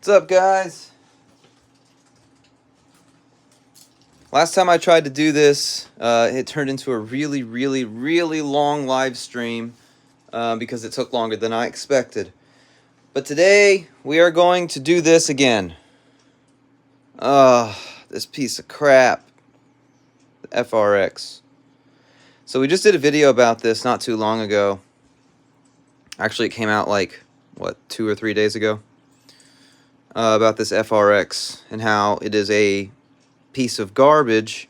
What's up, guys? Last time I tried to do this, it turned into a really long live stream because it took longer than I expected. But today, we are going to do this again. This piece of crap. The FRX. So we just did a video about this not too long ago. Actually, it came out like, what, 2 or 3 days ago? About this FRX and how it is a piece of garbage.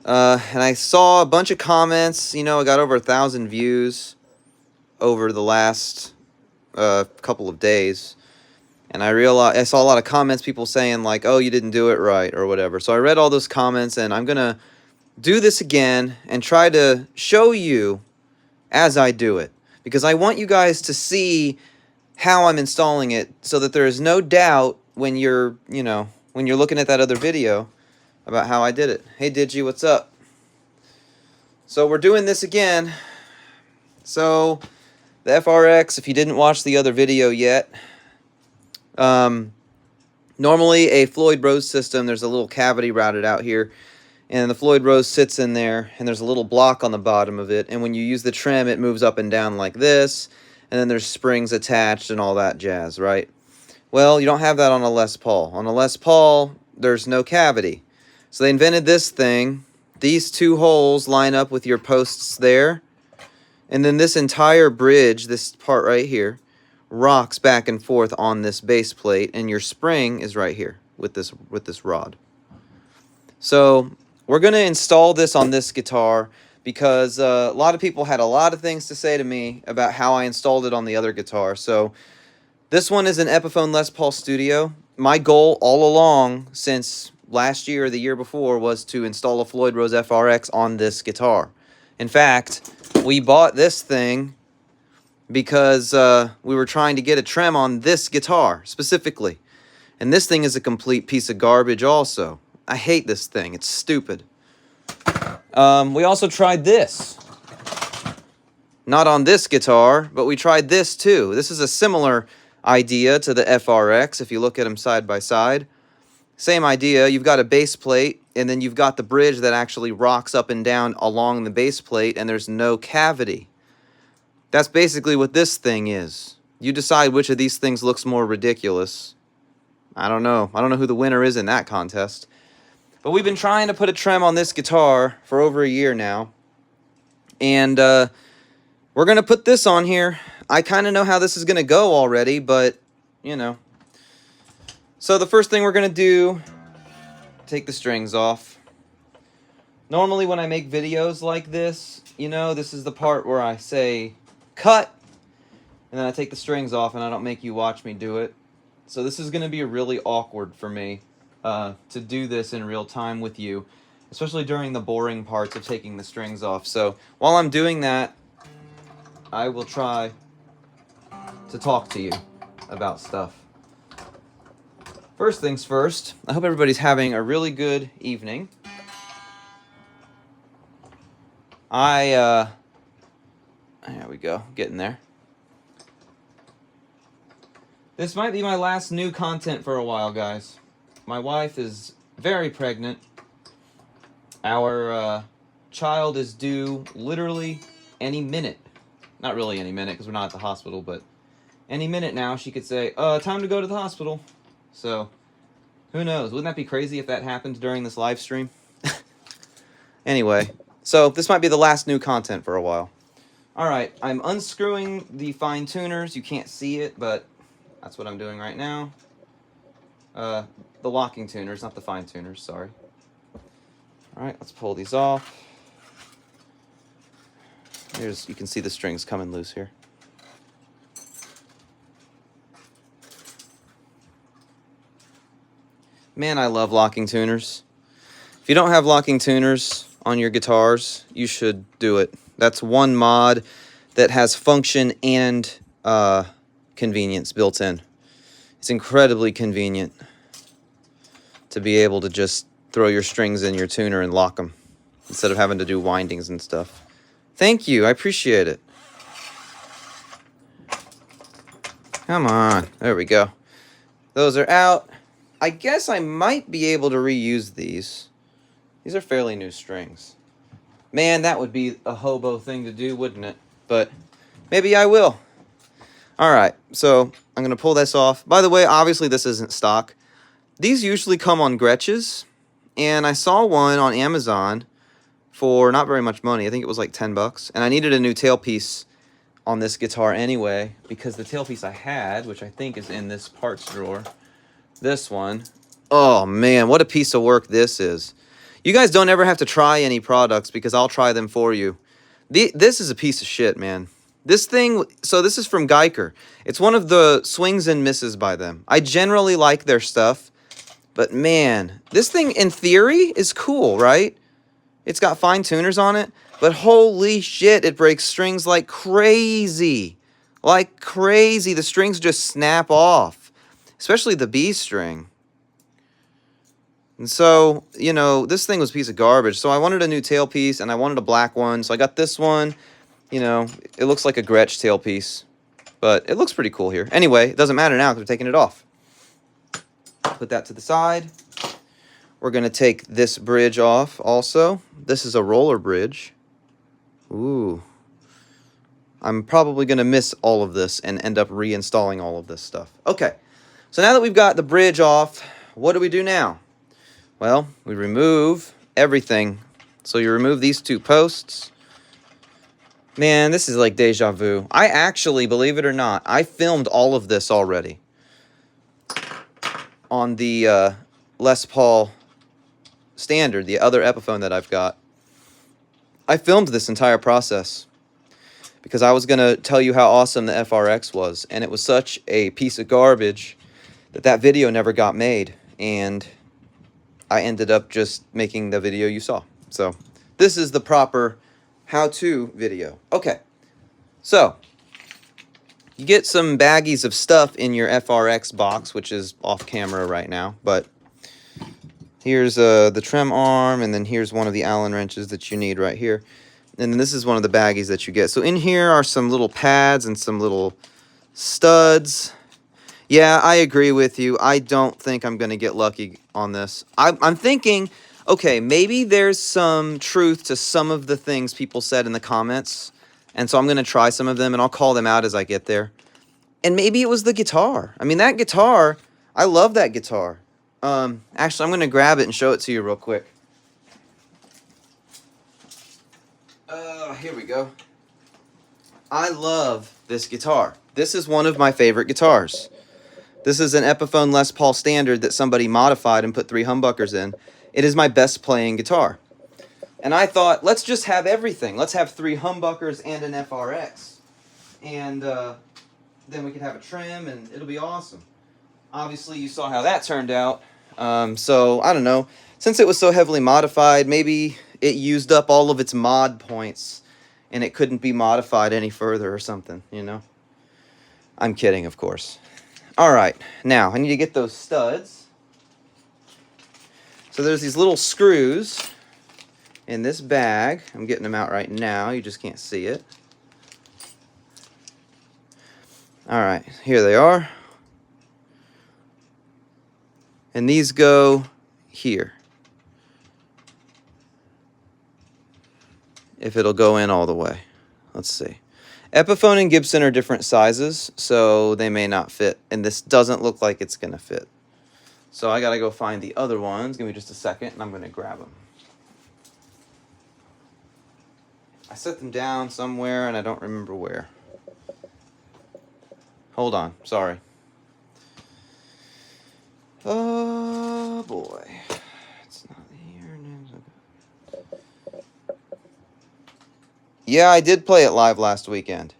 And I saw a bunch of comments. You know, I got over 1,000 views over the last couple of days. And I saw a lot of comments, people saying like, oh, you didn't do it right or whatever. So I read all those comments, and I'm going to do this again and try to show you as I do it. Because I want you guys to see how I'm installing it so that there is no doubt when you're, when you're looking at that other video about how I did it. Hey, Digi, what's up? So we're doing this again. So the FRX, if you didn't watch the other video yet, normally a Floyd Rose system, there's a little cavity routed out here, and the Floyd Rose sits in there, and there's a little block on the bottom of it, and when you use the trim, it moves up and down like this, and then there's springs attached and all that jazz, right? Well, you don't have that on a Les Paul. On a Les Paul, there's no cavity. So they invented this thing. These two holes line up with your posts there, and then this entire bridge, this part right here, rocks back and forth on this base plate, and your spring is right here with this rod. So we're going to install this on this guitar because a lot of people had a lot of things to say to me about how I installed it on the other guitar. So this one is an Epiphone Les Paul Studio. My goal all along since last year or the year before was to install a Floyd Rose FRX on this guitar. In fact, we bought this thing because we were trying to get a trem on this guitar specifically. And this thing is a complete piece of garbage also. I hate this thing. It's stupid. We also tried this. Not on this guitar, but we tried this too. This is a similar idea to the FRX if you look at them side by side. Same idea. You've got a base plate, and then you've got the bridge that actually rocks up and down along the base plate, and there's no cavity. That's basically what this thing is. You decide which of these things looks more ridiculous. I don't know. I don't know who the winner is in that contest. But we've been trying to put a trem on this guitar for over a year now. And we're going to put this on here. I kind of know how this is going to go already, but, you know. So the first thing we're going to do, take the strings off. Normally when I make videos like this, this is the part where I say, cut, and then I take the strings off and I don't make you watch me do it. So this is going to be really awkward for me to do this in real time with you, especially during the boring parts of taking the strings off. So while I'm doing that, I will try to talk to you about stuff. First things first, I hope everybody's having a really good evening. There we go, getting there. This might be my last new content for a while, guys. My wife is very pregnant. Our child is due literally any minute. Not really any minute, because we're not at the hospital, but any minute now she could say, time to go to the hospital. So, who knows? Wouldn't that be crazy if that happened during this live stream? Anyway, so this might be the last new content for a while. Alright, I'm unscrewing the fine tuners. You can't see it, but that's what I'm doing right now. The locking tuners, not the fine tuners, sorry. Alright, let's pull these off. You can see the strings coming loose here. Man, I love locking tuners. If you don't have locking tuners on your guitars, you should do it. That's one mod that has function and convenience built in. It's incredibly convenient to be able to just throw your strings in your tuner and lock them instead of having to do windings and stuff. Thank you. I appreciate it. Come on. There we go. those are out. I guess I might be able to reuse these. These are fairly new strings. Man, that would be a hobo thing to do, wouldn't it? But maybe I will. All right, so I'm going to pull this off. By the way, obviously this isn't stock. These usually come on Gretches, and I saw one on Amazon for not very much money. I think it was like 10 bucks. And I needed a new tailpiece on this guitar anyway, because the tailpiece I had, which I think is in this parts drawer, this one, oh man, what a piece of work this is. You guys don't ever have to try any products because I'll try them for you. This is a piece of shit, man. This thing, so this is from Geiger. It's one of the swings and misses by them. I generally like their stuff, but man, this thing in theory is cool, right? It's got fine tuners on it, but holy shit, it breaks strings like crazy. Like crazy. The strings just snap off, especially the B string. And so, you know, this thing was a piece of garbage. So I wanted a new tailpiece, and I wanted a black one. So I got this one. You know, it looks like a Gretsch tailpiece, but it looks pretty cool here. Anyway, it doesn't matter now because we're taking it off. Put that to the side. We're going to take this bridge off also. This is a roller bridge. Ooh. I'm probably going to miss all of this and end up reinstalling all of this stuff. Okay, so now that we've got the bridge off, what do we do now? Well, we remove everything. So you remove these two posts. Man, this is like deja vu. I actually, believe it or not, I filmed all of this already on the Les Paul Standard, the other Epiphone that I've got. I filmed this entire process because I was going to tell you how awesome the FRX was, and it was such a piece of garbage that that video never got made, and I ended up just making the video you saw. So this is the proper how-to video. Okay, so you get some baggies of stuff in your FRX box, which is off camera right now, but here's the trem arm, and then here's one of the Allen wrenches that you need right here. And then this is one of the baggies that you get. So in here are some little pads and some little studs. Yeah, I agree with you. I don't think I'm going to get lucky on this. I'm thinking, okay, maybe there's some truth to some of the things people said in the comments. And so I'm going to try some of them, and I'll call them out as I get there. And maybe it was the guitar. I mean, that guitar, I love that guitar. Actually, I'm going to grab it and show it to you real quick. Here we go. I love this guitar. This is one of my favorite guitars. This is an Epiphone Les Paul Standard that somebody modified and put 3 humbuckers in. It is my best playing guitar. And I thought, let's just have everything. Let's have 3 humbuckers and an FRX. And then we could have a trim, and it'll be awesome. Obviously, you saw how that turned out. So, I don't know. Since it was so heavily modified, maybe it used up all of its mod points, and it couldn't be modified any further or something, you know? I'm kidding, of course. All right, now, I need to get those studs. So there's these little screws in this bag. I'm getting them out right now. You just can't see it. All right, here they are. And these go here. If it'll go in all the way. Let's see. Epiphone and Gibson are different sizes, so they may not fit. And this doesn't look like it's going to fit. So I got to go find the other ones. Give me just a second, and I'm going to grab them. I set them down somewhere, and I don't remember where. Hold on. Sorry. Oh, boy. It's not here. Yeah, I did play it live last weekend.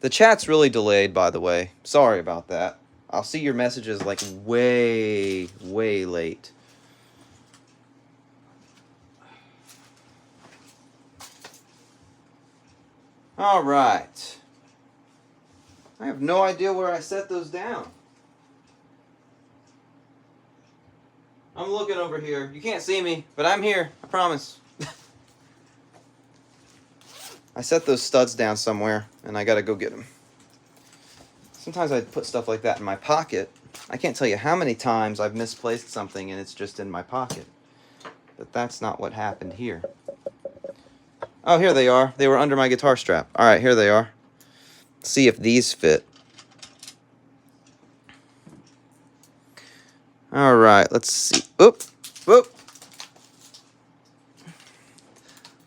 The chat's really delayed, by the way. Sorry about that. I'll see your messages like way, way late. All right. I have no idea where I set those down. I'm looking over here. You can't see me, but I'm here. I promise. I set those studs down somewhere, and I gotta go get them. Sometimes I put stuff like that in my pocket I can't tell you how many times I've misplaced something and it's just in my pocket. But that's not what happened here. Oh, here they are. They were under my guitar strap. All right, here they are. Let's see if these fit. All right, let's see. Oop, whoop.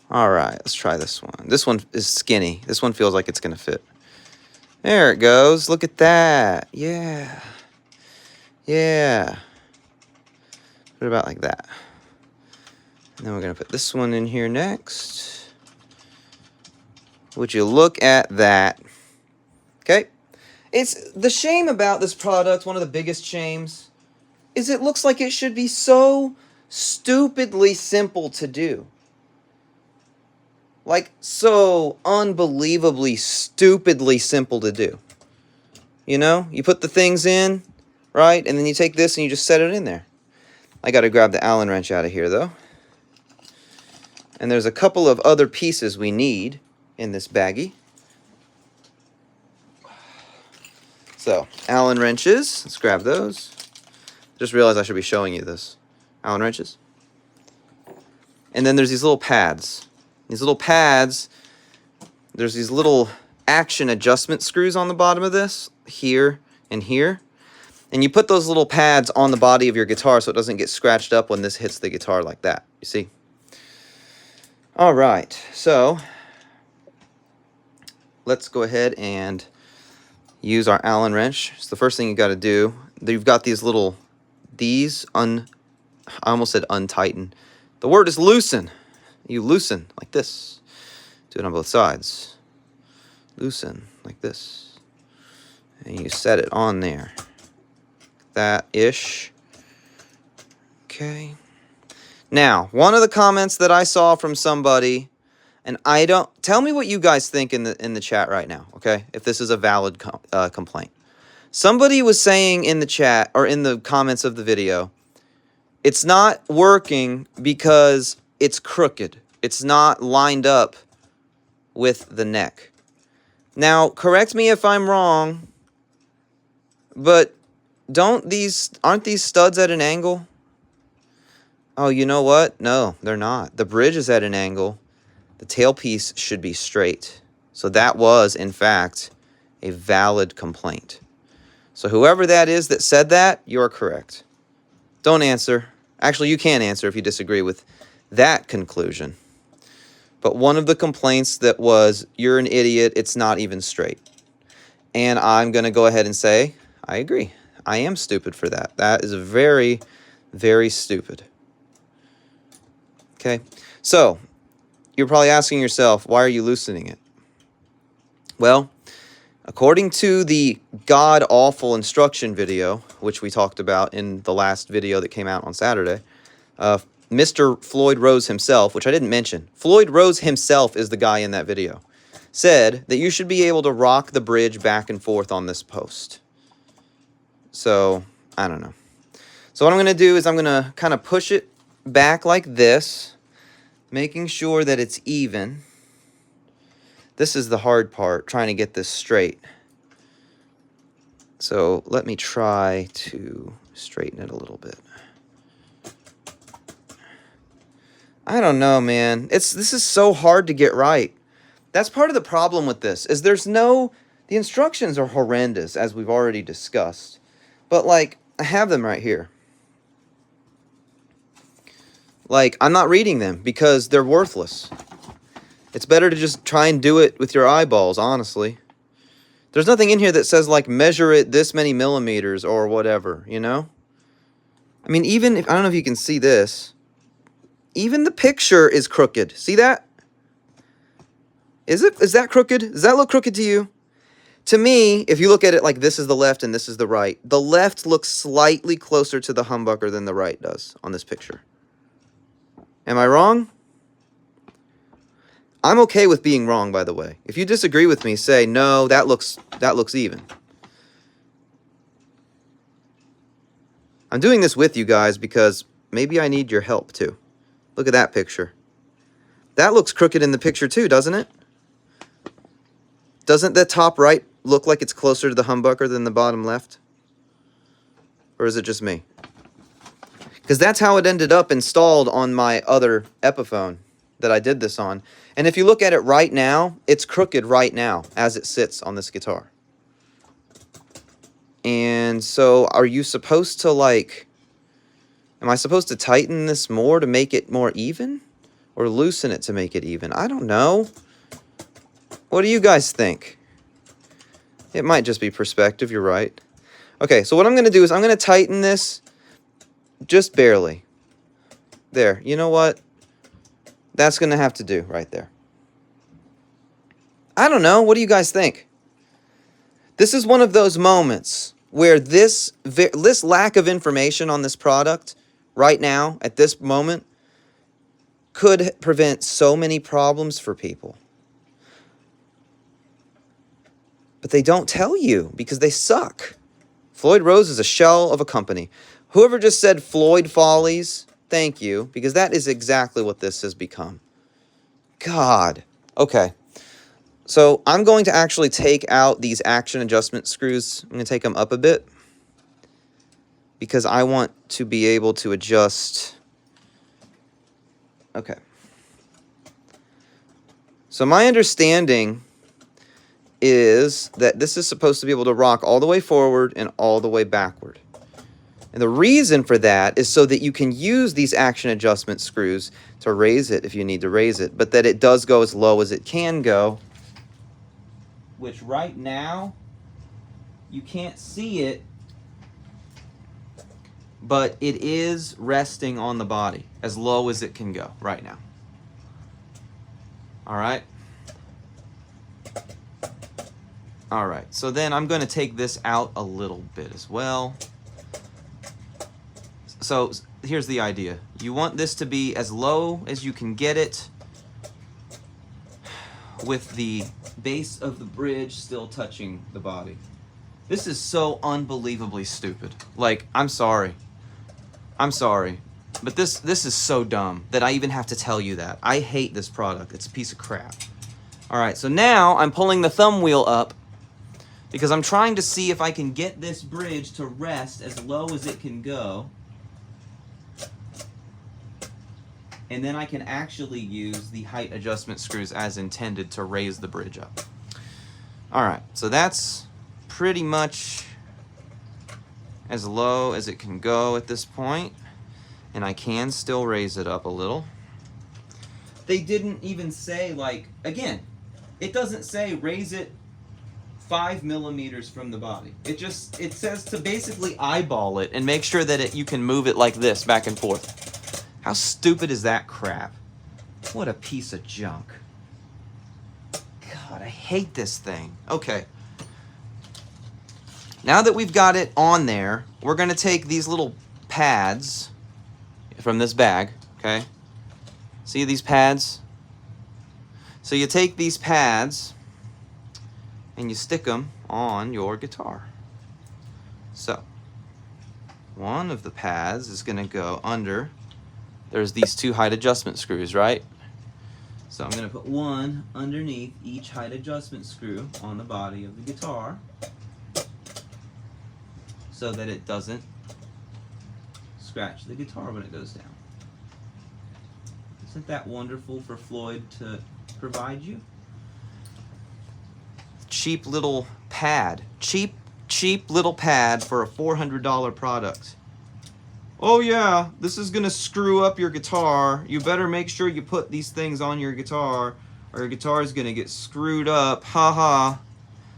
All right, let's try this one. This one is skinny. This one feels like it's going to fit. There it goes. Look at that. Yeah. Yeah. What about like that? And then we're going to put this one in here next. Would you look at that? Okay. It's the shame about this product, one of the biggest shames, is it looks like it should be so stupidly simple to do. Like, so unbelievably, stupidly simple to do. You know? You put the things in, right? And then you take this and you just set it in there. I got to grab the Allen wrench out of here, though. And there's a couple of other pieces we need in this baggie. So, Allen wrenches. Let's grab those. Just realized I should be showing you this. Allen wrenches. And then there's these little pads. These little pads, there's these little action adjustment screws on the bottom of this, here and here. And you put those little pads on the body of your guitar so it doesn't get scratched up when this hits the guitar like that. You see? All right, so let's go ahead and use our Allen wrench. It's the first thing you got to do. You've got these little, I almost said untighten. The word is loosen. You loosen like this. Do it on both sides. Loosen like this. And you set it on there. That-ish. Okay. Now, one of the comments that I saw from somebody, and tell me what you guys think in the chat right now, okay? If this is a valid complaint. Somebody was saying in the chat, or in the comments of the video, it's not working because it's crooked. It's not lined up with the neck. Now, correct me if I'm wrong, but aren't these studs at an angle? Oh, you know what? No, they're not. The bridge is at an angle. The tailpiece should be straight. So that was, in fact, a valid complaint. So whoever that is that said that, you're correct. Don't answer. Actually, you can answer if you disagree with that conclusion. But one of the complaints that was, you're an idiot, it's not even straight. And I'm going to go ahead and say, I agree. I am stupid for that. That is very, very stupid. Okay, so you're probably asking yourself, why are you loosening it? Well, according to the god-awful instruction video, which we talked about in the last video that came out on Saturday, Mr. Floyd Rose himself, which I didn't mention, Floyd Rose himself is the guy in that video, said that you should be able to rock the bridge back and forth on this post. So, I don't know. So what I'm going to do is I'm going to kind of push it back like this, making sure that it's even. This is the hard part, trying to get this straight. So let me try to straighten it a little bit. I don't know, man. This is so hard to get right. That's part of the problem with this, is the instructions are horrendous, as we've already discussed. But, like, I have them right here. Like, I'm not reading them because they're worthless. It's better to just try and do it with your eyeballs, honestly. There's nothing in here that says, like, measure it this many millimeters or whatever, you know? I mean, even if, I don't know if you can see this. Even the picture is crooked. See that? Is that crooked? Does that look crooked to you? To me, if you look at it like this is the left and this is the right, the left looks slightly closer to the humbucker than the right does on this picture. Am I wrong? I'm okay with being wrong, by the way. If you disagree with me, say, no, that looks even. I'm doing this with you guys because maybe I need your help too. Look at that picture. That looks crooked in the picture too, doesn't it? Doesn't the top right look like it's closer to the humbucker than the bottom left? Or is it just me? Because that's how it ended up installed on my other Epiphone that I did this on. And if you look at it right now, it's crooked right now as it sits on this guitar. And so are you supposed to, like, am I supposed to tighten this more to make it more even? Or loosen it to make it even? I don't know. What do you guys think? It might just be perspective, you're right. Okay, so what I'm going to do is I'm going to tighten this just barely. There, you know what? That's going to have to do right there. I don't know. What do you guys think? This is one of those moments where this lack of information on this product right now, at this moment, could prevent so many problems for people. But they don't tell you because they suck. Floyd Rose is a shell of a company. Whoever just said Floyd Follies, thank you, because that is exactly what this has become. God. Okay. So I'm going to actually take out these action adjustment screws. I'm going to take them up a bit because I want to be able to adjust. Okay. So my understanding is that this is supposed to be able to rock all the way forward and all the way backward. And the reason for that is so that you can use these action adjustment screws to raise it if you need to raise it, but that it does go as low as it can go, which right now you can't see it, but it is resting on the body as low as it can go right now. All right. All right, so then I'm going to take this out a little bit as well. So here's the idea. You want this to be as low as you can get it with the base of the bridge still touching the body. This is so unbelievably stupid. Like, I'm sorry. But this is so dumb that I even have to tell you that. I hate this product. It's a piece of crap. All right, so now I'm pulling the thumb wheel up because I'm trying to see if I can get this bridge to rest as low as it can go. And then I can actually use the height adjustment screws as intended to raise the bridge up. All right, so that's pretty much as low as it can go at this point. And I can still raise it up a little. They didn't even say, like, again, it doesn't say raise it 5 millimeters from the body. It says to basically eyeball it and make sure that you can move it like this back and forth. How stupid is that crap? What a piece of junk. God, I hate this thing. Okay. Now that we've got it on there, we're going to take these little pads from this bag, okay? See these pads? So you take these pads and you stick them on your guitar. So, one of the pads is going to go under. There's these two height adjustment screws, right? So I'm going to put one underneath each height adjustment screw on the body of the guitar so that it doesn't scratch the guitar when it goes down. Isn't that wonderful for Floyd to provide you? Cheap little pad. Cheap little pad for a $400 product. Oh yeah, this is gonna screw up your guitar. You better make sure you put these things on your guitar or your guitar is gonna get screwed up. Haha.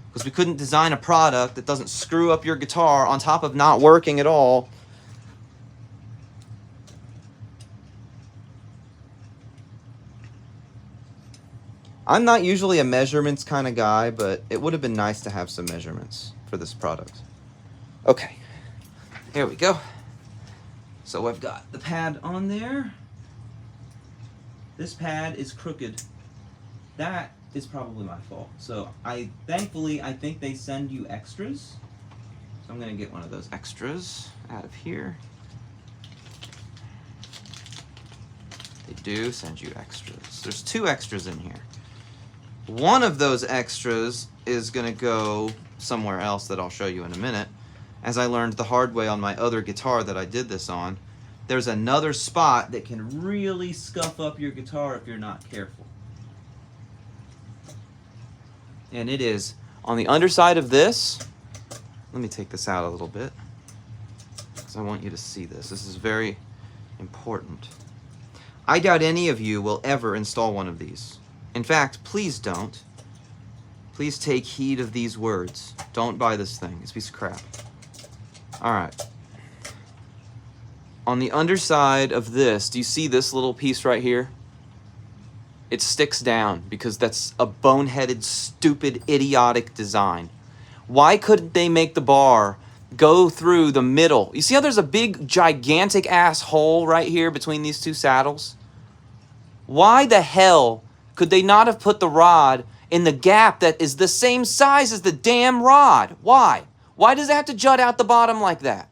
Because we couldn't design a product that doesn't screw up your guitar on top of not working at all. I'm not usually a measurements kind of guy, but it would have been nice to have some measurements for this product. Okay, here we go. So I've got the pad on there. This pad is crooked. That is probably my fault. So thankfully, I think they send you extras. So I'm gonna get one of those extras out of here. They do send you extras. There's 2 extras in here. One of those extras is going to go somewhere else that I'll show you in a minute. as I learned the hard way on my other guitar that I did this on, there's another spot that can really scuff up your guitar if you're not careful. And it is on the underside of this. Let me take this out a little bit, because I want you to see this. This is very important. I doubt any of you will ever install one of these. In fact, please don't. Please take heed of these words. Don't buy this thing. It's a piece of crap. All right. On the underside of this, do you see this little piece right here? It sticks down because that's a boneheaded, stupid, idiotic design. Why couldn't they make the bar go through the middle? You see how there's a big, gigantic ass hole right here between these two saddles? Why the hell could they not have put the rod in the gap that is the same size as the damn rod? Why? Why does it have to jut out the bottom like that?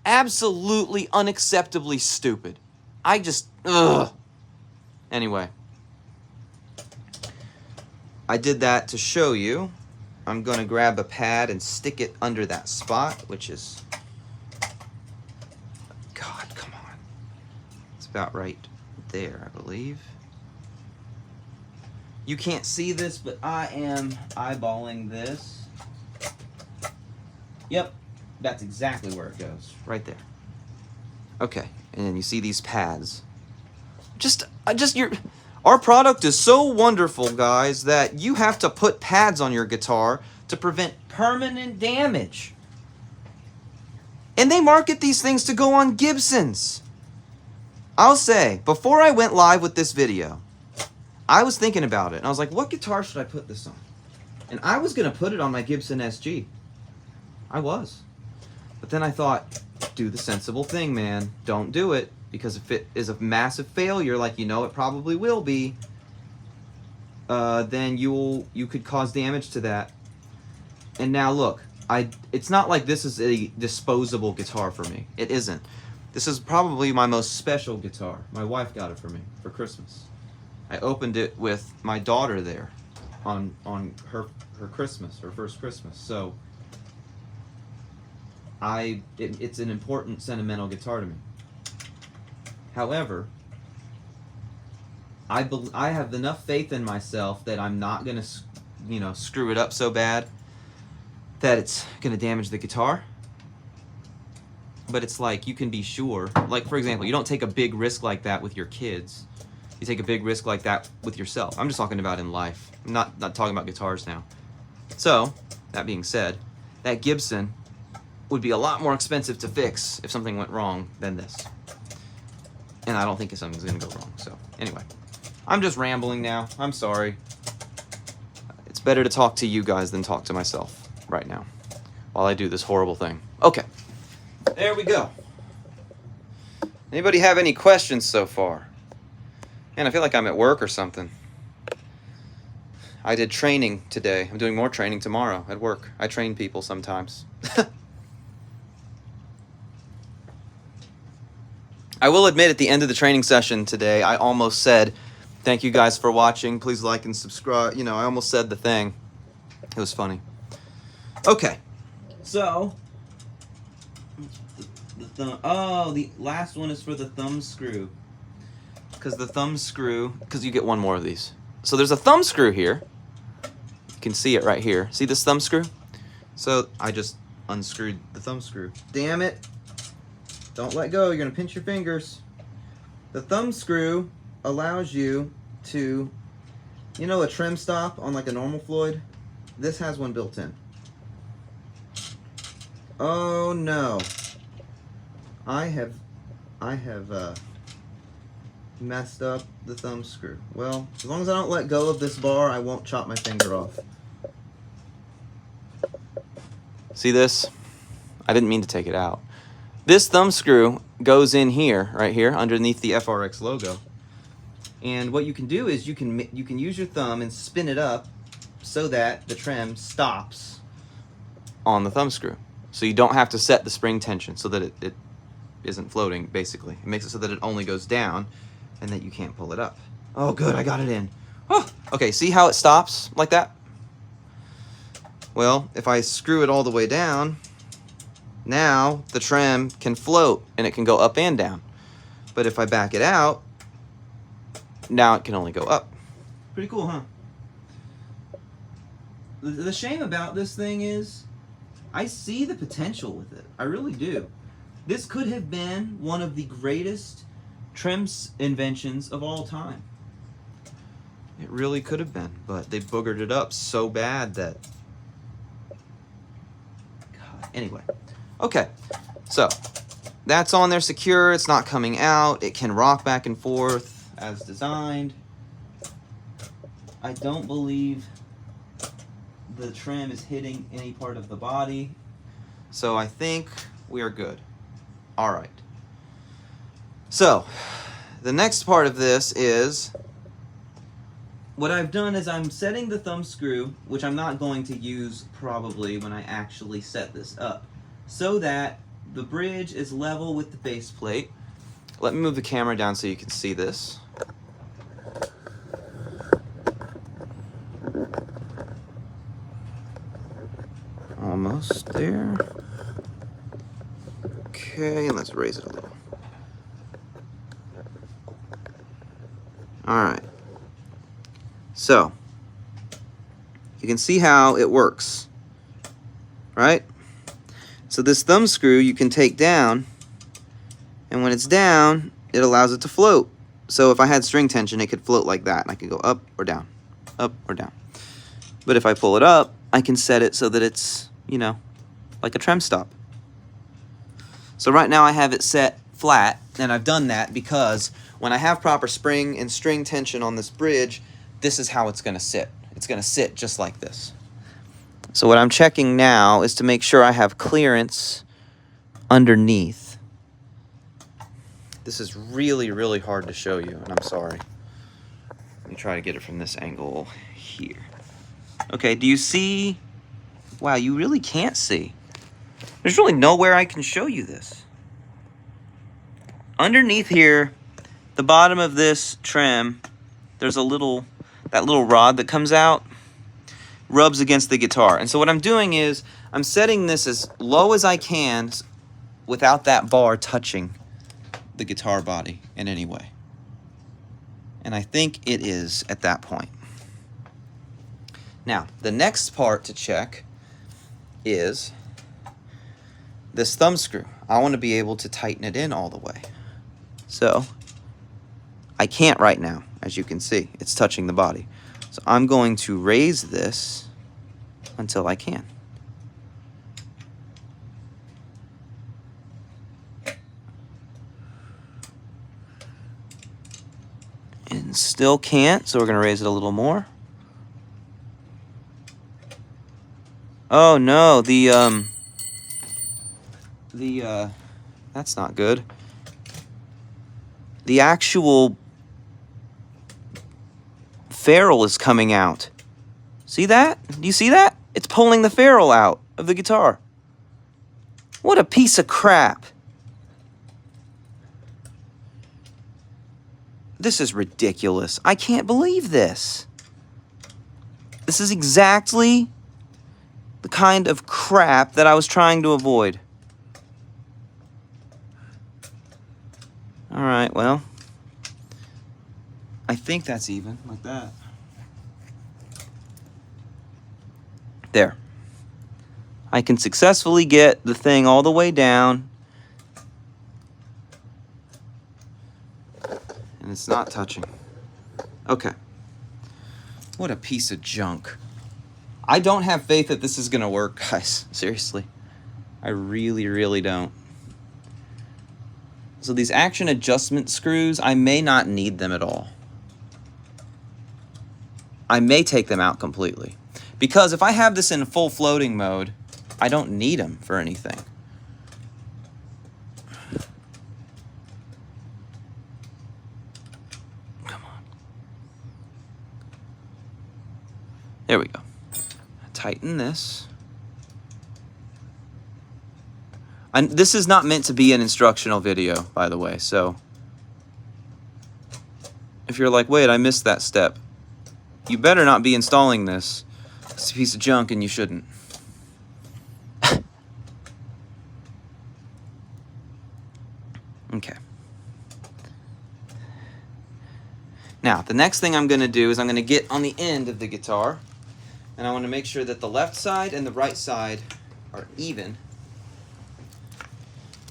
Absolutely unacceptably stupid. Ugh. Anyway, I did that to show you. I'm going to grab a pad and stick it under that spot, which is, God, come on. It's about right there, I believe. You can't see this, but I am eyeballing this. Yep, that's exactly where it goes, right there. Okay, and then you see these pads. Our product is so wonderful, guys, that you have to put pads on your guitar to prevent permanent damage. And they market these things to go on Gibsons. I'll say, before I went live with this video, I was thinking about it, and I was like, what guitar should I put this on? And I was going to put it on my Gibson SG. I was. But then I thought, do the sensible thing, man. Don't do it. Because if it is a massive failure, like you know it probably will be, then you could cause damage to that. And now look, it's not like this is a disposable guitar for me. It isn't. This is probably my most special guitar. My wife got it for me for Christmas. I opened it with my daughter there on her Christmas, her first Christmas. So it's an important sentimental guitar to me. However, I have enough faith in myself that I'm not going to, screw it up so bad that it's going to damage the guitar. But it's like, you can be sure. Like, for example, you don't take a big risk like that with your kids. You take a big risk like that with yourself. I'm just talking about in life. I'm not talking about guitars now. So, that being said, that Gibson would be a lot more expensive to fix if something went wrong than this. And I don't think something's going to go wrong. So, anyway. I'm just rambling now. I'm sorry. It's better to talk to you guys than talk to myself right now while I do this horrible thing. Okay. There we go. Anybody have any questions so far? Man, I feel like I'm at work or something. I did training today. I'm doing more training tomorrow at work. I train people sometimes. I will admit at the end of the training session today, I almost said, thank you guys for watching. Please like and subscribe. I almost said the thing. It was funny. Okay. So, the last one is for the thumb screw. Because you get one more of these. So there's a thumb screw here. You can see it right here. See this thumb screw? So I just unscrewed the thumb screw. Damn it. Don't let go, you're gonna pinch your fingers. The thumb screw allows you to, a trim stop on like a normal Floyd? This has one built in. Oh no. I have messed up the thumb screw. Well, as long as I don't let go of this bar, I won't chop my finger off. See this? I didn't mean to take it out. This thumb screw goes in here, right here, underneath the FRX logo. And what you can do is you can use your thumb and spin it up so that the trim stops on the thumb screw. So you don't have to set the spring tension so that it isn't floating, basically. It makes it so that it only goes down and that you can't pull it up. Oh, good, I got it in. Oh, okay, see how it stops like that? Well, if I screw it all the way down, now the trim can float and it can go up and down. But if I back it out, now it can only go up. Pretty cool, huh? The shame about this thing is I see the potential with it. I really do. This could have been one of the greatest trim inventions of all time. It really could have been, but they boogered it up so bad that... God. Anyway. Okay. So, that's on there secure. It's not coming out. It can rock back and forth as designed. I don't believe the trim is hitting any part of the body. So I think we are good. All right. So, the next part of this is, what I've done is I'm setting the thumb screw, which I'm not going to use probably when I actually set this up, so that the bridge is level with the base plate. Let me move the camera down so you can see this. Almost there. Okay, let's raise it a little. All right. So, you can see how it works, right? So this thumb screw you can take down, and when it's down, it allows it to float. So if I had string tension, it could float like that, and I could go up or down, up or down. But if I pull it up, I can set it so that it's, you know, like a trim stop. So right now I have it set flat, and I've done that because when I have proper spring and string tension on this bridge, this is how it's going to sit. It's going to sit just like this. So what I'm checking now is to make sure I have clearance underneath. This is really, really hard to show you, and I'm sorry. Let me try to get it from this angle here. Okay, do you see? Wow, you really can't see. There's really nowhere I can show you this. Underneath here, the bottom of this trim, there's that little rod that comes out, rubs against the guitar. And so what I'm doing is I'm setting this as low as I can without that bar touching the guitar body in any way. And I think it is at that point. Now, the next part to check is this thumb screw. I want to be able to tighten it in all the way. So, I can't right now, as you can see. It's touching the body. So I'm going to raise this until I can. And still can't, so we're going to raise it a little more. Oh no, that's not good. The actual ferrule is coming out. See that? Do you see that? It's pulling the ferrule out of the guitar. What a piece of crap. This is ridiculous. I can't believe this. This is exactly the kind of crap that I was trying to avoid. All right, well, I think that's even, like that. There. I can successfully get the thing all the way down, and it's not touching. Okay. What a piece of junk. I don't have faith that this is going to work, guys. Seriously. I really, really don't. So these action adjustment screws, I may not need them at all. I may take them out completely. Because if I have this in full floating mode, I don't need them for anything. Come on. There we go. Tighten this. And this is not meant to be an instructional video, by the way, so if you're like, wait, I missed that step, you better not be installing this. It's a piece of junk and you shouldn't. Okay. Now, the next thing I'm going to do is I'm going to get on the end of the guitar, and I want to make sure that the left side and the right side are even.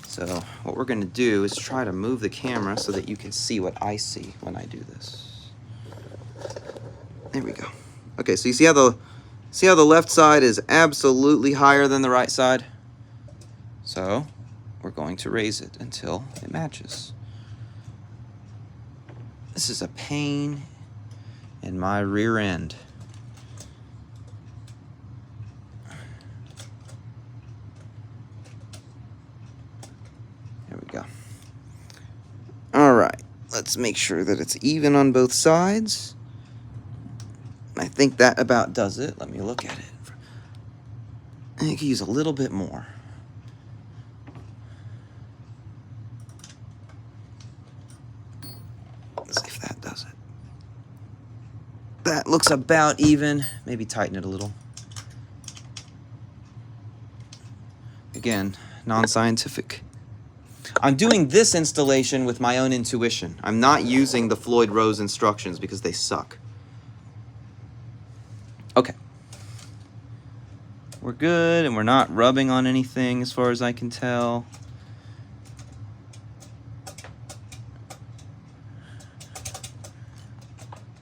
So what we're going to do is try to move the camera so that you can see what I see when I do this. There we go. Okay, so you see how the left side is absolutely higher than the right side? So we're going to raise it until it matches. This is a pain in my rear end. There we go. All right, let's make sure that it's even on both sides. I think that about does it. Let me look at it. I think I could use a little bit more. Let's see if that does it. That looks about even. Maybe tighten it a little. Again, non-scientific. I'm doing this installation with my own intuition. I'm not using the Floyd Rose instructions because they suck. Okay. We're good, and we're not rubbing on anything as far as I can tell.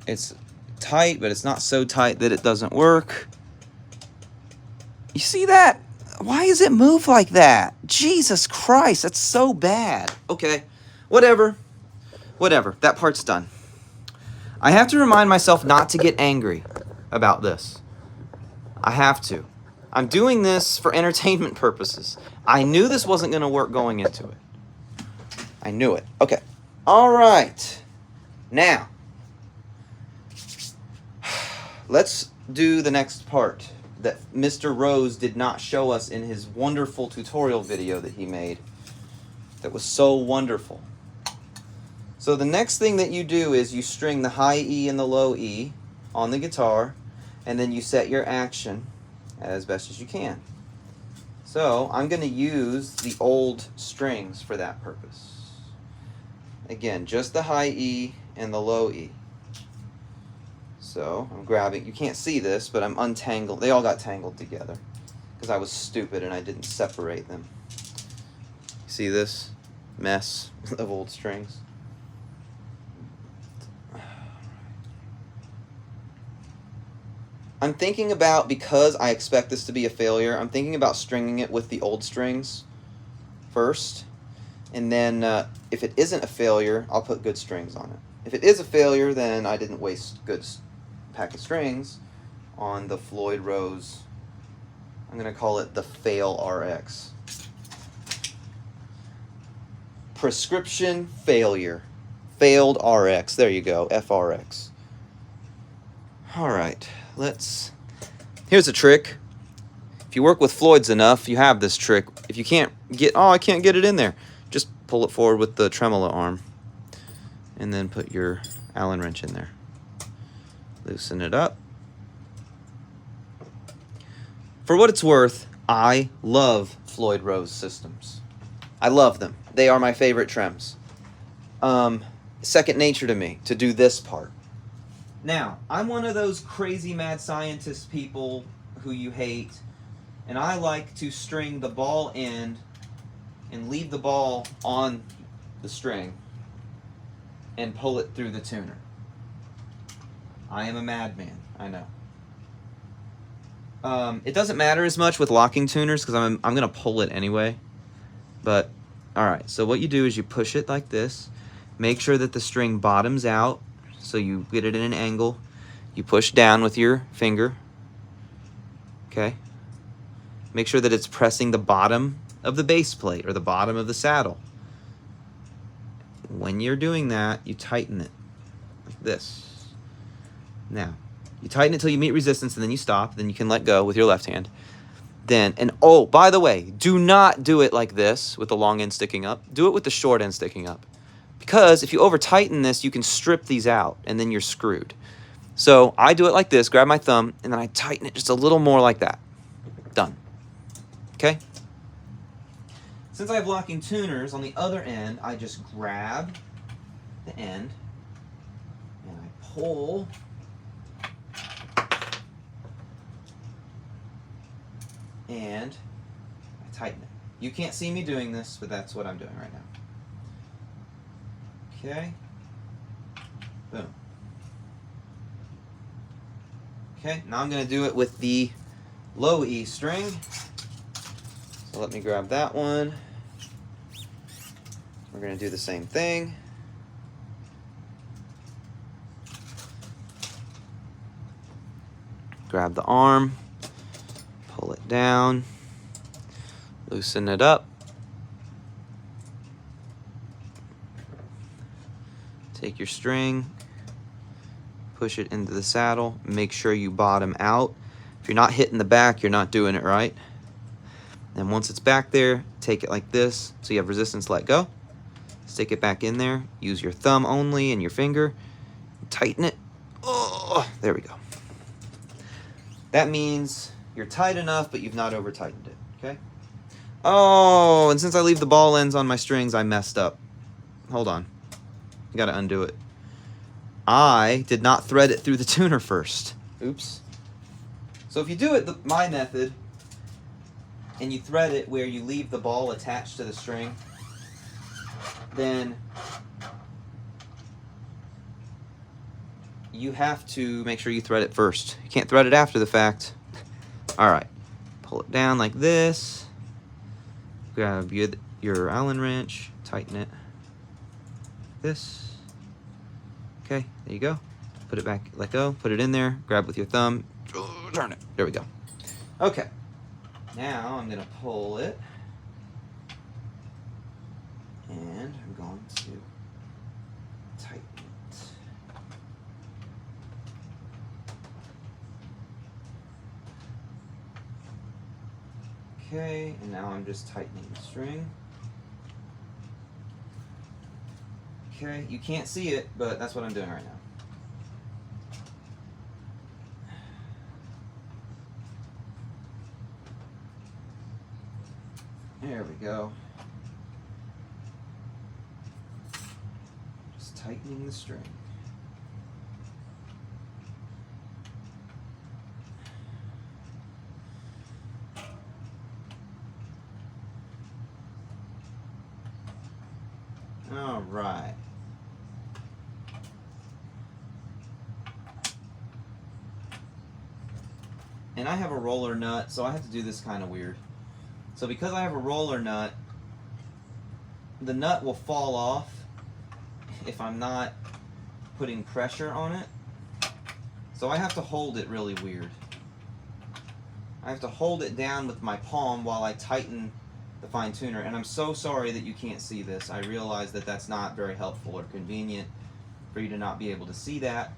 It's tight, but it's not so tight that it doesn't work. You see that? Why does it move like that? Jesus Christ, that's so bad. Okay, whatever. Whatever, that part's done. I have to remind myself not to get angry about this. I have to. I'm doing this for entertainment purposes. I knew this wasn't going to work going into it. I knew it. Okay. All right. Now, let's do the next part that Mr. Rose did not show us in his wonderful tutorial video that he made. That was so wonderful. So the next thing that you do is you string the high E and the low E on the guitar, and then you set your action as best as you can. So I'm going to use the old strings for that purpose. Again, just the high E and the low E. So I'm grabbing, you can't see this, but I'm untangling. They all got tangled together because I was stupid and I didn't separate them. See this mess of old strings? I'm thinking about, because I expect this to be a failure, I'm thinking about stringing it with the old strings first. And then if it isn't a failure, I'll put good strings on it. If it is a failure, then I didn't waste good pack of strings on the Floyd Rose. I'm going to call it the FRX. Prescription failure. Failed RX. There you go, FRX. All right. Here's a trick. If you work with Floyd's enough, you have this trick. If you can't get, I can't get it in there, just pull it forward with the tremolo arm and then put your Allen wrench in there. Loosen it up. For what it's worth, I love Floyd Rose systems. I love them. They are my favorite trems. Second nature to me to do this part. Now, I'm one of those crazy mad scientist people who you hate, and I like to string the ball end and leave the ball on the string and pull it through the tuner. I am a madman, I know. It doesn't matter as much with locking tuners because I'm going to pull it anyway. But, alright, so what you do is you push it like this. Make sure that the string bottoms out. So you get it in an angle. You push down with your finger. Okay? Make sure that it's pressing the bottom of the base plate or the bottom of the saddle. When you're doing that, you tighten it like this. Now, you tighten it till you meet resistance and then you stop. Then you can let go with your left hand. Then, and oh, by the way, do not do it like this with the long end sticking up. Do it with the short end sticking up. Because if you over tighten this, you can strip these out and then you're screwed. So I do it like this, grab my thumb, and then I tighten it just a little more like that. Done. Okay? Does Since I have locking tuners, on the other end, I just grab the end and I pull and I tighten it. You can't see me doing this, but that's what I'm doing right now. Okay. Boom. Okay, now I'm going to do it with the low E string. So let me grab that one. We're going to do the same thing. Grab the arm, pull it down, loosen it up. Take your string, push it into the saddle, make sure you bottom out. If you're not hitting the back, you're not doing it right. And once it's back there, take it like this so you have resistance, let go. Stick it back in there, use your thumb only and your finger, tighten it. Oh, there we go. That means you're tight enough, but you've not over tightened it, okay? Oh, and since I leave the ball ends on my strings, I messed up. Hold on. You gotta undo it. I did not thread it through the tuner first. Oops. So if you do it my method, and you thread it where you leave the ball attached to the string, then you have to make sure you thread it first. You can't thread it after the fact. All right, pull it down like this. Grab your Allen wrench, tighten it. This. Okay, there you go. Put it back, let go, put it in there, grab with your thumb, turn it. There we go. Okay, now I'm gonna pull it, and I'm going to tighten it. Okay, and now I'm just tightening the string. Okay, you can't see it, but that's what I'm doing right now. There we go. Just tightening the string. All right. And I have a roller nut, so I have to do this kind of weird. So because I have a roller nut, the nut will fall off if I'm not putting pressure on it. So I have to hold it really weird. I have to hold it down with my palm while I tighten the fine tuner. And I'm so sorry that you can't see this. I realize that that's not very helpful or convenient for you to not be able to see that.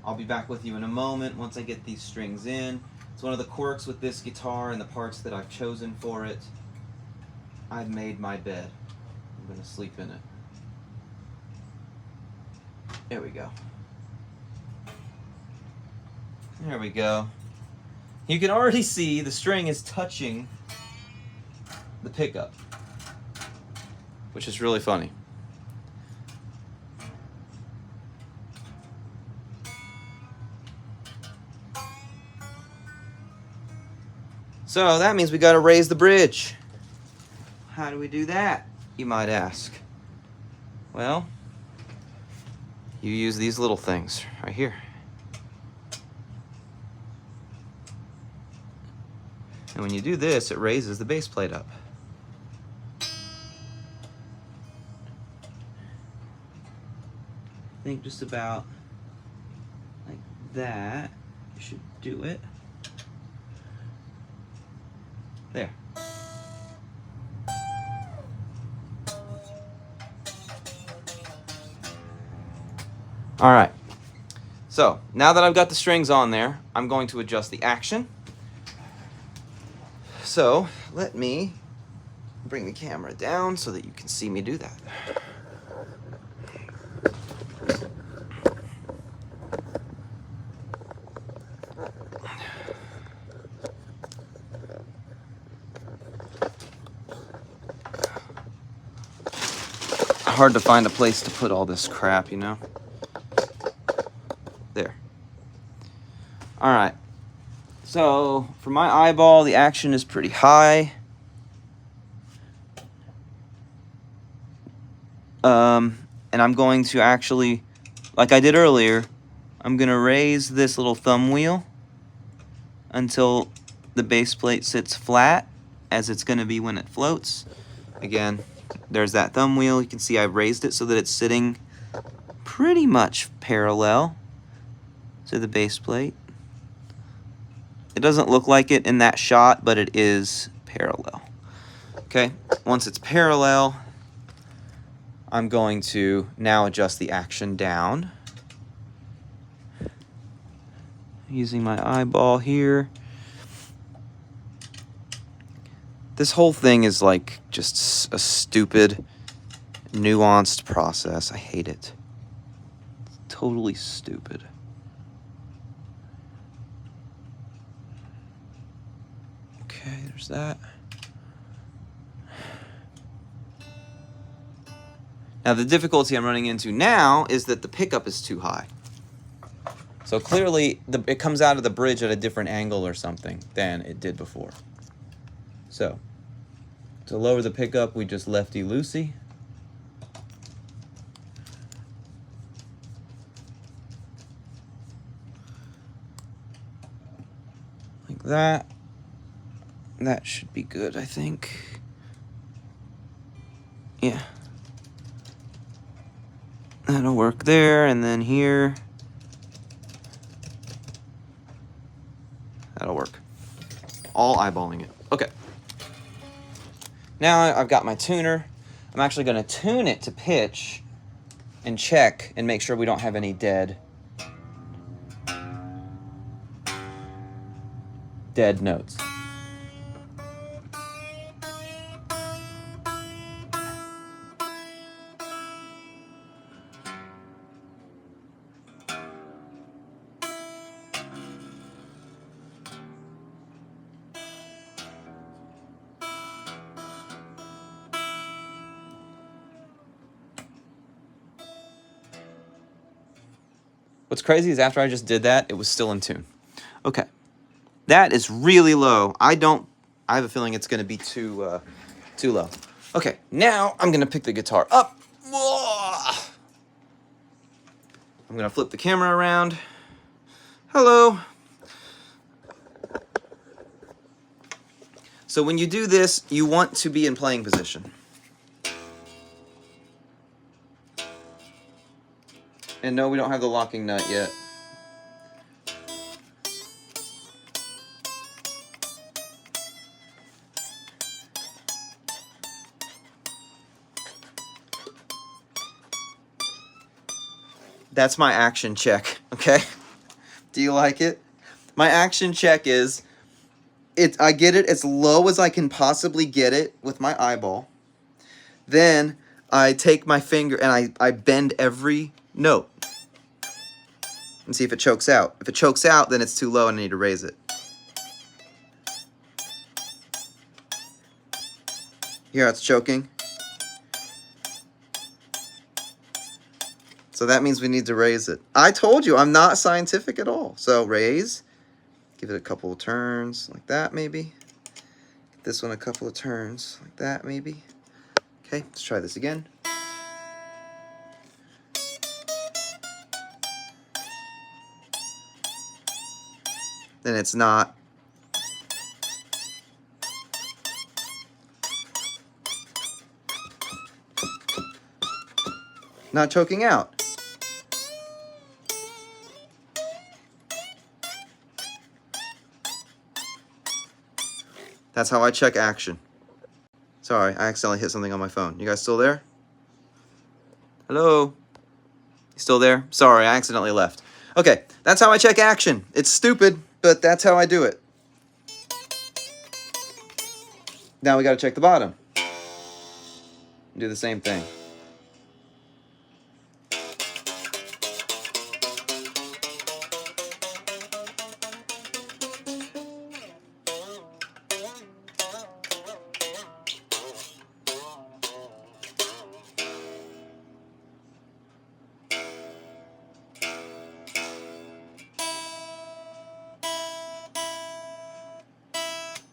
I'll be back with you in a moment once I get these strings in. It's one of the quirks with this guitar and the parts that I've chosen for it. I've made my bed. I'm going to sleep in it. There we go. There we go. You can already see the string is touching the pickup, which is really funny. So that means we got to raise the bridge. How do we do that, you might ask? Well, you use these little things right here. And when you do this, it raises the base plate up. I think just about like that should do it. There. All right. So now that I've got the strings on there, I'm going to adjust the action. So let me bring the camera down so that you can see me do that. hard to find a place to put all this crap, you know? There. All right. So for my eyeball, the action is pretty high. And I'm going to actually, like I did earlier, I'm going to raise this little thumb wheel until the base plate sits flat, as it's going to be when it floats. Again, there's that thumb wheel. You can see I've raised it so that it's sitting pretty much parallel to the base plate. It doesn't look like it in that shot, but it is parallel. Okay, once it's parallel, I'm going to now adjust the action down using my eyeball here. This whole thing is like just a stupid, nuanced process. I hate it. It's totally stupid. Okay, there's that. Now the difficulty I'm running into now is that the pickup is too high. So clearly it comes out of the bridge at a different angle or something than it did before. So to lower the pickup, we just lefty-loosey. Like that. That should be good, I think. Yeah. That'll work there, and then here. That'll work. All eyeballing it. Okay. Now I've got my tuner. I'm actually going to tune it to pitch and check and make sure we don't have any dead notes. What's crazy is after I just did that, it was still in tune. Okay. That is really low. I have a feeling it's going to be too low. Okay, now I'm going to pick the guitar up. I'm going to flip the camera around. Hello. So when you do this, you want to be in playing position. And no, we don't have the locking nut yet. That's my action check, okay? Do you like it? My action check is, I get it as low as I can possibly get it with my eyeball. Then I take my finger and I bend every note. And see if it chokes out. If it chokes out, then it's too low and I need to raise it. Here it's choking. So that means we need to raise it. I told you, I'm not scientific at all. So raise, give it a couple of turns, like that maybe. This one a couple of turns, like that maybe. Okay, let's try this again. Then it's not. Not choking out. That's how I check action. Sorry, I accidentally hit something on my phone. You guys still there? Hello? You still there? Sorry, I accidentally left. Okay, that's how I check action. It's stupid, but that's how I do it. Now we gotta check the bottom. Do the same thing.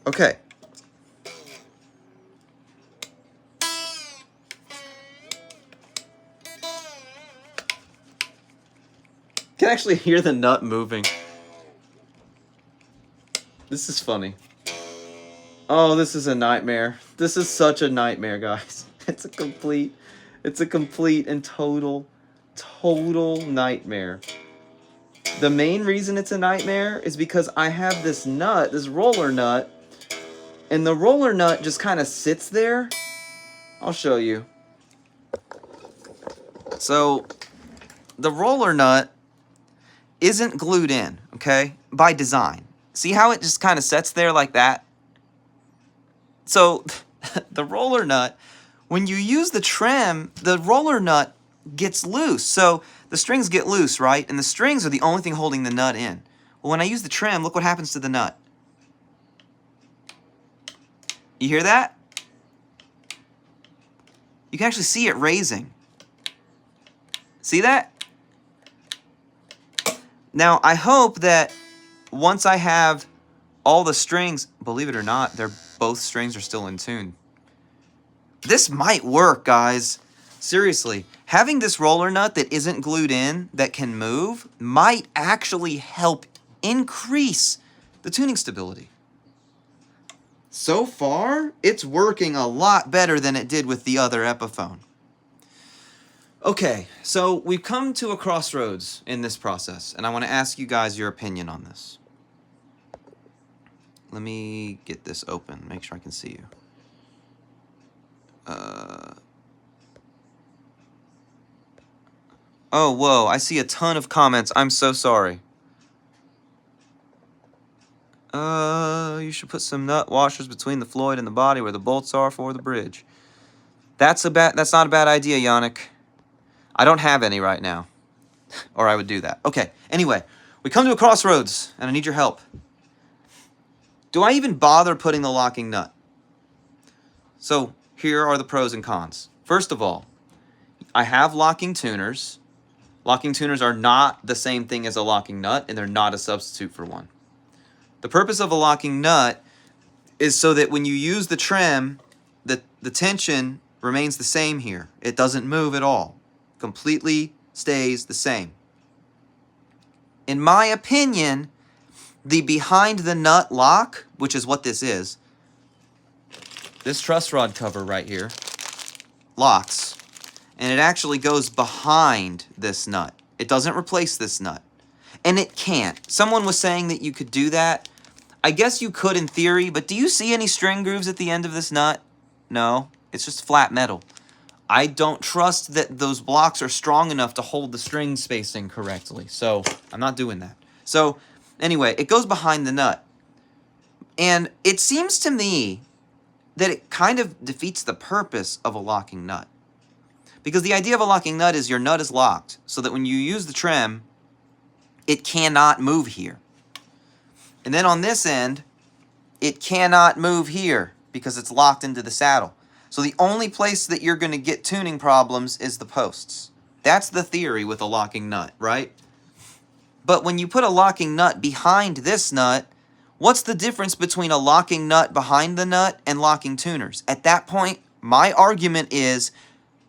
Okay. You can actually hear the nut moving. This is funny. Oh, this is a nightmare. This is such a nightmare, guys. It's a complete and total nightmare. The main reason it's a nightmare is because I have this nut, this roller nut, and the roller nut just kind of sits there. I'll show you. So, the roller nut isn't glued in, okay? By design. See how it just kind of sits there like that? So, the roller nut, when you use the trim, the roller nut gets loose. So, the strings get loose, right? And the strings are the only thing holding the nut in. Well, when I use the trim, look what happens to the nut. You hear that? You can actually see it raising. See that? Now, I hope that once I have all the strings, believe it or not, both strings are still in tune. This might work, guys. Seriously, having this roller nut that isn't glued in, that can move, might actually help increase the tuning stability. So far, it's working a lot better than it did with the other Epiphone. Okay, so we've come to a crossroads in this process, and I want to ask you guys your opinion on this. Let me get this open, make sure I can see you. Oh, whoa, I see a ton of comments. I'm so sorry. You should put some nut washers between the Floyd and the body where the bolts are for the bridge. That's not a bad idea, Yannick. I don't have any right now. Or I would do that. Okay, anyway, we come to a crossroads, and I need your help. Do I even bother putting the locking nut? So, here are the pros and cons. First of all, I have locking tuners. Locking tuners are not the same thing as a locking nut, and they're not a substitute for one. The purpose of a locking nut is so that when you use the trim, the tension remains the same here. It doesn't move at all. Completely stays the same. In my opinion, the behind the nut lock, which is what this is, this truss rod cover right here, locks, and it actually goes behind this nut. It doesn't replace this nut. And it can't. Someone was saying that you could do that. I guess you could in theory, but do you see any string grooves at the end of this nut? No, it's just flat metal. I don't trust that those blocks are strong enough to hold the string spacing correctly, so I'm not doing that. So anyway, it goes behind the nut. And it seems to me that it kind of defeats the purpose of a locking nut. Because the idea of a locking nut is your nut is locked, so that when you use the trim, it cannot move here. And then on this end, it cannot move here because it's locked into the saddle. So the only place that you're going to get tuning problems is the posts. That's the theory with a locking nut, right? But when you put a locking nut behind this nut, what's the difference between a locking nut behind the nut and locking tuners? At that point, my argument is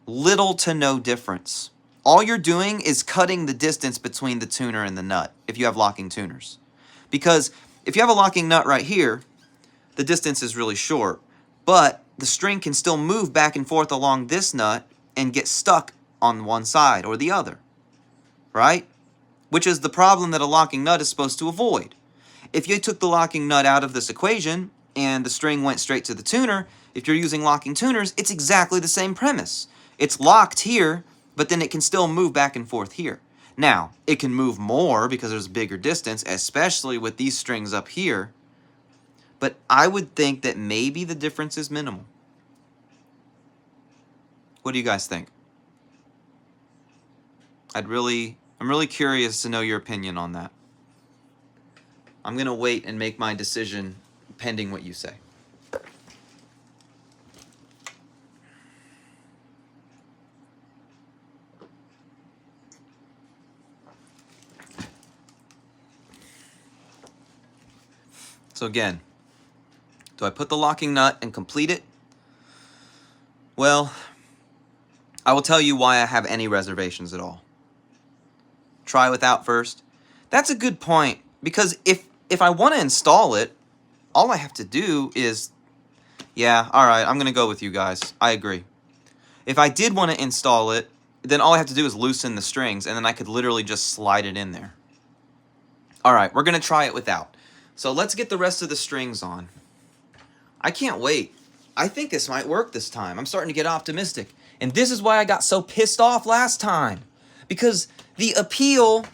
little to no difference. All you're doing is cutting the distance between the tuner and the nut if you have locking tuners. Because if you have a locking nut right here, the distance is really short, but the string can still move back and forth along this nut and get stuck on one side or the other, right? Which is the problem that a locking nut is supposed to avoid. If you took the locking nut out of this equation and the string went straight to the tuner, if you're using locking tuners, it's exactly the same premise. It's locked here, but then it can still move back and forth here. Now, it can move more because there's a bigger distance, especially with these strings up here, but I would think that maybe the difference is minimal. What do you guys think? I'm really curious to know your opinion on that. I'm going to wait and make my decision pending what you say. So again, Do I put the locking nut and complete it? Well, I will tell you why I have any reservations at all. Try without first. That's a good point, because if I want to install it, all I have to do is, yeah, all right, I'm going to go with you guys. I agree. If I did want to install it, then all I have to do is loosen the strings, and then I could literally just slide it in there. All right, we're going to try it without. So let's get the rest of the strings on. I can't wait. I think this might work this time. I'm starting to get optimistic. And this is why I got so pissed off last time. Because the appeal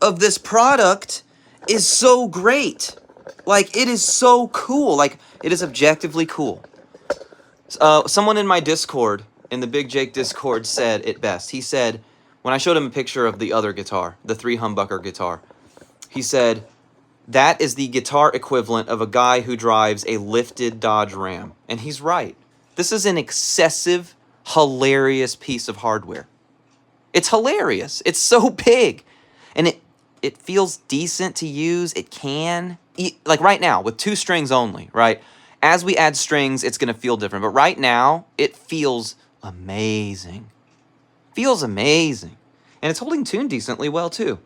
of this product is so great. Like, it is so cool. Like, it is objectively cool. Someone in my Discord, in the Big Jake Discord, said it best. He said, when I showed him a picture of the other guitar, the 3 humbucker guitar, he said, that is the guitar equivalent of a guy who drives a lifted Dodge Ram. And he's right. This is an excessive, hilarious piece of hardware. It's hilarious. It's so big. And it feels decent to use. It can. Like right now, with 2 strings only, right? As we add strings, it's going to feel different. But right now, it feels amazing. Feels amazing. And it's holding tune decently well, too.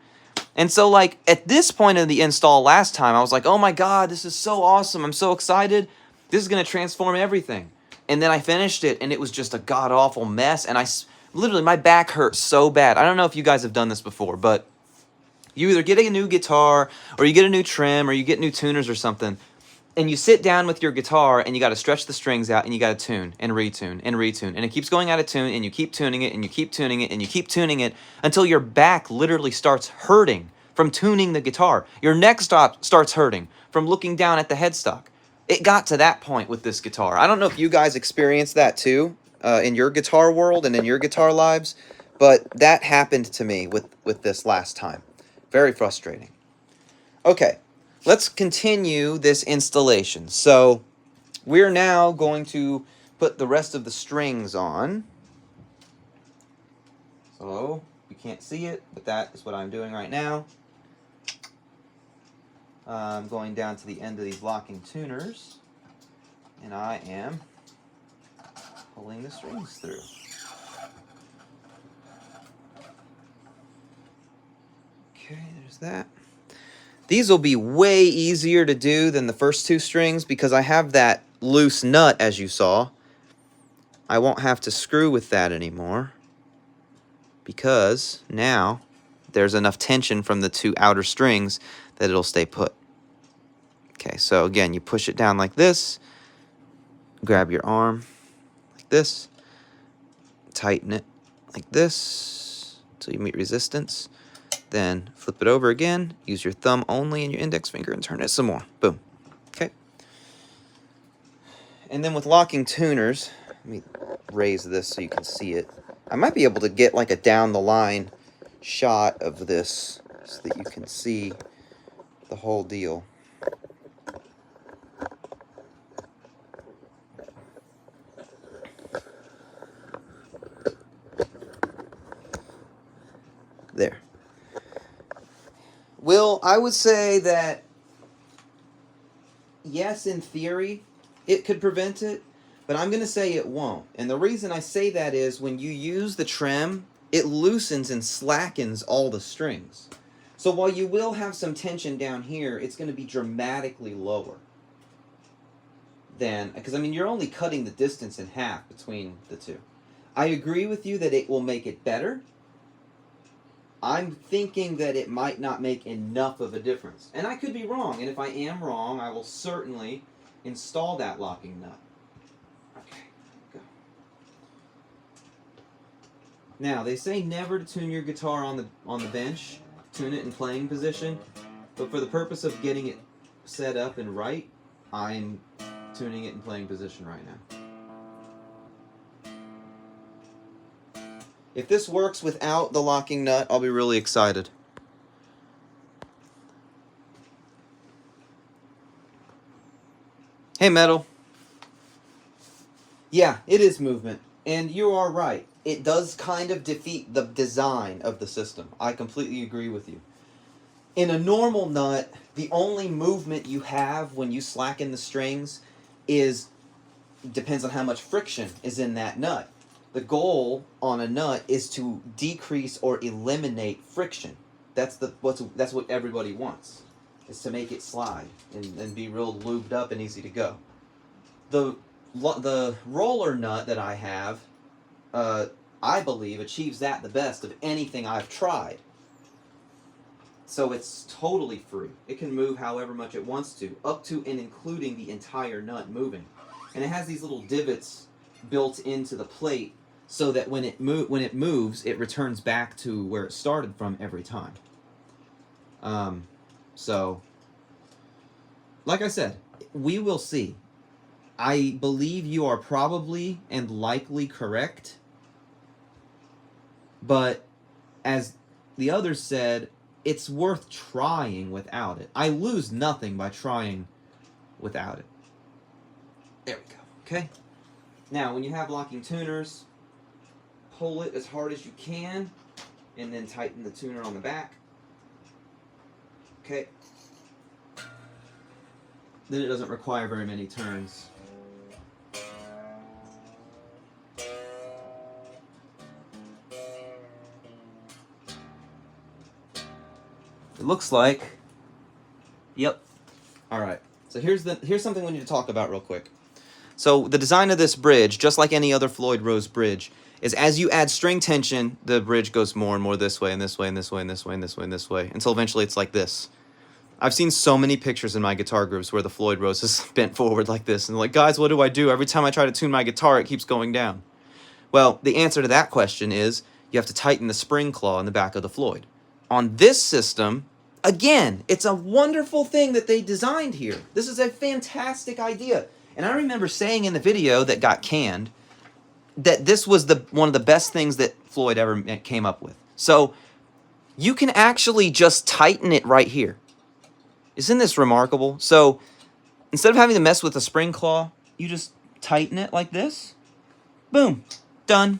And so, like, at this point of the install last time, I was like, oh my God, this is so awesome. I'm so excited. This is going to transform everything. And then I finished it, and it was just a god-awful mess. And literally, my back hurt so bad. I don't know if you guys have done this before, but you either get a new guitar, or you get a new trim, or you get new tuners or something, and you sit down with your guitar, and you got to stretch the strings out, and you got to tune, and retune, and retune. And it keeps going out of tune, and you keep tuning it, and you keep tuning it, and you keep tuning it, until your back literally starts hurting from tuning the guitar. Your neck starts hurting from looking down at the headstock. It got to that point with this guitar. I don't know if you guys experienced that too, in your guitar world and in your guitar lives, but that happened to me with this last time. Very frustrating. Okay, let's continue this installation. So we're now going to put the rest of the strings on. So you can't see it, but that is what I'm doing right now. I'm going down to the end of these locking tuners, and I am pulling the strings through. Okay, there's that. These will be way easier to do than the first 2 strings because I have that loose nut, as you saw. I won't have to screw with that anymore because now there's enough tension from the 2 outer strings that it'll stay put. Okay, so again, you push it down like this, grab your arm like this, tighten it like this until you meet resistance, then flip it over again, use your thumb only and your index finger and turn it some more. Boom. Okay. And then with locking tuners, let me raise this so you can see it. I might be able to get like a down the line shot of this so that you can see the whole deal. There. Will, I would say that, yes, in theory, it could prevent it, but I'm going to say it won't. And the reason I say that is when you use the trim, it loosens and slackens all the strings. So while you will have some tension down here, it's going to be dramatically lower than, because I mean, you're only cutting the distance in half between the 2. I agree with you that it will make it better. I'm thinking that it might not make enough of a difference. And I could be wrong, and if I am wrong, I will certainly install that locking nut. Okay, go. Now, they say never to tune your guitar on the bench. Tune it in playing position. But for the purpose of getting it set up and right, I'm tuning it in playing position right now. If this works without the locking nut, I'll be really excited. Hey, Metal. Yeah, it is movement. And you are right. It does kind of defeat the design of the system. I completely agree with you. In a normal nut, The only movement you have when you slacken the strings depends on how much friction is in that nut. The goal on a nut is to decrease or eliminate friction. That's what everybody wants, is to make it slide and be real lubed up and easy to go. The roller nut that I have, I believe, achieves that the best of anything I've tried. So it's totally free. It can move however much it wants to, up to and including the entire nut moving. And it has these little divots built into the plate so that when it moves, it returns back to where it started from every time. So, like I said, we will see. I believe you are probably and likely correct, but as the others said, it's worth trying without it. I lose nothing by trying without it. There we go. Okay? Now, when you have locking tuners, pull it as hard as you can, and then tighten the tuner on the back. Okay? Then it doesn't require very many turns. It looks like, yep. All right. So here's something we need to talk about real quick. So the design of this bridge, just like any other Floyd Rose bridge, is as you add string tension, the bridge goes more and more this way and this way and this way and this way and this way and this way until eventually it's like this. I've seen so many pictures in my guitar groups where the Floyd Rose is bent forward like this, and they're like, guys, what do I do? Every time I try to tune my guitar, it keeps going down. Well, the answer to that question is you have to tighten the spring claw in the back of the Floyd. On this system, again, it's a wonderful thing that they designed here. This is a fantastic idea. And I remember saying in the video that got canned that this was one of the best things that Floyd ever came up with. So you can actually just tighten it right here. Isn't this remarkable? So instead of having to mess with the spring claw, you just tighten it like this. Boom. Done.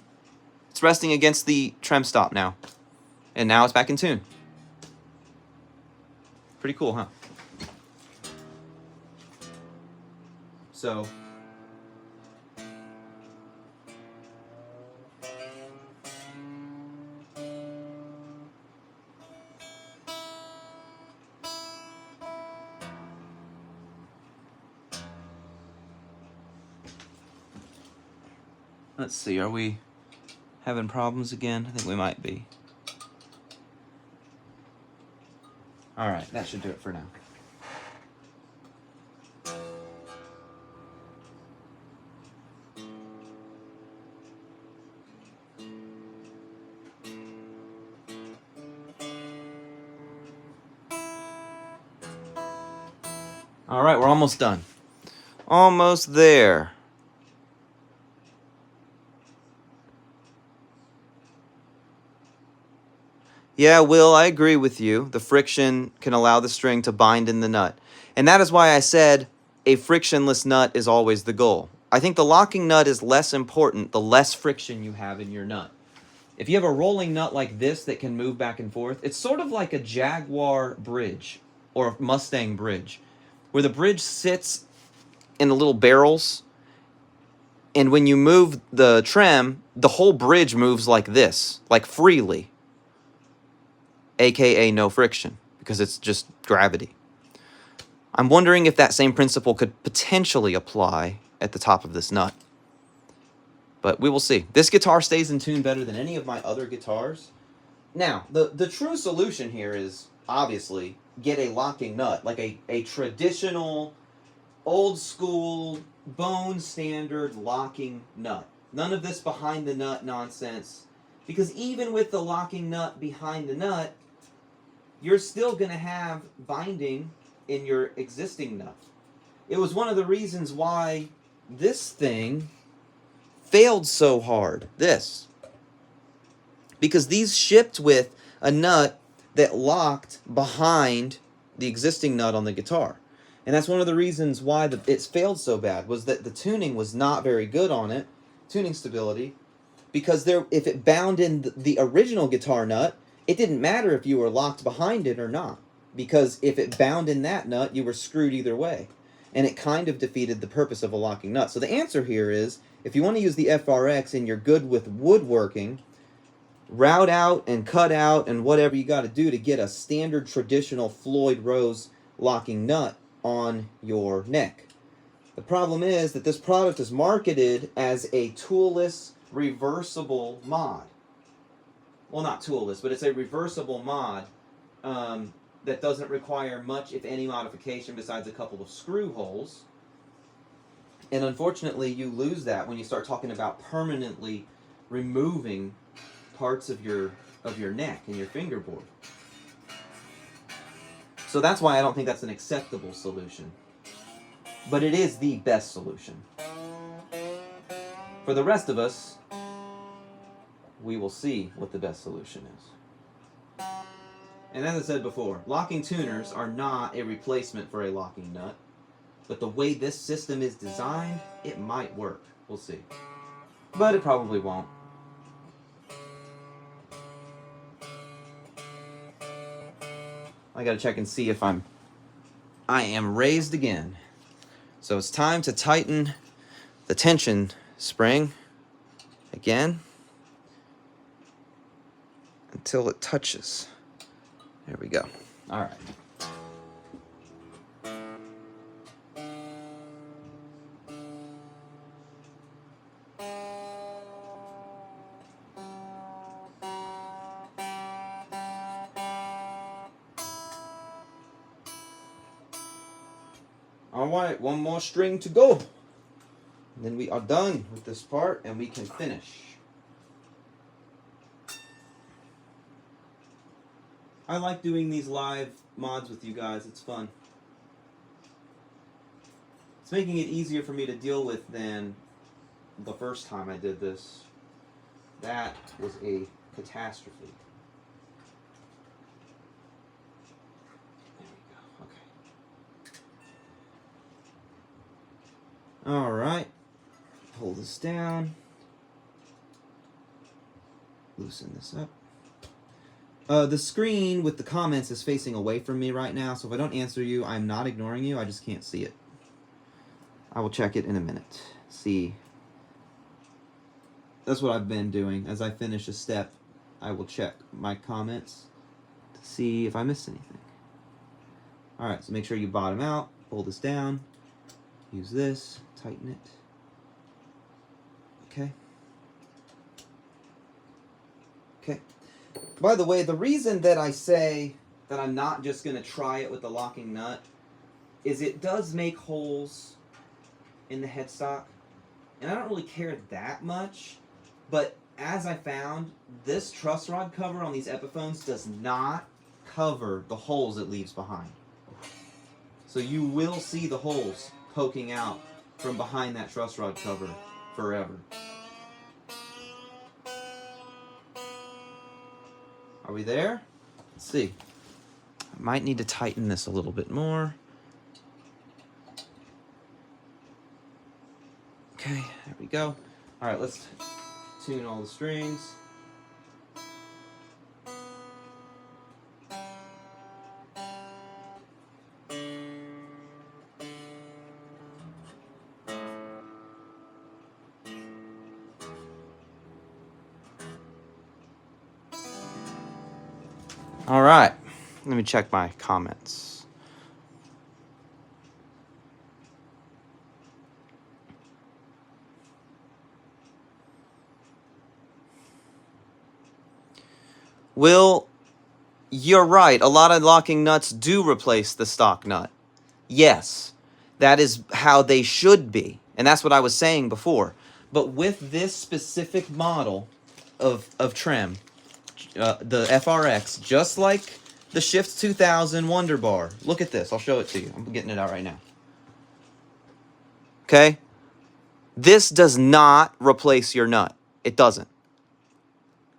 It's resting against the trem stop now. And now it's back in tune. Pretty cool, huh? So let's see, are we having problems again? I think we might be. All right, that should do it for now. All right, we're almost done. Almost there. Yeah, Will, I agree with you. The friction can allow the string to bind in the nut. And that is why I said a frictionless nut is always the goal. I think the locking nut is less important the less friction you have in your nut. If you have a rolling nut like this that can move back and forth, it's sort of like a Jaguar bridge or Mustang bridge, where the bridge sits in the little barrels, and when you move the trem, the whole bridge moves like this, like freely, aka no friction, because it's just gravity. I'm wondering if that same principle could potentially apply at the top of this nut. But we will see. This guitar stays in tune better than any of my other guitars. Now, the true solution here is, obviously, get a locking nut, like a traditional, old-school, bone-standard locking nut. None of this behind-the-nut nonsense, because even with the locking nut behind the nut, you're still going to have binding in your existing nut. It was one of the reasons why this thing failed so hard, this. Because these shipped with a nut that locked behind the existing nut on the guitar. And that's one of the reasons why it's failed so bad, was that the tuning was not very good on it, tuning stability, because if it bound in the original guitar nut, it didn't matter if you were locked behind it or not. because if it bound in that nut, you were screwed either way. And it kind of defeated the purpose of a locking nut. So the answer here is, if you want to use the FRX and you're good with woodworking, route out and cut out and whatever you got to do to get a standard traditional Floyd Rose locking nut on your neck. The problem is that this product is marketed as a toolless, reversible mod. Well, not toolless, but it's a reversible mod that doesn't require much, if any, modification besides a couple of screw holes. And unfortunately, you lose that when you start talking about permanently removing parts of your neck and your fingerboard. So that's why I don't think that's an acceptable solution. But it is the best solution. For the rest of us, we will see what the best solution is. And as I said before, locking tuners are not a replacement for a locking nut. But the way this system is designed, it might work. We'll see. But it probably won't. I gotta check and see if I am raised again. So it's time to tighten the tension spring again until it touches. There we go. All right. All right, one more string to go. And then we are done with this part and we can finish. I like doing these live mods with you guys. It's fun. It's making it easier for me to deal with than the first time I did this. That was a catastrophe. There we go. Okay. All right. Pull this down. Loosen this up. The screen with the comments is facing away from me right now, so if I don't answer you, I'm not ignoring you, I just can't see it. I will check it in a minute. See. That's what I've been doing. As I finish a step, I will check my comments to see if I missed anything. Alright, so make sure you bottom out, pull this down, use this, tighten it. Okay. Okay. By the way, the reason that I say that I'm not just going to try it with the locking nut is it does make holes in the headstock. And I don't really care that much, but as I found, this truss rod cover on these Epiphones does not cover the holes it leaves behind. So you will see the holes poking out from behind that truss rod cover forever. Are we there? Let's see. I might need to tighten this a little bit more. Okay, there we go. All right, let's tune all the strings. All right, let me check my comments. Will, you're right. A lot of locking nuts do replace the stock nut. Yes, that is how they should be. And that's what I was saying before. But with this specific model of trem, the FRX, just like the Shift 2000 Wonder Bar. Look at this. I'll show it to you. I'm getting it out right now. Okay? This does not replace your nut. It doesn't.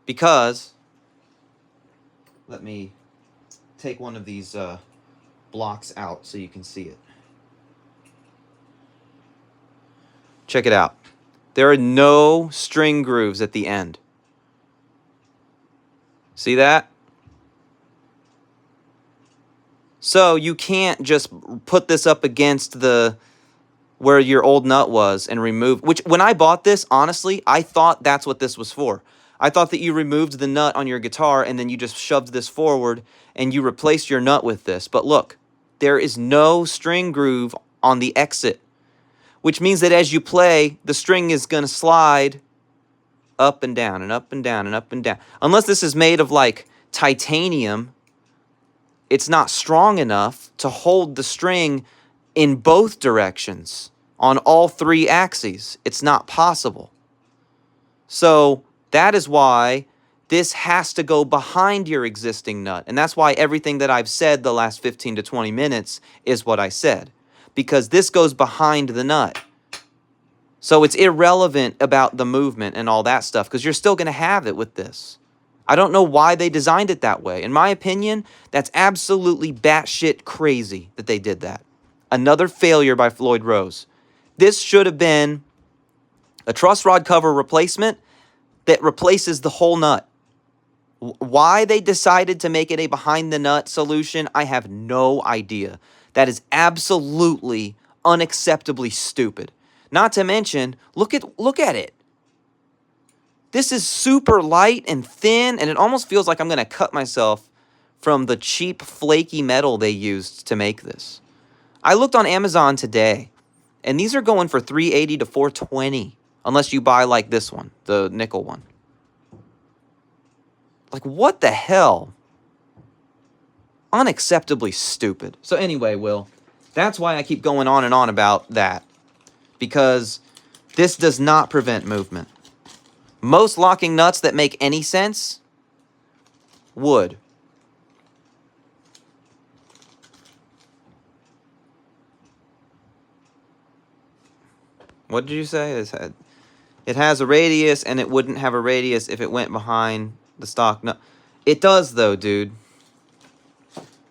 Because, let me take one of these blocks out so you can see it. Check it out. There are no string grooves at the end. See that? So you can't just put this up against the where your old nut was and remove, which when I bought this, honestly, I thought that's what this was for. I thought that you removed the nut on your guitar and then you just shoved this forward and you replaced your nut with this. But look, there is no string groove on the exit, which means that as you play, the string is going to slide up and down and up and down and up and down. Unless this is made of like titanium, it's not strong enough to hold the string in both directions on all three axes. It's not possible. So that is why this has to go behind your existing nut. And that's why everything that I've said the last 15 to 20 minutes is what I said. Because this goes behind the nut. So it's irrelevant about the movement and all that stuff because you're still going to have it with this. I don't know why they designed it that way. In my opinion, that's absolutely batshit crazy that they did that. Another failure by Floyd Rose. This should have been a truss rod cover replacement that replaces the whole nut. Why they decided to make it a behind the nut solution, I have no idea. That is absolutely unacceptably stupid. Not to mention, look at it. This is super light and thin, and it almost feels like I'm going to cut myself from the cheap, flaky metal they used to make this. I looked on Amazon today, and these are going for $380 to $420, unless you buy like this one, the nickel one. Like, what the hell? Unacceptably stupid. So anyway, Will, that's why I keep going on and on about that, because this does not prevent movement. Most locking nuts that make any sense would. What did you say? It has a radius, and it wouldn't have a radius if it went behind the stock nut. It does, though, dude.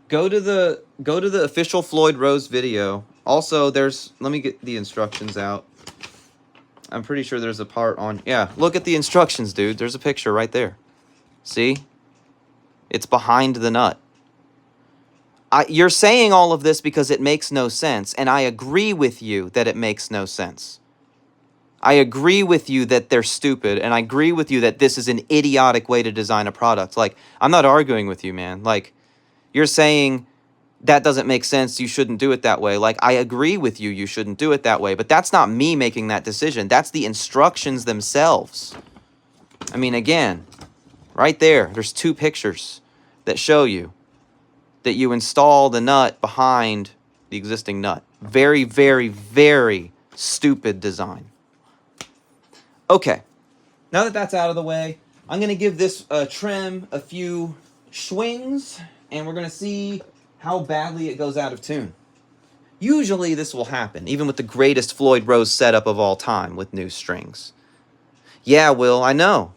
Go to the official Floyd Rose video. Also, let me get the instructions out. I'm pretty sure there's a part on... Yeah, look at the instructions, dude. There's a picture right there. See? It's behind the nut. You're saying all of this because it makes no sense, and I agree with you that it makes no sense. I agree with you that they're stupid, and I agree with you that this is an idiotic way to design a product. Like, I'm not arguing with you, man. Like, you're saying that doesn't make sense, you shouldn't do it that way. Like, I agree with you, you shouldn't do it that way. But that's not me making that decision. That's the instructions themselves. I mean, again, right there's two pictures that show you that you install the nut behind the existing nut. Very, very, very stupid design. Okay, now that that's out of the way, I'm going to give this trim a few swings, and we're going to see how badly it goes out of tune. Usually this will happen, even with the greatest Floyd Rose setup of all time with new strings. Yeah, Will, I know.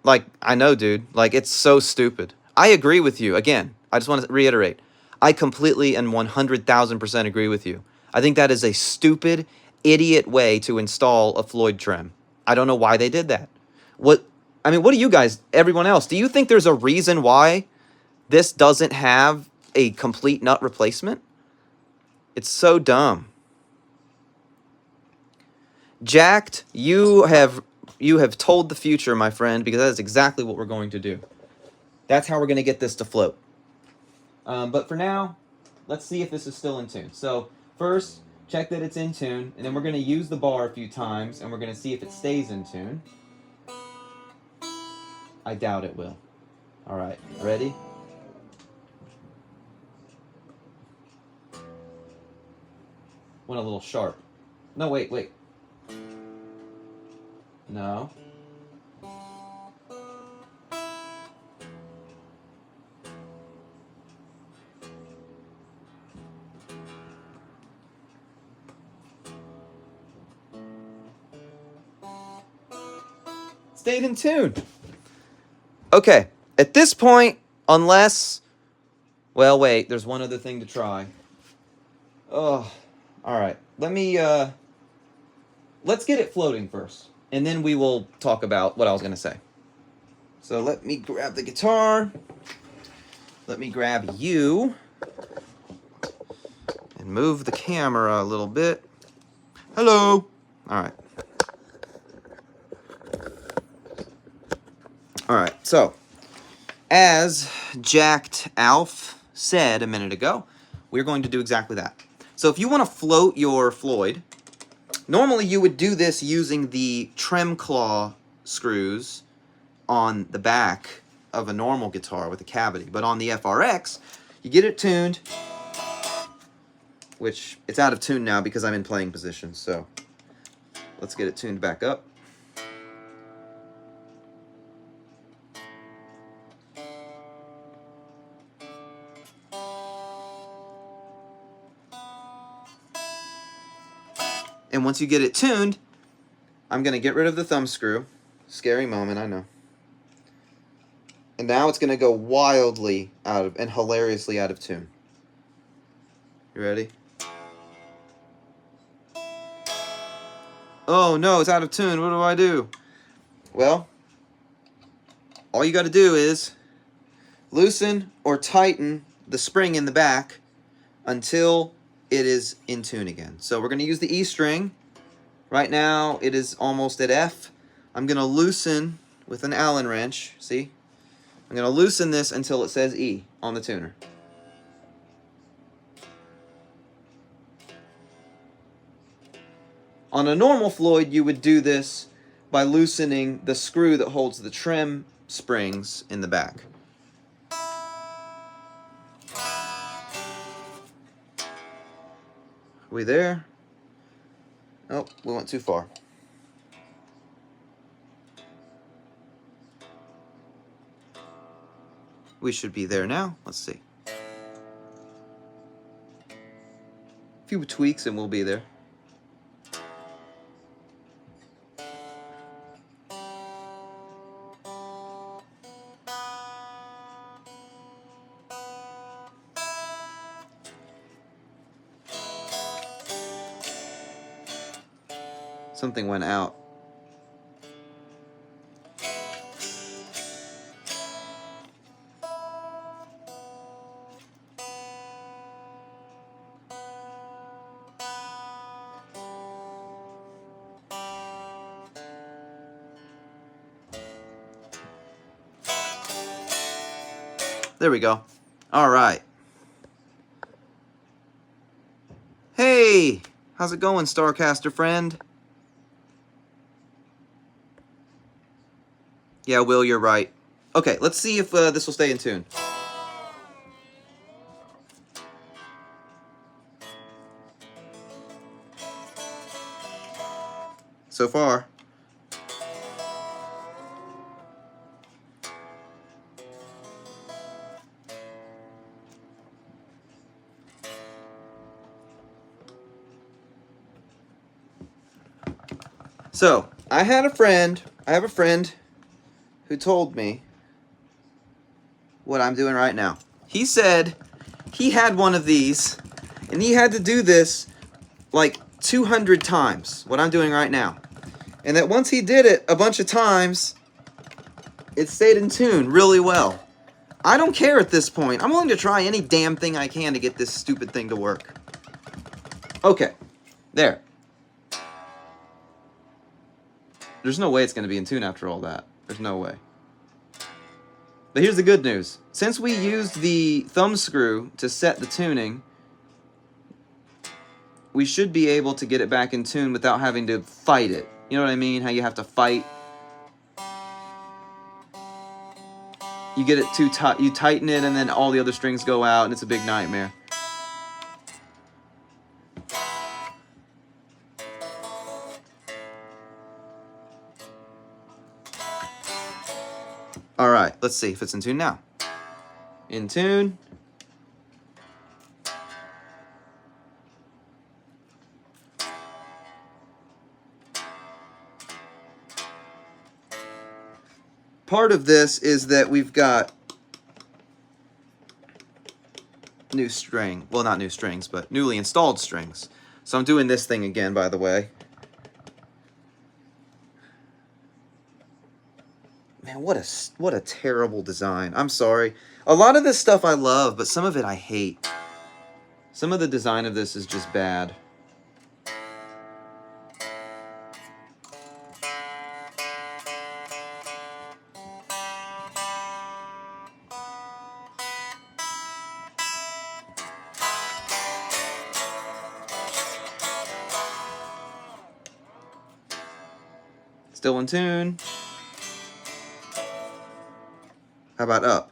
Like, I know, dude. Like, it's so stupid. I agree with you. Again, I just want to reiterate. I completely and 100,000% agree with you. I think that is a stupid, idiot way to install a Floyd trim. I don't know why they did that. What do you guys, everyone else, do you think there's a reason why this doesn't have a complete nut replacement? It's so dumb. Jacked, you have told the future, my friend, because that is exactly what we're going to do. That's how we're going to get this to float. But for now, let's see if this is still in tune. So first, check that it's in tune, and then we're going to use the bar a few times, and we're going to see if it stays in tune. I doubt it will. All right, ready? Went a little sharp. No, wait. No. Stayed in tune. Okay, at this point, unless... Well, wait, there's one other thing to try. Oh, all right. Let's get it floating first, and then we will talk about what I was going to say. So let me grab the guitar. Let me grab you. and move the camera a little bit. Hello. All right. All right. So, as Jacked Alf said a minute ago, we're going to do exactly that. So if you want to float your Floyd, normally you would do this using the trem claw screws on the back of a normal guitar with a cavity. But on the FRX, you get it tuned, which it's out of tune now because I'm in playing position. So let's get it tuned back up. And once you get it tuned, I'm going to get rid of the thumb screw. Scary moment, I know. And now it's going to go wildly out of, and hilariously out of tune. You ready? Oh no, it's out of tune. What do I do? Well, all you got to do is loosen or tighten the spring in the back until it is in tune again. So we're going to use the E string. Right now it is almost at F. I'm going to loosen with an Allen wrench. See? I'm going to loosen this until it says E on the tuner. On a normal Floyd, you would do this by loosening the screw that holds the trem springs in the back. Are we there? Oh, we went too far. We should be there now. Let's see. A few tweaks and we'll be there. Something went out. There we go. All right. Hey, how's it going, Starcaster friend? Yeah, Will, you're right. Okay, let's see if this will stay in tune. So far. So, I have a friend who told me what I'm doing right now. He said he had one of these, and he had to do this like 200 times, what I'm doing right now. And that once he did it a bunch of times, it stayed in tune really well. I don't care at this point. I'm willing to try any damn thing I can to get this stupid thing to work. Okay, there. There's no way it's going to be in tune after all that. There's no way. But here's the good news. Since we used the thumb screw to set the tuning, we should be able to get it back in tune without having to fight it. You know what I mean? How you have to fight. You get it too tight, you tighten it, and then all the other strings go out, and it's a big nightmare. All right, let's see if it's in tune now. In tune. Part of this is that we've got new string. Well, not new strings, but newly installed strings. So I'm doing this thing again, by the way. Man, what a terrible design. I'm sorry. A lot of this stuff I love, but some of it I hate. Some of the design of this is just bad. Still in tune. How about up?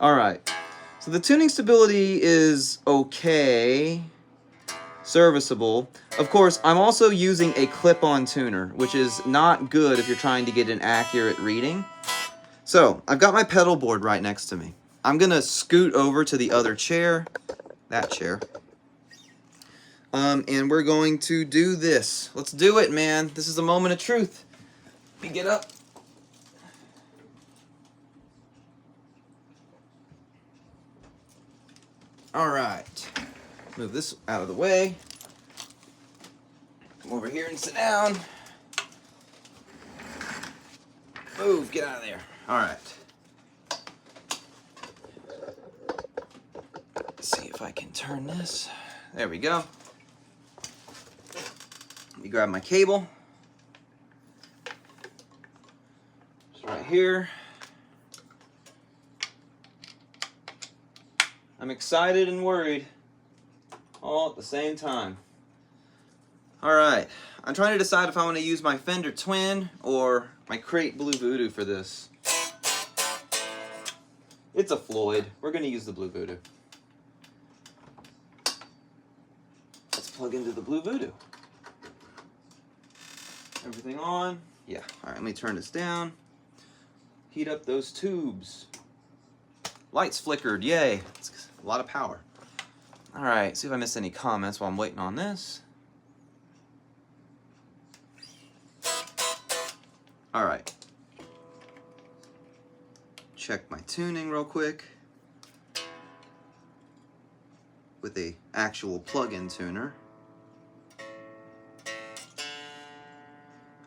All right. So the tuning stability is okay, serviceable. Of course, I'm also using a clip-on tuner, which is not good if you're trying to get an accurate reading. So, I've got my pedal board right next to me. I'm going to scoot over to the other chair, that chair, and we're going to do this. Let's do it, man. This is a moment of truth. Let me get up. All right. Move this out of the way. Come over here and sit down. Move, get out of there. All right. Let's see if I can turn this. There we go. Let me grab my cable. It's right here. I'm excited and worried all at the same time. All right, I'm trying to decide if I want to use my Fender Twin or my Crate Blue Voodoo for this. It's a Floyd. We're going to use the Blue Voodoo. Let's plug into the Blue Voodoo. Everything on? Yeah. All right, let me turn this down. Heat up those tubes. Lights flickered. Yay. It's a lot of power. All right, see if I missed any comments while I'm waiting on this. All right. Check my tuning real quick with a actual plug-in tuner.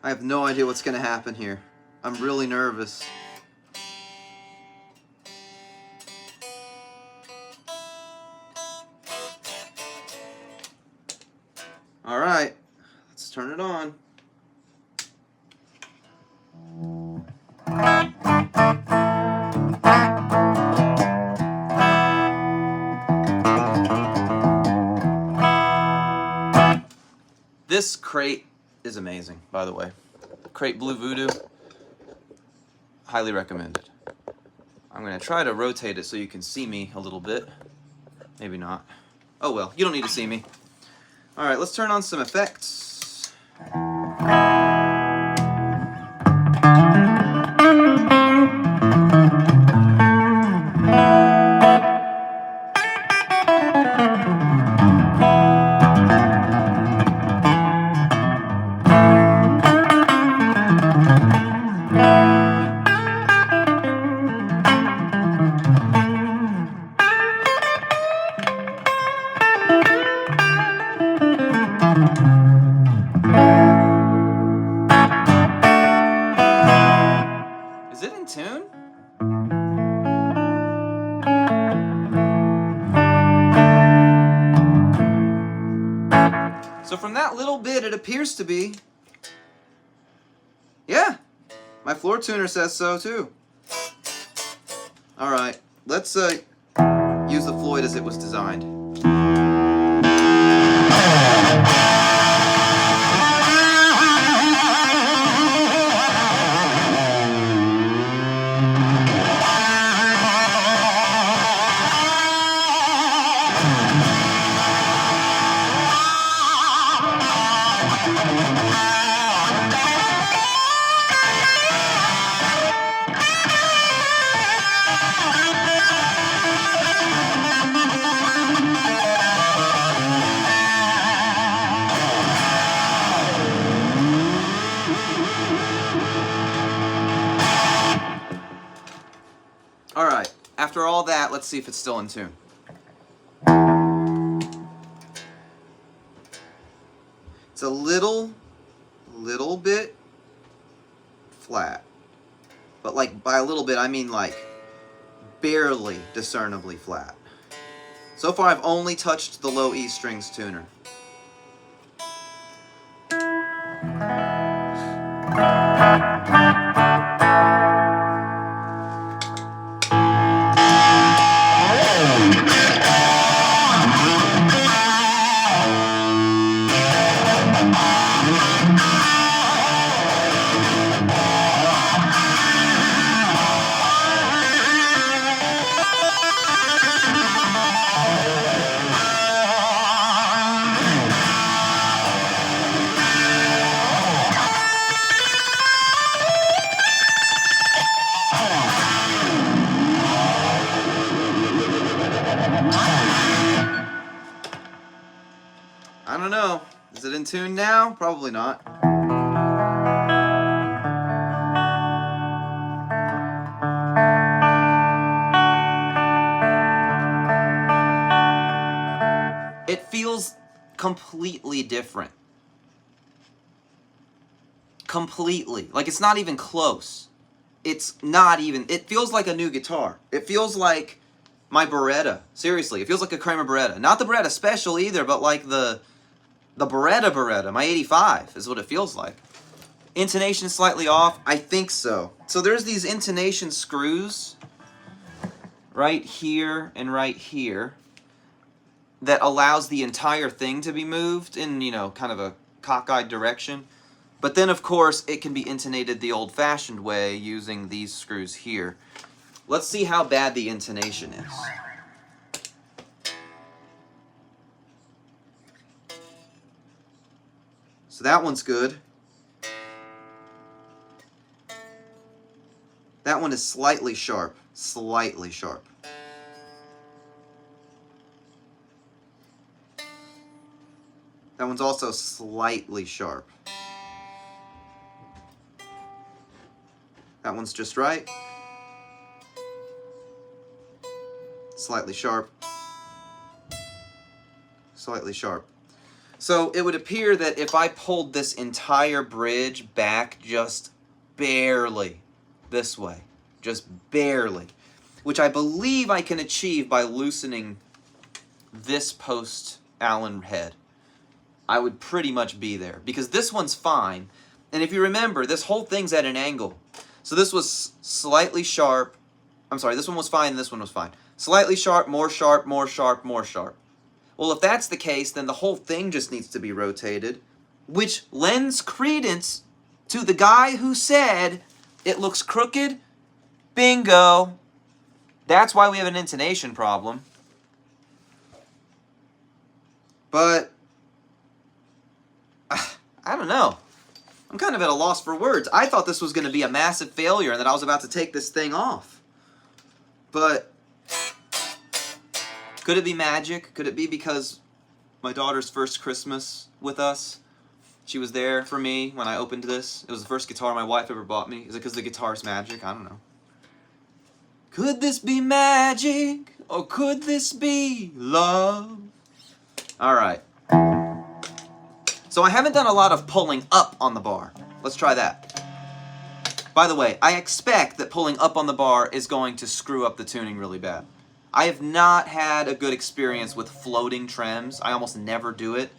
I have no idea what's going to happen here. I'm really nervous. All right, let's turn it on. This crate is amazing, by the way. Crate Blue Voodoo, highly recommended. I'm going to try to rotate it so you can see me a little bit. Maybe not. Oh well, you don't need to see me. All right, let's turn on some effects. Is it in tune? So from that little bit, it appears to be. Yeah, my floor tuner says so too. All right, let's use the Floyd as it was designed. All right, after all that, let's see if it's still in tune. It's a little bit flat. But like by a little bit, I mean like barely discernibly flat. So far, I've only touched the low E strings tuner. I don't know. Is it in tune now? Probably not. It feels completely different. Completely. Like it's not even close. It's not even. It feels like a new guitar. It feels like my Beretta. Seriously, it feels like a Kramer Beretta. Not the Beretta Special either, but like the Beretta, my 85 is what it feels like. Intonation slightly off? I think so. So there's these intonation screws right here and right here that allows the entire thing to be moved in, you know, kind of a cockeyed direction. But then, of course, it can be intonated the old-fashioned way using these screws here. Let's see how bad the intonation is. So that one's good. That one is slightly sharp. Slightly sharp. That one's also slightly sharp. That one's just right. Slightly sharp. Slightly sharp. So it would appear that if I pulled this entire bridge back just barely this way, just barely, which I believe I can achieve by loosening this post Allen head, I would pretty much be there. Because this one's fine. And if you remember, this whole thing's at an angle. So this was slightly sharp. I'm sorry, this one was fine, this one was fine. Slightly sharp, more sharp, more sharp, more sharp. Well, if that's the case, then the whole thing just needs to be rotated, which lends credence to the guy who said it looks crooked. Bingo. That's why we have an intonation problem. But I don't know. I'm kind of at a loss for words. I thought this was going to be a massive failure and that I was about to take this thing off. But could it be magic? Could it be because my daughter's first Christmas with us, she was there for me when I opened this? It was the first guitar my wife ever bought me. Is it because the guitar's magic? I don't know. Could this be magic? Or could this be love? All right. So I haven't done a lot of pulling up on the bar. Let's try that. By the way, I expect that pulling up on the bar is going to screw up the tuning really bad. I have not had a good experience with floating trems. I almost never do it.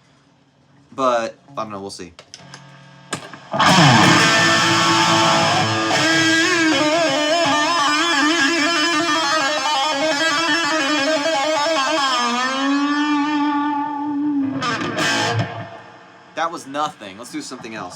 But, I don't know, we'll see. That was nothing. Let's do something else.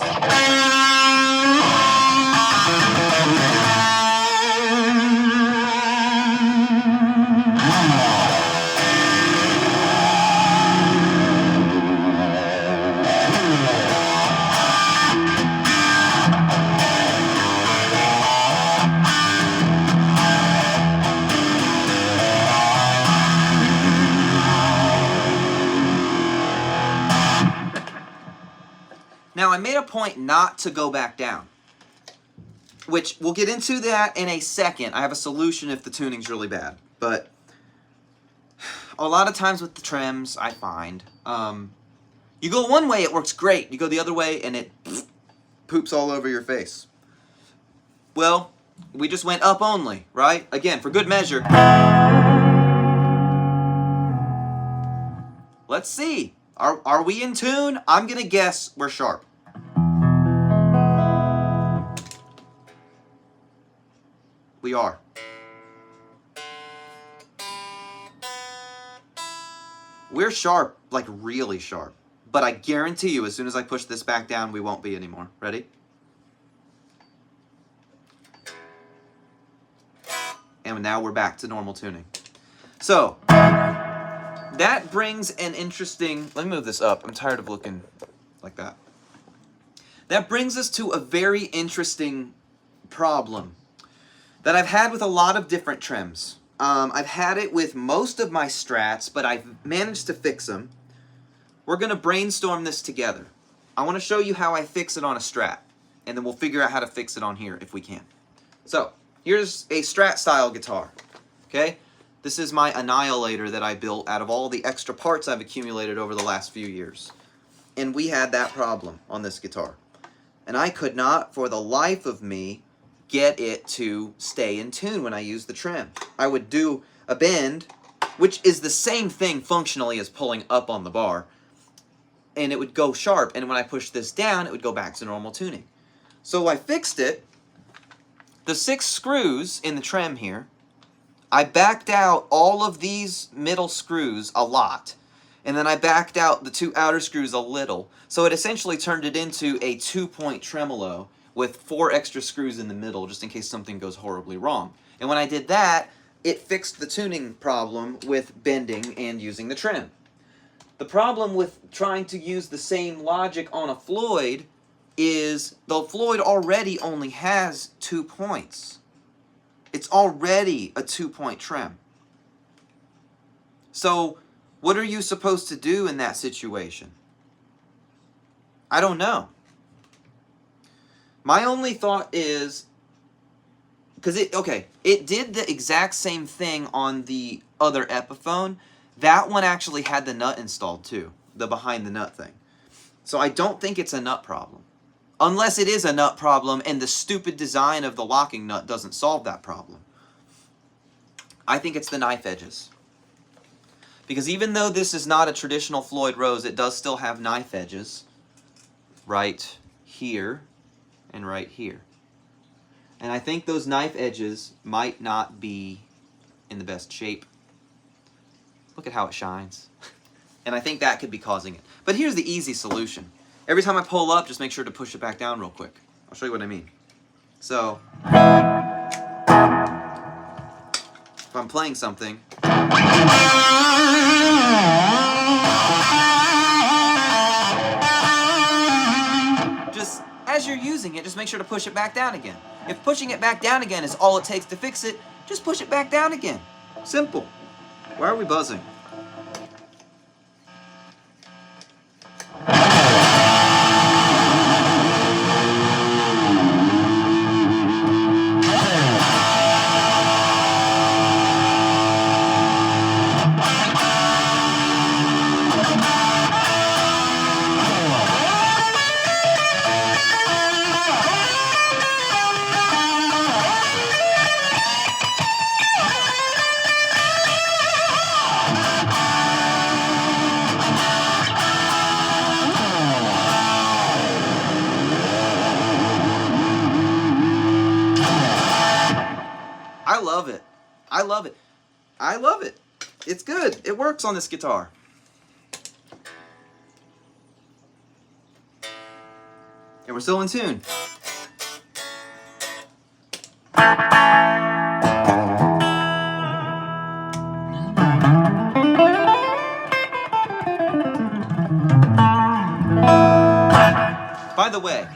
Now, I made a point not to go back down. which we'll get into that in a second. I have a solution if the tuning's really bad. But a lot of times with the trims, I find, you go one way, it works great. You go the other way, and it poops all over your face. Well, we just went up only, right? Again, for good measure. Let's see. Are we in tune? I'm going to guess we're sharp. We are. We're sharp, like really sharp. But I guarantee you, as soon as I push this back down, we won't be anymore. Ready? And now we're back to normal tuning. So, that brings an interesting... Let me move this up. I'm tired of looking like that. That brings us to a very interesting problem that I've had with a lot of different trims. I've had it with most of my Strats, but I've managed to fix them. We're going to brainstorm this together. I want to show you how I fix it on a Strat, and then we'll figure out how to fix it on here if we can. So, here's a Strat-style guitar, okay? This is my Annihilator that I built out of all the extra parts I've accumulated over the last few years. And we had that problem on this guitar. And I could not, for the life of me, get it to stay in tune when I used the trim. I would do a bend, which is the same thing functionally as pulling up on the bar, and it would go sharp, and when I pushed this down, it would go back to normal tuning. So I fixed it. The 6 screws in the trim here, I backed out all of these middle screws a lot, and then I backed out the 2 outer screws a little, so it essentially turned it into a 2-point tremolo with 4 extra screws in the middle, just in case something goes horribly wrong. And when I did that, it fixed the tuning problem with bending and using the trim. The problem with trying to use the same logic on a Floyd is the Floyd already only has 2 points. It's already a 2-point trim. So, what are you supposed to do in that situation? I don't know. My only thought is, because it did the exact same thing on the other Epiphone. That one actually had the nut installed too, the behind the nut thing. So I don't think it's a nut problem. Unless it is a nut problem and the stupid design of the locking nut doesn't solve that problem. I think it's the knife edges. Because even though this is not a traditional Floyd Rose, it does still have knife edges right here and right here. And I think those knife edges might not be in the best shape. Look at how it shines. And I think that could be causing it. But here's the easy solution. Every time I pull up, just make sure to push it back down real quick. I'll show you what I mean. So, if I'm playing something, just as you're using it, just make sure to push it back down again. If pushing it back down again is all it takes to fix it, just push it back down again. Simple. Why are we buzzing? I love it. I love it. I love it. It's good. It works on this guitar. And we're still in tune. By the way,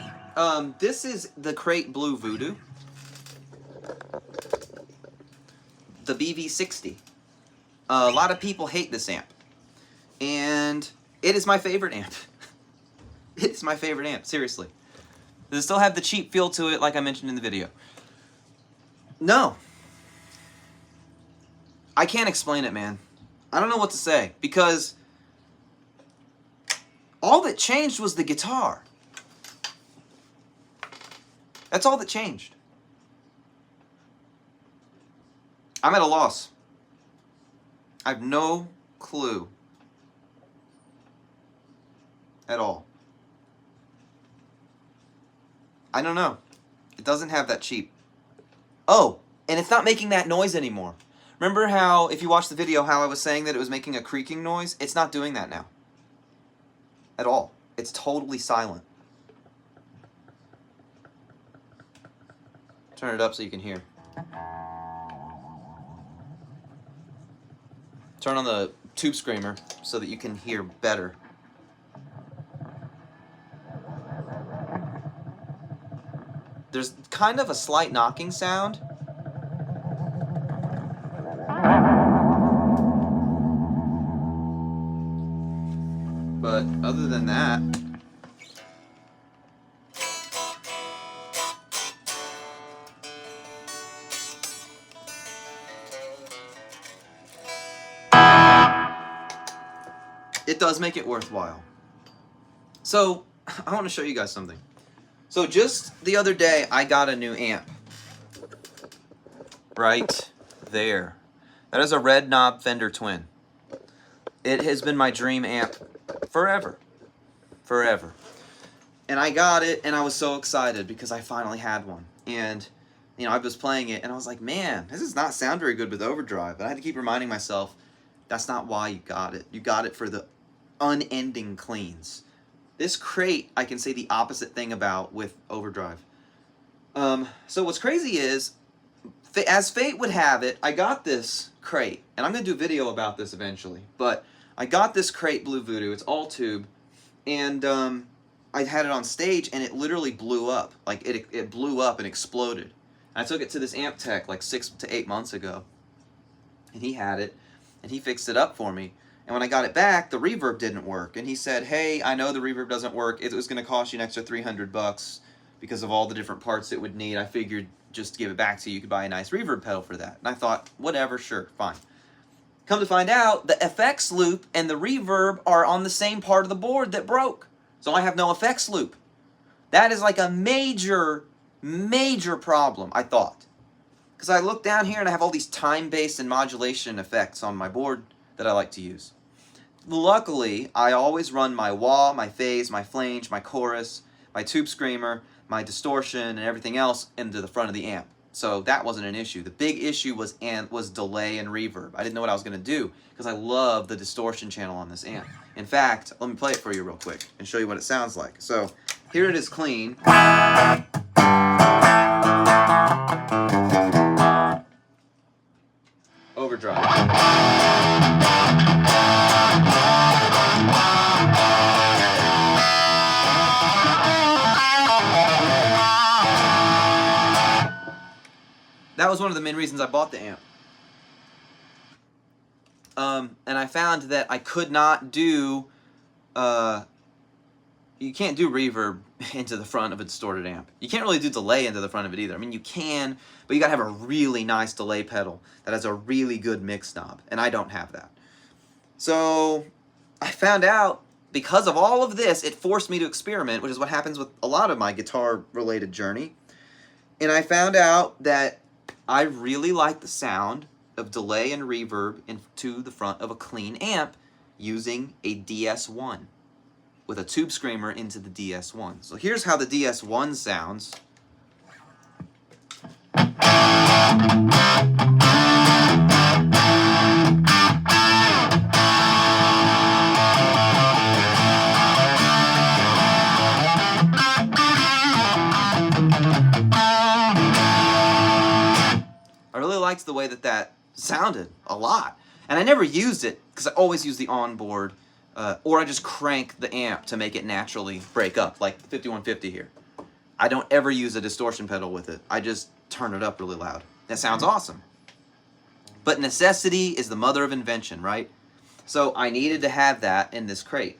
this is the Crate Blue Voodoo. The BV60. A lot of people hate this amp. And it is my favorite amp. It's my favorite amp, seriously. Does it still have the cheap feel to it like I mentioned in the video? No. I can't explain it, man. I don't know what to say, because all that changed was the guitar. That's all that changed. I'm at a loss. I have no clue at all. I don't know. It doesn't have that cheap. Oh, and it's not making that noise anymore. Remember how, if you watch the video, how I was saying that it was making a creaking noise? It's not doing that now. At all. It's totally silent. Turn it up so you can hear. Turn on the tube screamer so that you can hear better. There's kind of a slight knocking sound. But other than that, it does make it worthwhile. So, I want to show you guys something. So just the other day, I got a new amp. Right there. That is a red knob Fender Twin. It has been my dream amp forever. Forever. And I got it, and I was so excited because I finally had one. And, you know, I was playing it, and I was like, man, this does not sound very good with overdrive. And I had to keep reminding myself, that's not why you got it. You got it for the unending cleans. This crate, I can say the opposite thing about with overdrive. So what's crazy is, as fate would have it, I got this crate, and I'm going to do a video about this eventually, but I got this crate, Blue Voodoo, it's all tube, and I had it on stage, and it literally blew up. Like, it blew up and exploded. I took it to this amp tech like 6 to 8 months ago, and he had it, and he fixed it up for me. And when I got it back, the reverb didn't work. And he said, hey, I know the reverb doesn't work. It was going to cost you an extra $300 because of all the different parts it would need. I figured just to give it back to you, you could buy a nice reverb pedal for that. And I thought, whatever, sure, fine. Come to find out, the FX loop and the reverb are on the same part of the board that broke. So I have no FX loop. That is like a major, major problem, I thought. Because I look down here and I have all these time-based and modulation effects on my board that I like to use. Luckily, I always run my wah, my phase, my flange, my chorus, my tube screamer, my distortion, and everything else into the front of the amp. So that wasn't an issue. The big issue was delay and reverb. I didn't know what I was going to do because I love the distortion channel on this amp. In fact, let me play it for you real quick and show you what it sounds like. So here it is clean. Overdrive. That was one of the main reasons I bought the amp. And I found that I could not do, you can't do reverb into the front of a distorted amp. You can't really do delay into the front of it either. I mean, you can, but you gotta have a really nice delay pedal that has a really good mix knob, and I don't have that. So I found out, because of all of this, it forced me to experiment, which is what happens with a lot of my guitar-related journey. And I found out that I really like the sound of delay and reverb into the front of a clean amp using a DS1 with a tube screamer into the DS1. So here's how the DS1 sounds. I really liked the way that sounded a lot. And I never used it because I always use the onboard, or I just crank the amp to make it naturally break up, like the 5150 here. I don't ever use a distortion pedal with it. I just turn it up really loud. That sounds awesome. But necessity is the mother of invention, right? So I needed to have that in this crate.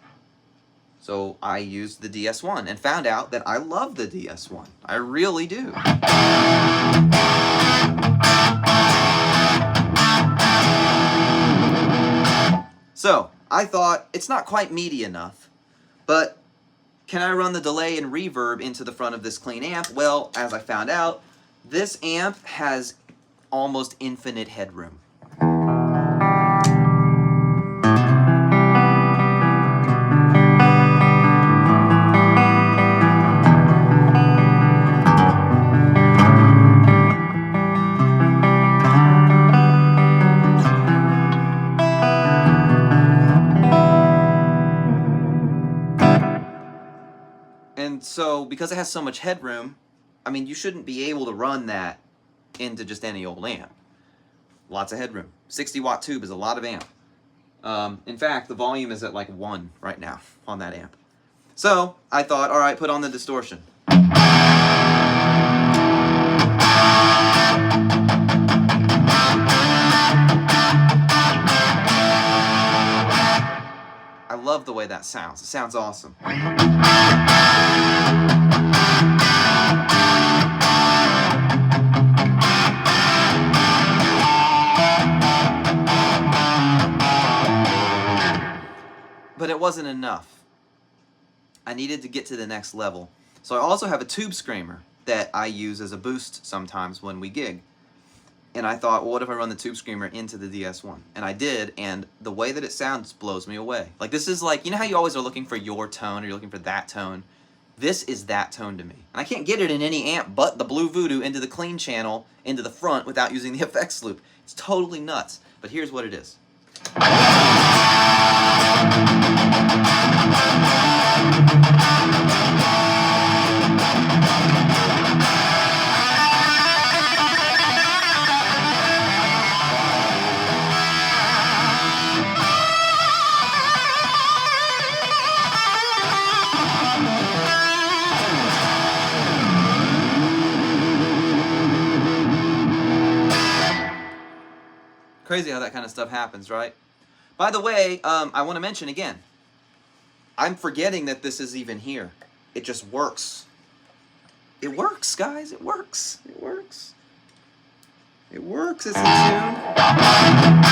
So I used the DS1 and found out that I love the DS1. I really do. So I thought it's not quite meaty enough, but can I run the delay and reverb into the front of this clean amp? Well, as I found out, this amp has almost infinite headroom. And so, because it has so much headroom, I mean, you shouldn't be able to run that into just any old amp. Lots of headroom. 60-watt tube is a lot of amp. In fact, the volume is at like 1 right now on that amp. So, I thought, all right, put on the distortion. I love the way that sounds. It sounds awesome. But it wasn't enough. I needed to get to the next level. So I also have a tube screamer that I use as a boost sometimes when we gig. And I thought, well, what if I run the tube screamer into the DS1? And I did, and the way that it sounds blows me away. Like, this is like, you know how you always are looking for your tone, or you're looking for that tone? This is that tone to me. And I can't get it in any amp but the Blue Voodoo into the clean channel, into the front, without using the FX loop. It's totally nuts. But here's what it is. Crazy how that kind of stuff happens, right? By the way, I want to mention again, I'm forgetting that this is even here. It just works. It works, guys. It works. It works. It works. It's in tune.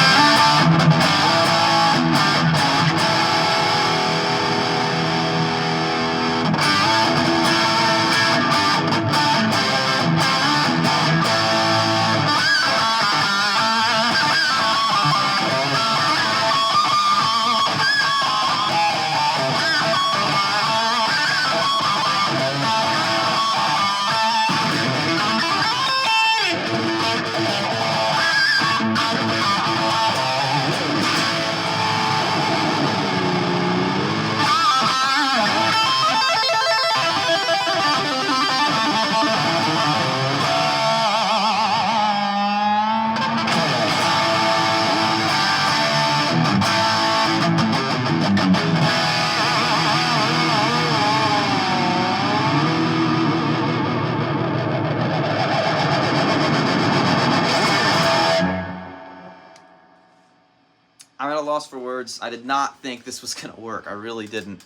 I'm at a loss for words. I did not think this was going to work. I really didn't.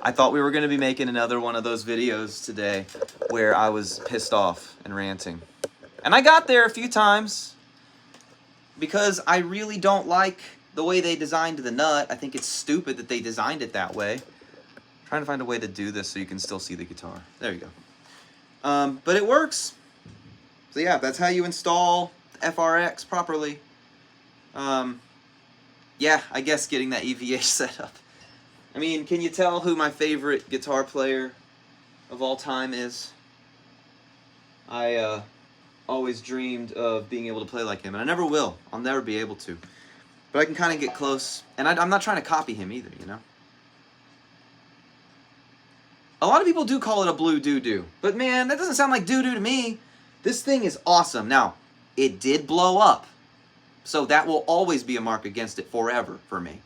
I thought we were going to be making another one of those videos today where I was pissed off and ranting. And I got there a few times because I really don't like the way they designed the nut. I think it's stupid that they designed it that way. I'm trying to find a way to do this so you can still see the guitar. There you go. But it works. So yeah, that's how you install FRX properly. Yeah, I guess getting that EVA set up. I mean, can you tell who my favorite guitar player of all time is? I always dreamed of being able to play like him, and I never will. I'll never be able to. But I can kind of get close, and I'm not trying to copy him either, you know? A lot of people do call it a blue doo-doo, but man, that doesn't sound like doo-doo to me. This thing is awesome. Now, it did blow up. So that will always be a mark against it forever for me.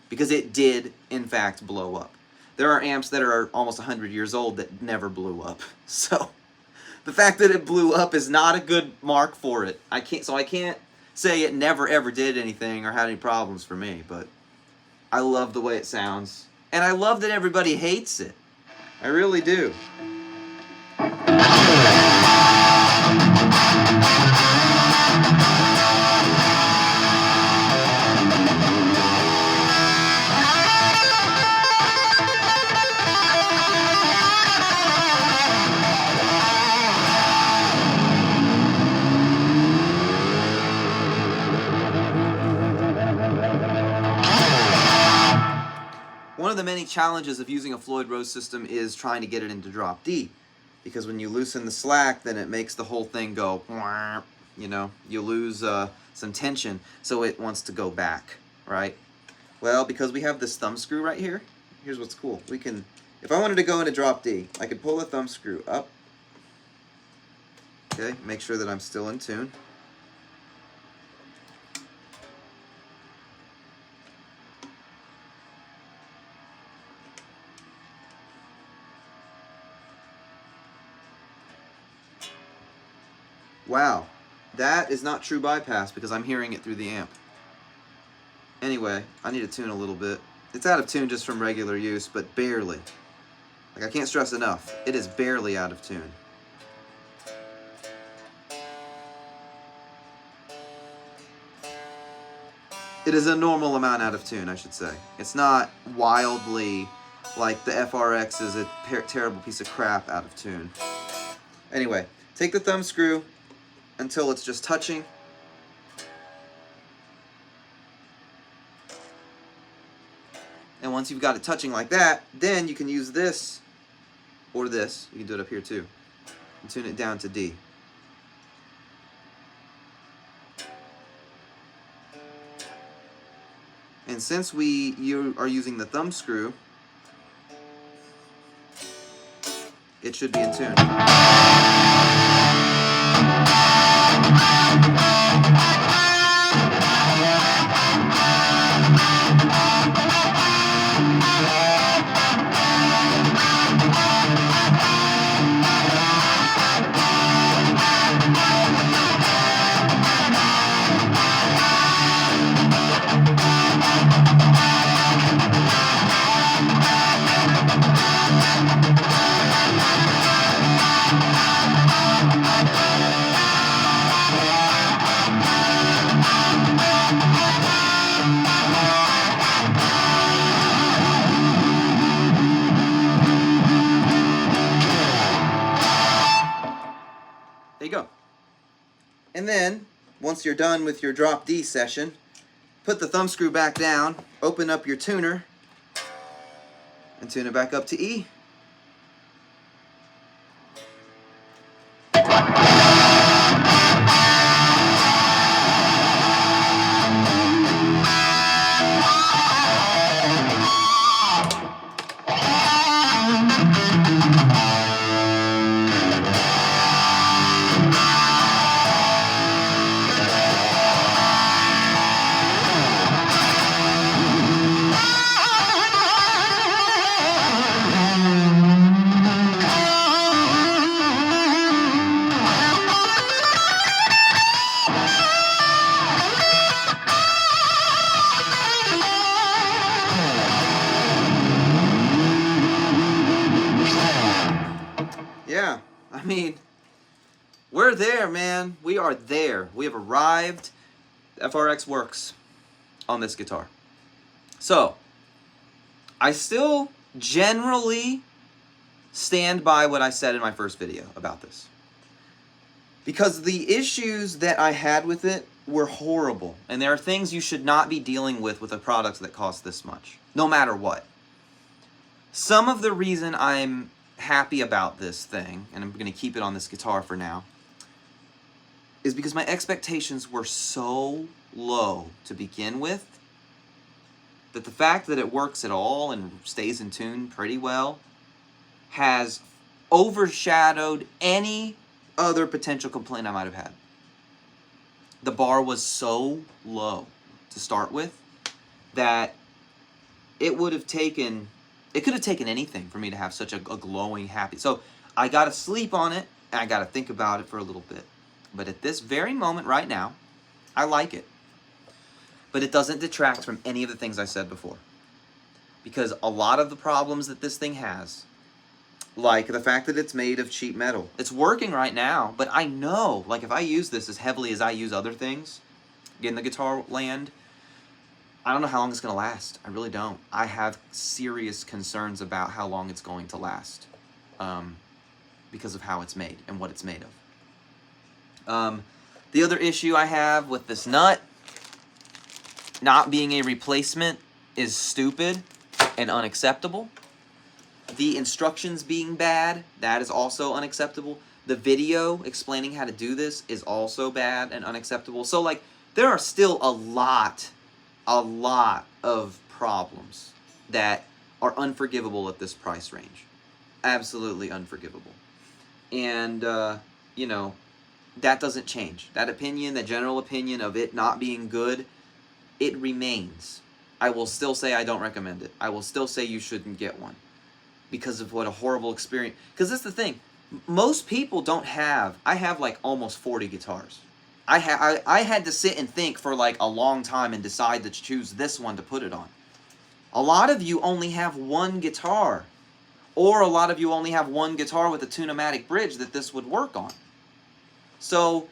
Because it did, in fact, blow up. There are amps that are almost 100 years old that never blew up. So the fact that it blew up is not a good mark for it. I can't say it never ever did anything or had any problems for me. But I love the way it sounds. And I love that everybody hates it. I really do. One of the many challenges of using a Floyd Rose system is trying to get it into drop D, because when you loosen the slack, then it makes the whole thing go, you know, you lose some tension, so it wants to go back, right? Well, because we have this thumb screw right here, here's what's cool. We can, if I wanted to go into drop D, I could pull the thumb screw up, okay, make sure that I'm still in tune. Wow, that is not true bypass because I'm hearing it through the amp. Anyway, I need to tune a little bit. It's out of tune just from regular use, but barely. Like, I can't stress enough, it is barely out of tune. It is a normal amount out of tune, I should say. It's not wildly like the FRX is a terrible piece of crap out of tune. Anyway, take the thumb screw until it's just touching. And once you've got it touching like that, then you can use this or this. You can do it up here too. And tune it down to D. And since you are using the thumb screw, it should be in tune. There you go. And then, once you're done with your drop D session, put the thumb screw back down, open up your tuner, and tune it back up to E. Yeah, I mean, we're there, man. We are there. We have arrived. FRX works on this guitar. So, I still generally stand by what I said in my first video about this. Because the issues that I had with it were horrible. And there are things you should not be dealing with a product that costs this much. No matter what. Some of the reason I'm happy about this thing, and I'm going to keep it on this guitar for now, is because my expectations were so low to begin with that the fact that it works at all and stays in tune pretty well has overshadowed any other potential complaint I might have had. The bar was so low to start with that it would have taken, it could have taken anything for me to have such a glowing, happy. So I got to sleep on it, and I got to think about it for a little bit. But at this very moment right now, I like it. But it doesn't detract from any of the things I said before. because a lot of the problems that this thing has, like the fact that it's made of cheap metal, it's working right now, but I know, like if I use this as heavily as I use other things in the guitar land, I don't know how long it's going to last. I really don't. I have serious concerns about how long it's going to last because of how it's made and what it's made of. The other issue I have with this nut not being a replacement is stupid and unacceptable. The instructions being bad, that is also unacceptable. The video explaining how to do this is also bad and unacceptable. So, like, there are still a lot of problems that are unforgivable at this price range. Absolutely unforgivable. And, you know, that doesn't change. That opinion, that general opinion of it not being good, it remains. I will still say I don't recommend it. I will still say you shouldn't get one because of what a horrible experience. Because that's the thing. Most people don't have... I have like almost 40 guitars. I had to sit and think for like a long time and decide to choose this one to put it on. A lot of you only have one guitar. Or a lot of you only have one guitar with a Tune-o-matic bridge that this would work on. So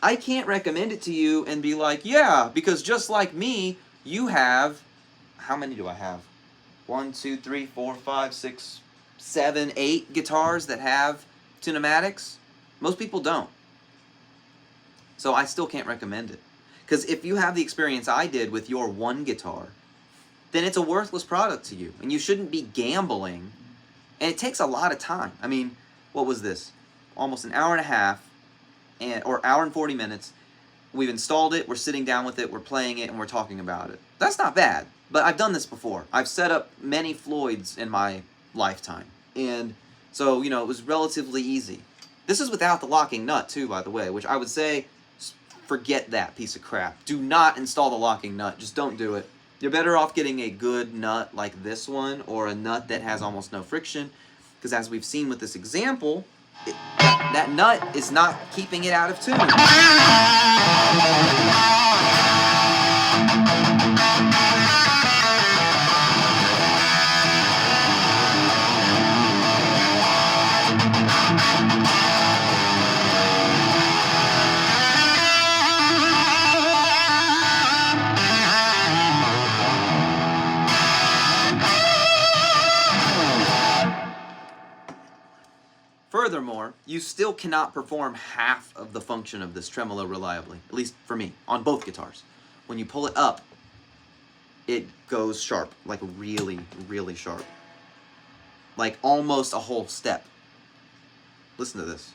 I can't recommend it to you and be like, yeah, because just like me, you have... How many do I have? 1, 2, 3, 4, 5, 6, 7, 8 guitars that have Tune-o-matics. Most people don't. So I still can't recommend it. Because if you have the experience I did with your one guitar, then it's a worthless product to you. And you shouldn't be gambling. And it takes a lot of time. I mean, what was this? Almost an hour and a half, or hour and 40 minutes. We've installed it, we're sitting down with it, we're playing it, and we're talking about it. That's not bad. But I've done this before. I've set up many Floyds in my lifetime. And so, you know, it was relatively easy. This is without the locking nut, too, by the way, which I would say, forget that piece of crap. Do not install the locking nut. Just don't do it. You're better off getting a good nut like this one, or a nut that has almost no friction, because as we've seen with this example, that nut is not keeping it out of tune. Furthermore, you still cannot perform half of the function of this tremolo reliably, at least for me, on both guitars. When you pull it up, it goes sharp, like really, really sharp. Like almost a whole step. Listen to this.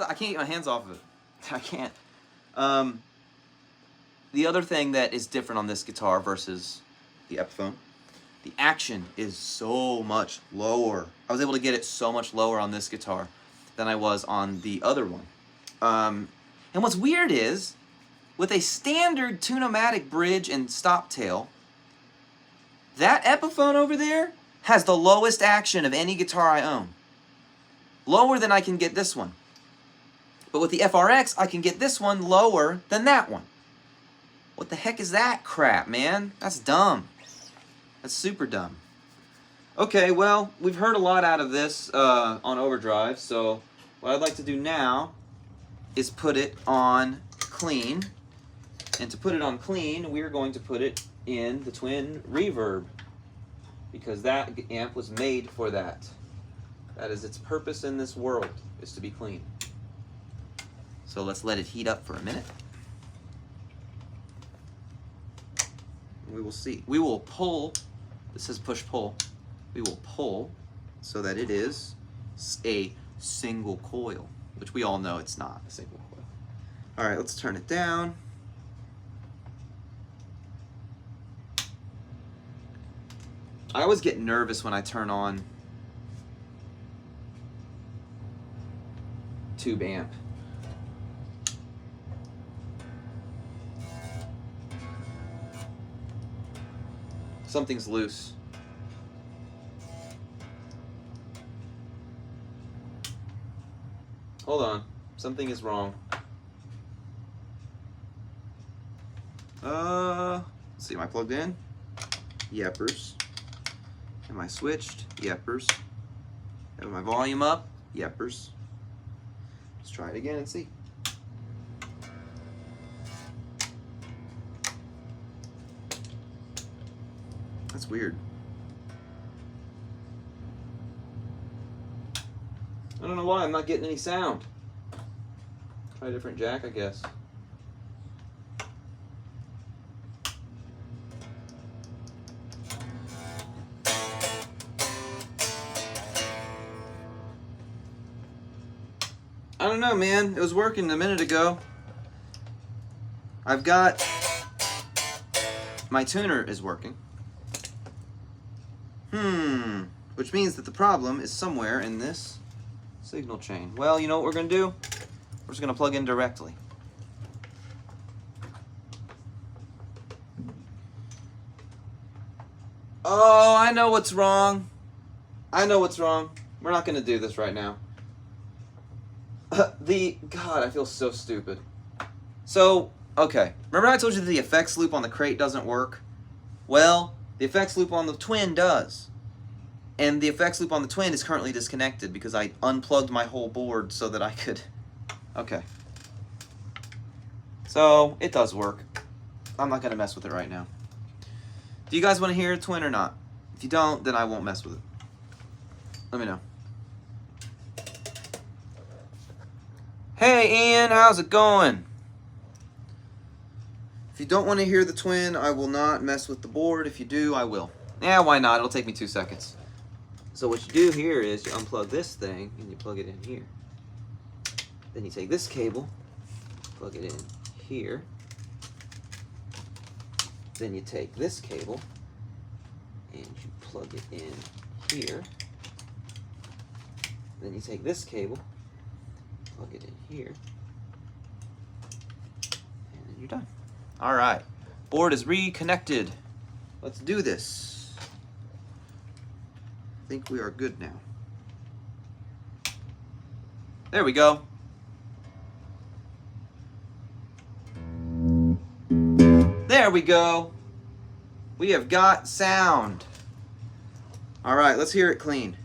I can't get my hands off of it. I can't. The other thing that is different on this guitar versus the Epiphone, the action is so much lower. I was able to get it so much lower on this guitar than I was on the other one. And what's weird is, with a standard Tune-o-matic bridge and stop tail, that Epiphone over there has the lowest action of any guitar I own. Lower than I can get this one. But with the FRX, I can get this one lower than that one. What the heck is that crap, man? That's dumb. That's super dumb. Okay, well, we've heard a lot out of this on overdrive, so what I'd like to do now is put it on clean. And to put it on clean, we're going to put it in the twin reverb, because that amp was made for that. That is its purpose in this world, is to be clean. So let's let it heat up for a minute. We will see. We will pull. This says push-pull. We will pull so that it is a single coil, which we all know it's not a single coil. All right, let's turn it down. I always get nervous when I turn on tube amp. Something's loose. Hold on, something is wrong. Let's see, am I plugged in? Yepers. Am I switched? Yepers. Have my volume up? Yepers. Let's try it again and see. That's weird. I don't know why I'm not getting any sound. Try a different jack, I guess. I don't know, man. It was working a minute ago. I've got... my tuner is working. Which means that the problem is somewhere in this signal chain. Well, you know what we're going to do? We're just going to plug in directly. Oh, I know what's wrong. I know what's wrong. We're not going to do this right now. God, I feel so stupid. So, okay. Remember I told you that the effects loop on the crate doesn't work? Well, the effects loop on the twin does. And the effects loop on the twin is currently disconnected because I unplugged my whole board so that I could... Okay. So, it does work. I'm not going to mess with it right now. Do you guys want to hear a twin or not? If you don't, then I won't mess with it. Let me know. Hey Ian, how's it going? If you don't want to hear the twin, I will not mess with the board. If you do, I will. Yeah, why not? It'll take me 2 seconds. So what you do here is you unplug this thing and you plug it in here. Then you take this cable, plug it in here. Then you take this cable and you plug it in here. Then you take this cable, plug it in here, and then you're done. All right, board is reconnected. Let's do this. I think we are good now. There we go. There we go. We have got sound. All right, let's hear it clean.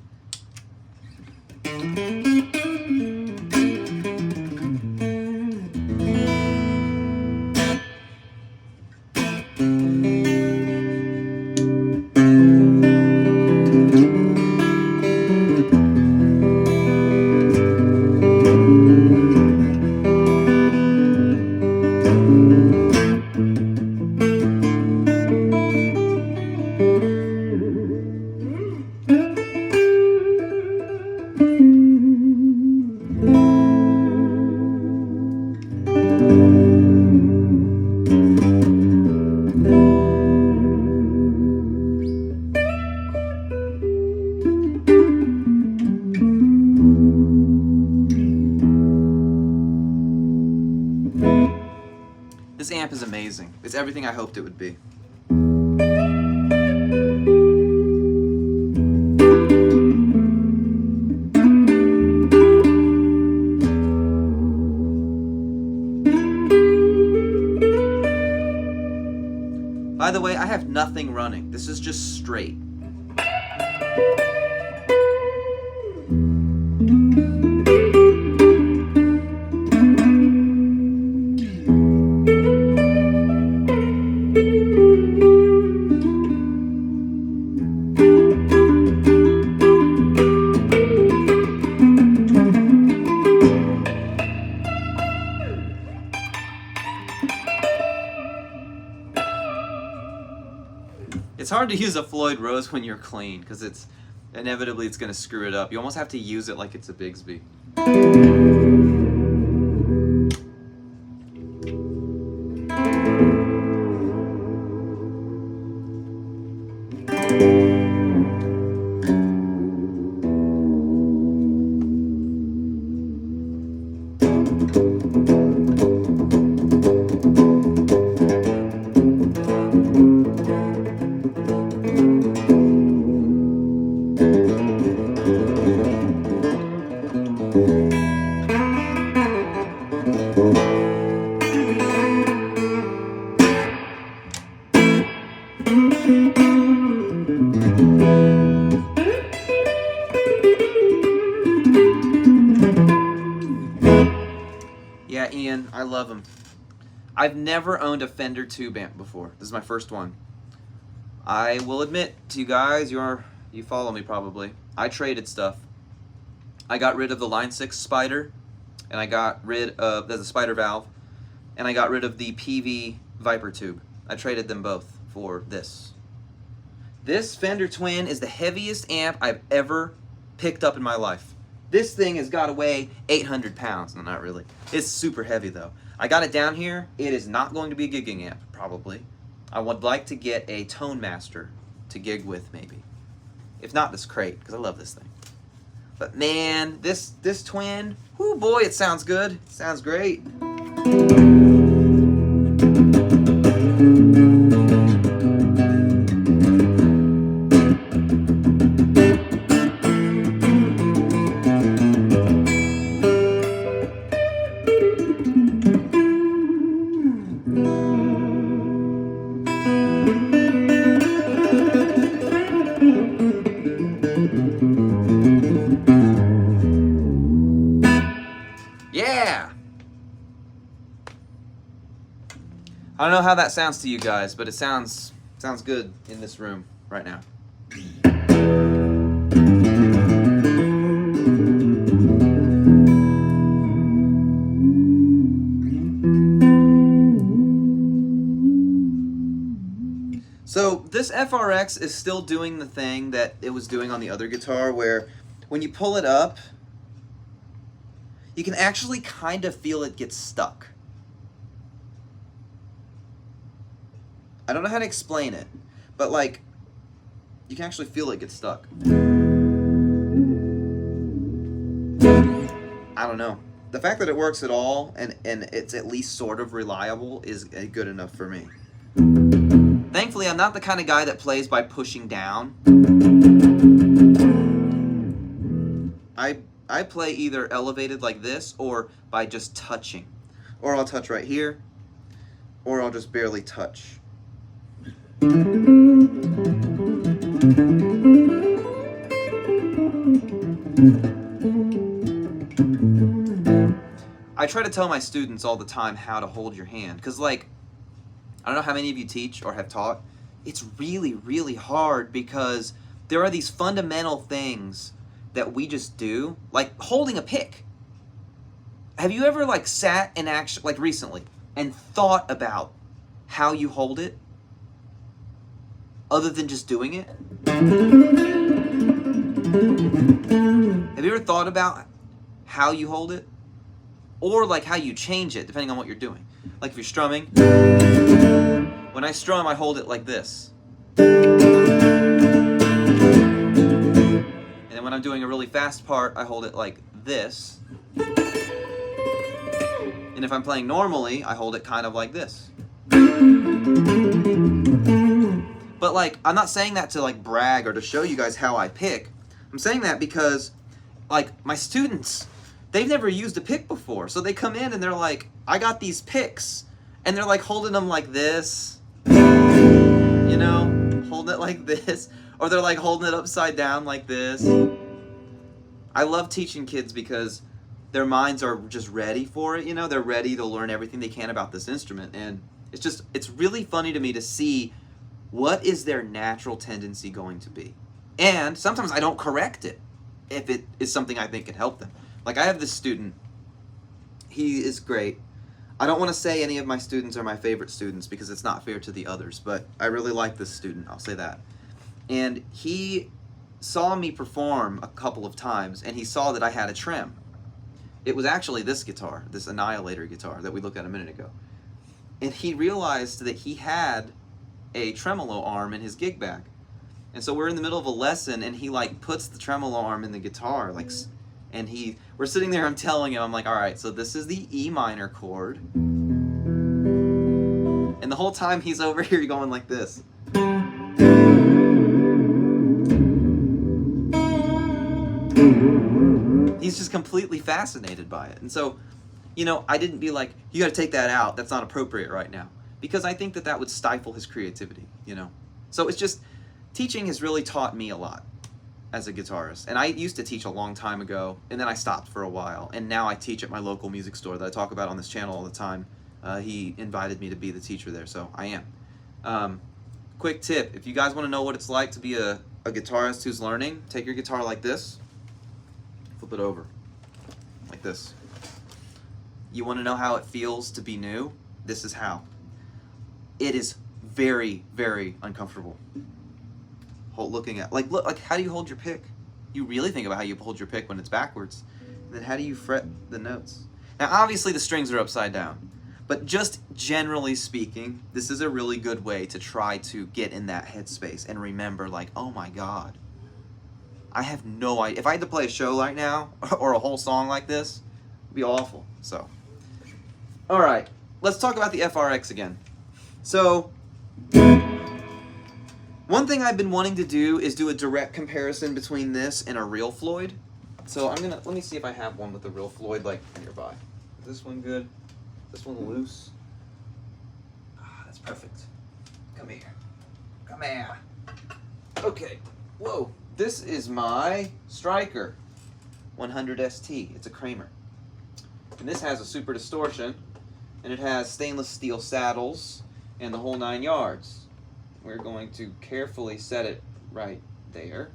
This amp is amazing. It's everything I hoped it would be. By the way, I have nothing running. This is just straight. It's hard to use a Floyd Rose when you're clean because it's Inevitably, it's going to screw it up. You almost have to use it like it's a Bigsby. Yeah, Ian, I love them. I've never owned a Fender tube amp before. This is my first one. I will admit to you guys, you follow me probably. I traded stuff. I got rid of the Line 6 Spider, and I got rid of, there's a Spider valve, and I got rid of the PV Viper tube. I traded them both for this. This Fender Twin is the heaviest amp I've ever picked up in my life. This thing has got to weigh 800 pounds. No, not really. It's super heavy though. I got it down here. It is not going to be a gigging amp, probably. I would like to get a Tone Master to gig with, maybe. If not, this crate, because I love this thing. But man, this Twin, whoo boy, it sounds good. It sounds great. Yeah! I don't know how that sounds to you guys, but it sounds good in this room right now. So this FRX is still doing the thing that it was doing on the other guitar, where when you pull it up, you can actually kind of feel it get stuck. I don't know how to explain it, but like, you can actually feel it get stuck. I don't know. The fact that it works at all and it's at least sort of reliable is good enough for me. Thankfully, I'm not the kind of guy that plays by pushing down. I play either elevated like this or by just touching. Or I'll touch right here, or I'll just barely touch. I try to tell my students all the time how to hold your hand, because like, I don't know how many of you teach or have taught, it's really, really hard because there are these fundamental things that we just do, like holding a pick. Have you ever like sat and actually, like recently, and thought about how you hold it other than just doing it? Have you ever thought about how you hold it? Or like how you change it depending on what you're doing? Like if you're strumming, when I strum, I hold it like this. And then when I'm doing a really fast part, I hold it like this. And if I'm playing normally, I hold it kind of like this. But like, I'm not saying that to like brag or to show you guys how I pick. I'm saying that because like my students, they've never used a pick before. So they come in and they're like, I got these picks. And they're like holding them like this. You know, holding it like this. Or they're like holding it upside down like this. I love teaching kids because their minds are just ready for it, you know? They're ready to learn everything they can about this instrument. And it's really funny to me to see what is their natural tendency going to be. And sometimes I don't correct it if it is something I think can help them. Like I have this student, he is great. I don't want to say any of my students are my favorite students because it's not fair to the others, but I really like this student, I'll say that. And he saw me perform a couple of times, and he saw that I had a trem. It was actually this guitar, this Annihilator guitar that we looked at a minute ago. And he realized that he had a tremolo arm in his gig bag. And so we're in the middle of a lesson, and he like puts the tremolo arm in the guitar, like, and we're sitting there, I'm telling him, I'm like, all right, so this is the E minor chord. And the whole time he's over here going like this. He's just completely fascinated by it. And so, you know, I didn't be like, you got to take that out. That's not appropriate right now. Because I think that that would stifle his creativity, you know. So it's just, teaching has really taught me a lot as a guitarist. And I used to teach a long time ago, and then I stopped for a while. And now I teach at my local music store that I talk about on this channel all the time. He invited me to be the teacher there, so I am. Quick tip, if you guys want to know what it's like to be a guitarist who's learning, take your guitar like this, flip it over, like this. You want to know how it feels to be new? This is how. It is very, very uncomfortable. Looking at, look, how do you hold your pick? You really think about how you hold your pick when it's backwards. And then how do you fret the notes? Now, obviously the strings are upside down, but just generally speaking, this is a really good way to try to get in that headspace and remember, like, oh my God, I have no idea. If I had to play a show right now, or a whole song like this, it'd be awful. So, all right, let's talk about the FRX again. So, one thing I've been wanting to do is do a direct comparison between this and a real Floyd. So let me see if I have one with a real Floyd like nearby. Is this one good? Is this one loose? Ah, that's perfect. Come here. Come here. Okay. Whoa. This is my Striker 100 ST. It's a Kramer. And this has a super distortion, and it has stainless steel saddles and the whole 9 yards. We're going to carefully set it right there.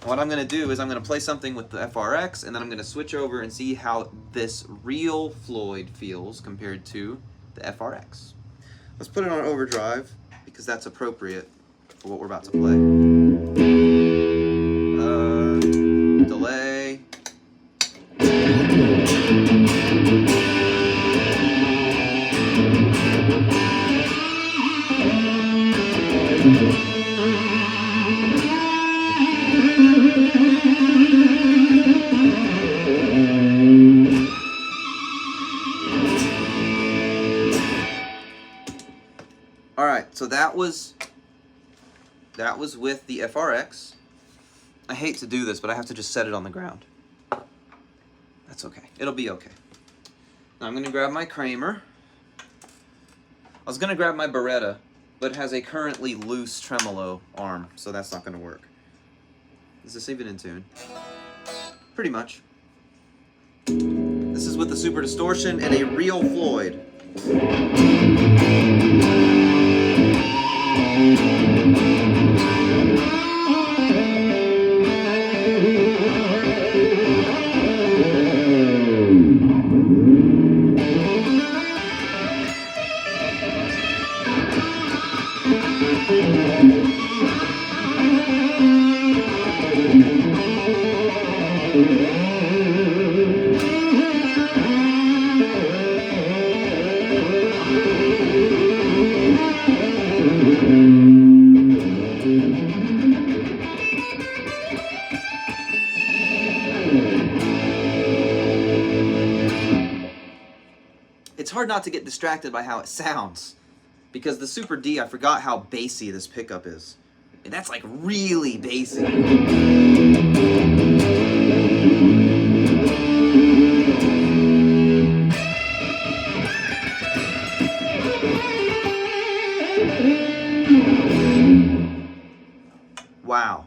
And what I'm going to do is I'm going to play something with the FRX, and then I'm going to switch over and see how this real Floyd feels compared to the FRX. Let's put it on overdrive, because that's appropriate for what we're about to play. Delay. All right, so that was with the FRX. I hate to do this, but I have to just set it on the ground. That's okay. It'll be okay. Now I'm going to grab my Kramer. I was going to grab my Beretta, but it has a currently loose tremolo arm, so that's not going to work. Is this even in tune? Pretty much. This is with the super distortion and a real Floyd. It's hard not to get distracted by how it sounds, because the Super D, I forgot how bassy this pickup is. And that's like really bassy. Wow.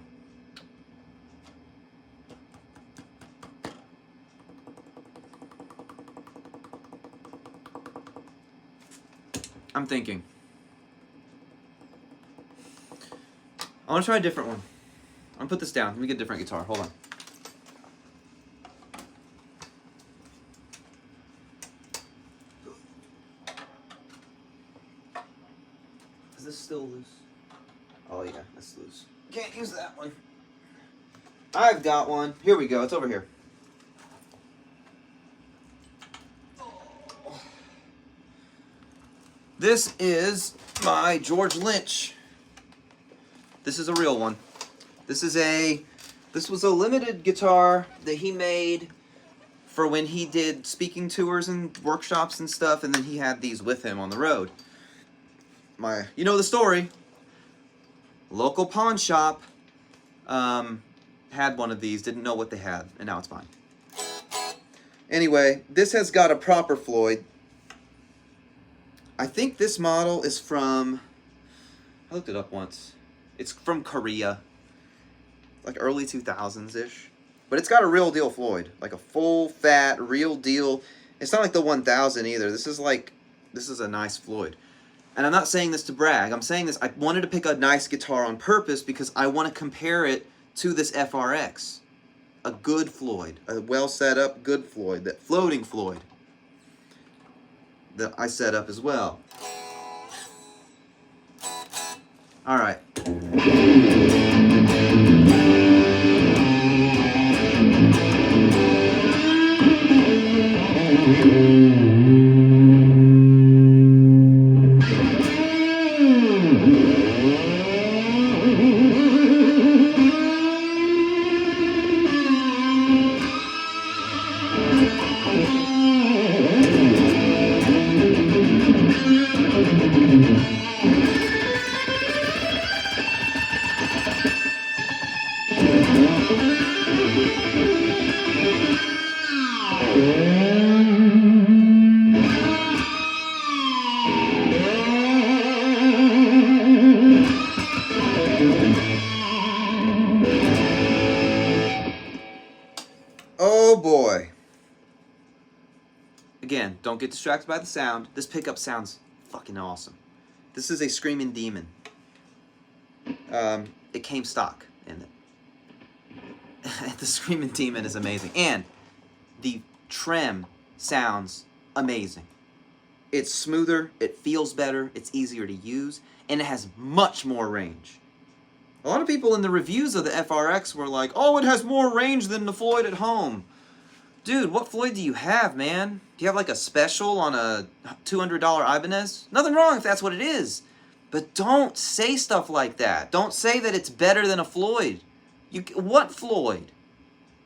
I'm thinking. I want to try a different one. I'm going to put this down. Let me get a different guitar. Hold on. Is this still loose? Oh yeah, that's loose. Can't use that one. I've got one. Here we go. It's over here. This is my George Lynch. This is a real one. This was a limited guitar that he made for when he did speaking tours and workshops and stuff, and then he had these with him on the road. You know the story. Local pawn shop had one of these, didn't know what they had, and now it's mine. Anyway, this has got a proper Floyd. I think this model is from, I looked it up once. It's from Korea, like early 2000s-ish. But it's got a real deal Floyd, like a full fat, real deal. It's not like the 1000 either. This is a nice Floyd. And I'm not saying this to brag. I'm saying this, I wanted to pick a nice guitar on purpose because I want to compare it to this FRX. A good Floyd, a well set up good Floyd, that floating Floyd that I set up as well. All right. Oh boy. Again, don't get distracted by the sound. This pickup sounds fucking awesome. This is a Screaming Demon. It came stock in it. The Screaming Demon is amazing. And the trem sounds amazing. It's smoother, it feels better, it's easier to use, and it has much more range. A lot of people in the reviews of the FRX were like, oh, it has more range than the Floyd at home. Dude, what Floyd do you have, man? Do you have like a special on a $200 Ibanez? Nothing wrong if that's what it is. But don't say stuff like that. Don't say that it's better than a Floyd. What Floyd?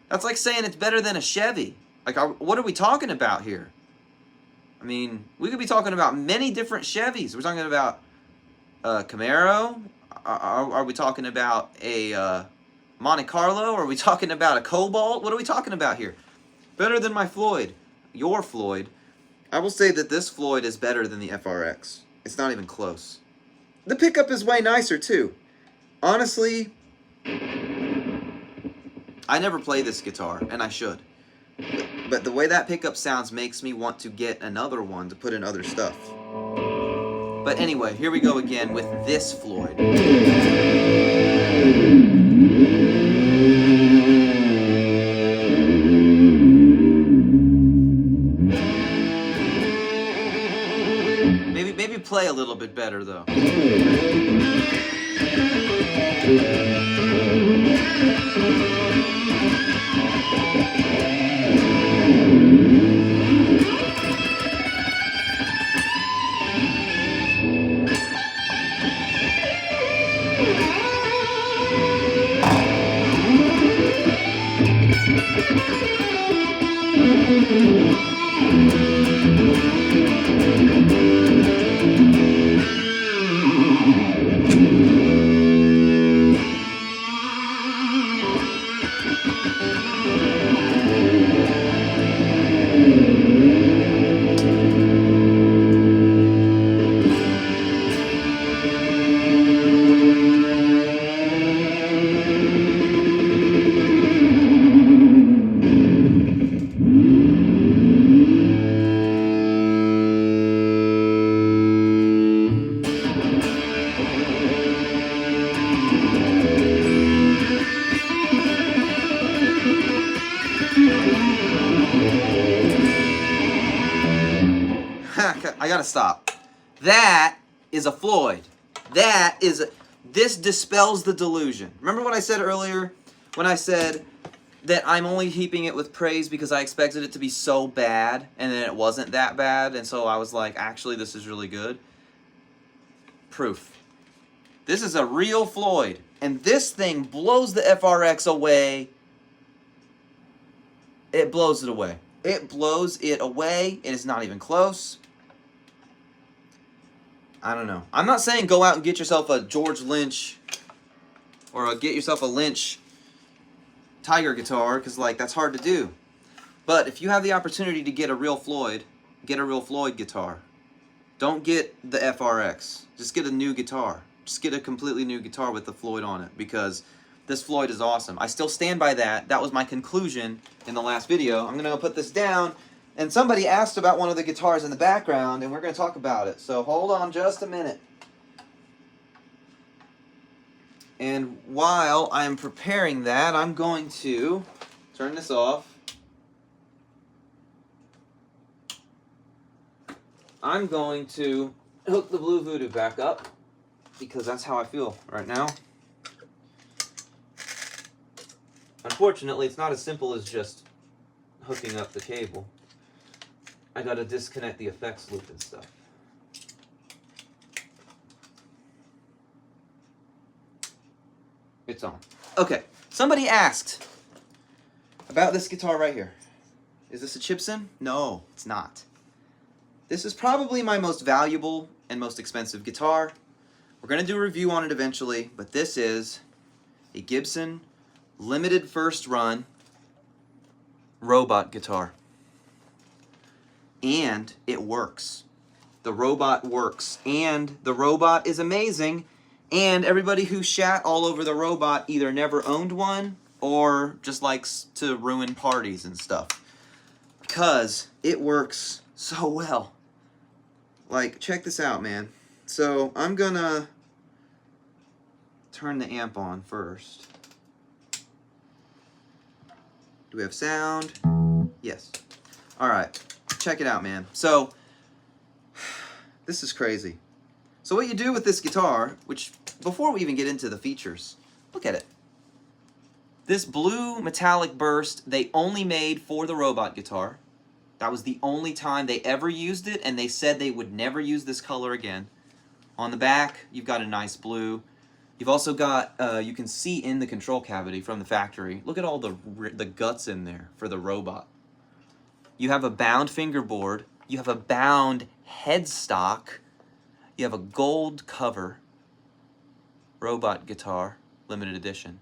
That's like saying it's better than a Chevy. Like, what are we talking about here? I mean, we could be talking about many different Chevys. We're talking about a Camaro. Are we talking about a Monte Carlo? Are we talking about a Cobalt? What are we talking about here? Better than my Floyd. Your Floyd. I will say that this Floyd is better than the FRX. It's not even close. The pickup is way nicer too. Honestly, I never play this guitar, and I should. But the way that pickup sounds makes me want to get another one to put in other stuff. But anyway, here we go again with this Floyd. Maybe play a little bit better though. I gotta stop. That is a Floyd. This dispels the delusion. Remember what I said earlier? when I said that I'm only heaping it with praise because I expected it to be so bad, and then it wasn't that bad, and so I was like, actually, this is really good. Proof. This is a real Floyd, and this thing blows the FRX away. It blows it away. It blows it away. It is not even close. I don't know. I'm not saying go out and get yourself a George Lynch or get yourself a Lynch Tiger guitar, because like that's hard to do. But if you have the opportunity to get a real Floyd, get a real Floyd guitar. Don't get the FRX. Just get a new guitar. Just get a completely new guitar with the Floyd on it, because this Floyd is awesome. I still stand by that. That was my conclusion in the last video. I'm going to go put this down. And somebody asked about one of the guitars in the background, and we're going to talk about it. So hold on just a minute. And while I'm preparing that, I'm going to turn this off. I'm going to hook the Blue Voodoo back up, because that's how I feel right now. Unfortunately, it's not as simple as just hooking up the cable. I gotta disconnect the effects loop and stuff. It's on. Okay, somebody asked about this guitar right here. Is this a Gibson? No, it's not. This is probably my most valuable and most expensive guitar. We're gonna do a review on it eventually, but this is a Gibson limited first run robot guitar. And it works. The robot works, and the robot is amazing, and everybody who shat all over the robot either never owned one or just likes to ruin parties and stuff, because it works so well. Like, check this out, man. So I'm gonna turn the amp on first. Do we have sound? Yes. All right. Check it out, man. So, this is crazy. So what you do with this guitar, which, before we even get into the features, look at it. This blue metallic burst, they only made for the robot guitar. That was the only time they ever used it, and they said they would never use this color again. On the back, you've got a nice blue. You've also got, you can see in the control cavity from the factory, look at all the guts in there for the robot. You have a bound fingerboard, you have a bound headstock, you have a gold cover, robot guitar, limited edition.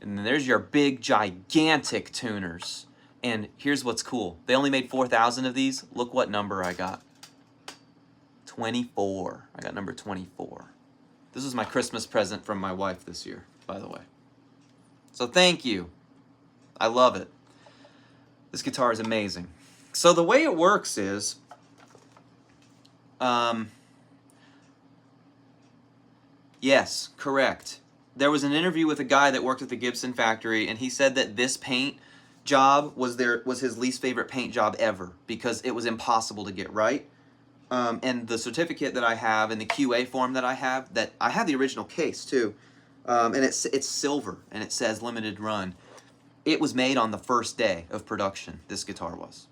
And then there's your big, gigantic tuners. And here's what's cool. They only made 4,000 of these. Look what number I got. 24. I got number 24. This was my Christmas present from my wife this year, by the way. So thank you. I love it. This guitar is amazing. So the way it works is, yes, correct. There was an interview with a guy that worked at the Gibson factory, and he said that this paint job was his least favorite paint job ever, because it was impossible to get right. And the certificate that I have and the QA form that I have the original case too, and it's silver and it says limited run. It was made on the first day of production, this guitar was.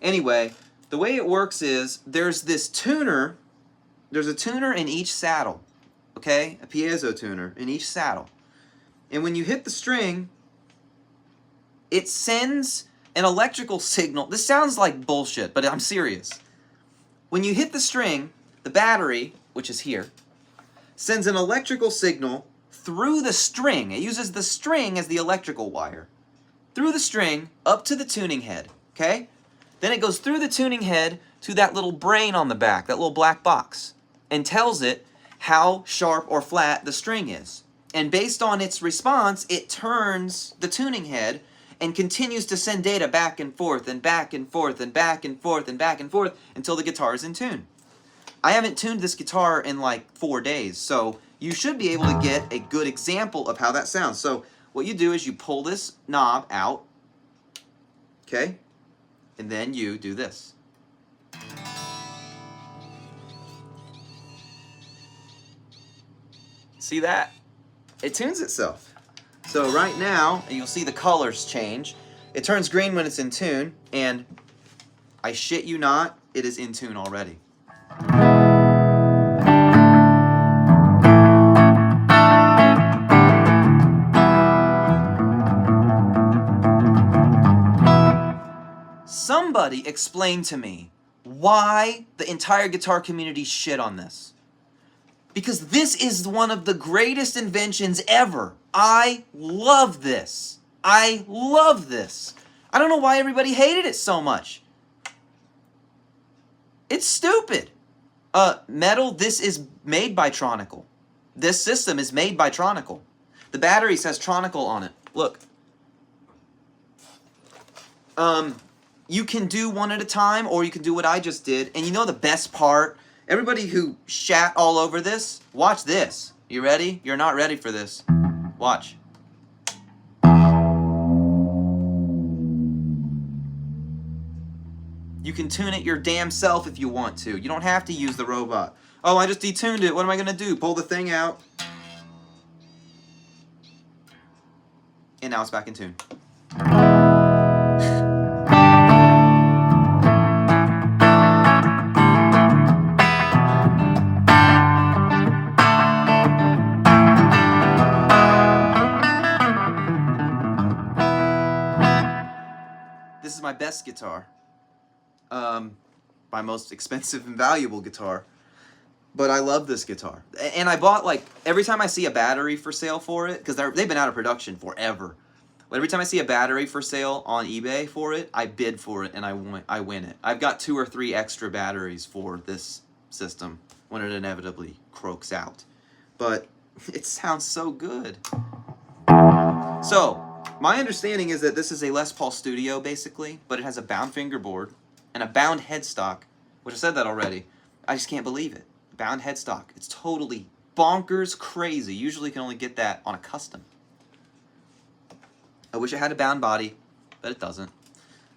Anyway, the way it works is there's this tuner, there's a tuner in each saddle, okay? A piezo tuner in each saddle. And when you hit the string, it sends an electrical signal. This sounds like bullshit, but I'm serious. When you hit the string, the battery, which is here, sends an electrical signal through the string. It uses the string as the electrical wire. Through the string, up to the tuning head, okay? Then it goes through the tuning head to that little brain on the back, that little black box, and tells it how sharp or flat the string is. And based on its response, it turns the tuning head and continues to send data back and forth and back and forth and back and forth and back and forth until the guitar is in tune. I haven't tuned this guitar in like 4 days, so you should be able to get a good example of how that sounds. So what you do is you pull this knob out, okay, and then you do this. See that? It tunes itself. So right now, you'll see the colors change. It turns green when it's in tune, and I shit you not, it is in tune already. Somebody explain to me why the entire guitar community shit on this. Because this is one of the greatest inventions ever. I love this. I love this. I don't know why everybody hated it so much. It's stupid. Metal, this is made by Tronicle. This system is made by Tronicle. The battery says Tronicle on it. Look. You can do one at a time, or you can do what I just did. And you know the best part? Everybody who shat all over this, watch this. You ready? You're not ready for this. Watch. You can tune it your damn self if you want to. You don't have to use the robot. Oh, I just detuned it. What am I going to do? Pull the thing out. And now it's back in tune. This is my best guitar. My most expensive and valuable guitar. But I love this guitar. And I bought, like, every time I see a battery for sale for it, because they've been out of production forever. But every time I see a battery for sale on eBay for it, I bid for it and I win it. I've got 2 or 3 extra batteries for this system when it inevitably croaks out. But it sounds so good. So, my understanding is that this is a Les Paul Studio, basically, but it has a bound fingerboard and a bound headstock, which I said that already. I just can't believe it. Bound headstock. It's totally bonkers crazy. Usually you can only get that on a custom. I wish it had a bound body, but it doesn't.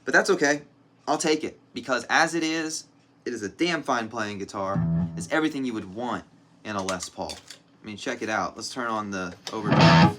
But that's okay. I'll take it, because as it is a damn fine playing guitar. It's everything you would want in a Les Paul. I mean, check it out. Let's turn on the overdrive.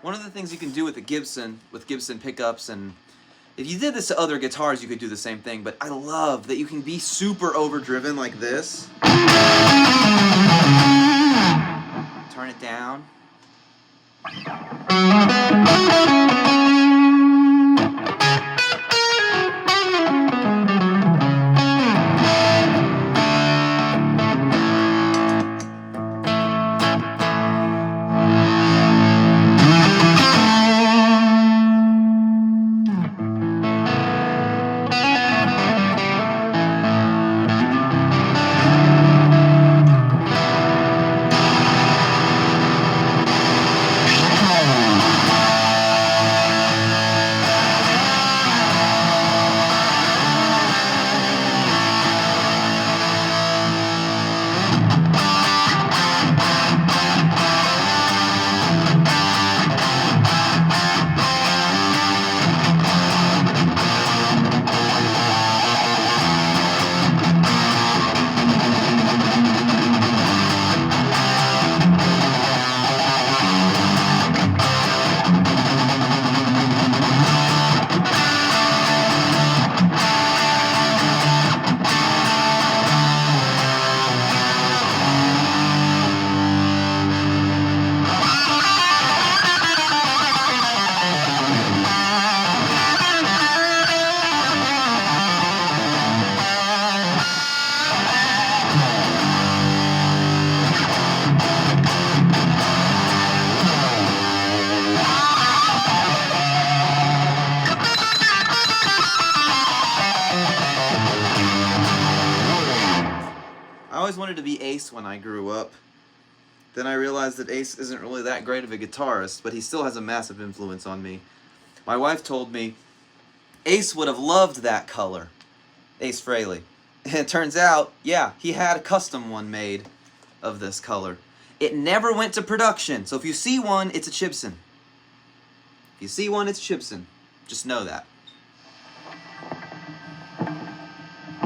One of the things you can do with Gibson pickups, and if you did this to other guitars, you could do the same thing, but I love that you can be super overdriven like this. Turn it down. Ace when I grew up. Then I realized that Ace isn't really that great of a guitarist, but he still has a massive influence on me. My wife told me Ace would have loved that color, Ace Frehley. And it turns out, yeah, he had a custom one made of this color. It never went to production, so if you see one, it's a Chibson. If you see one, it's Chibson. Just know that.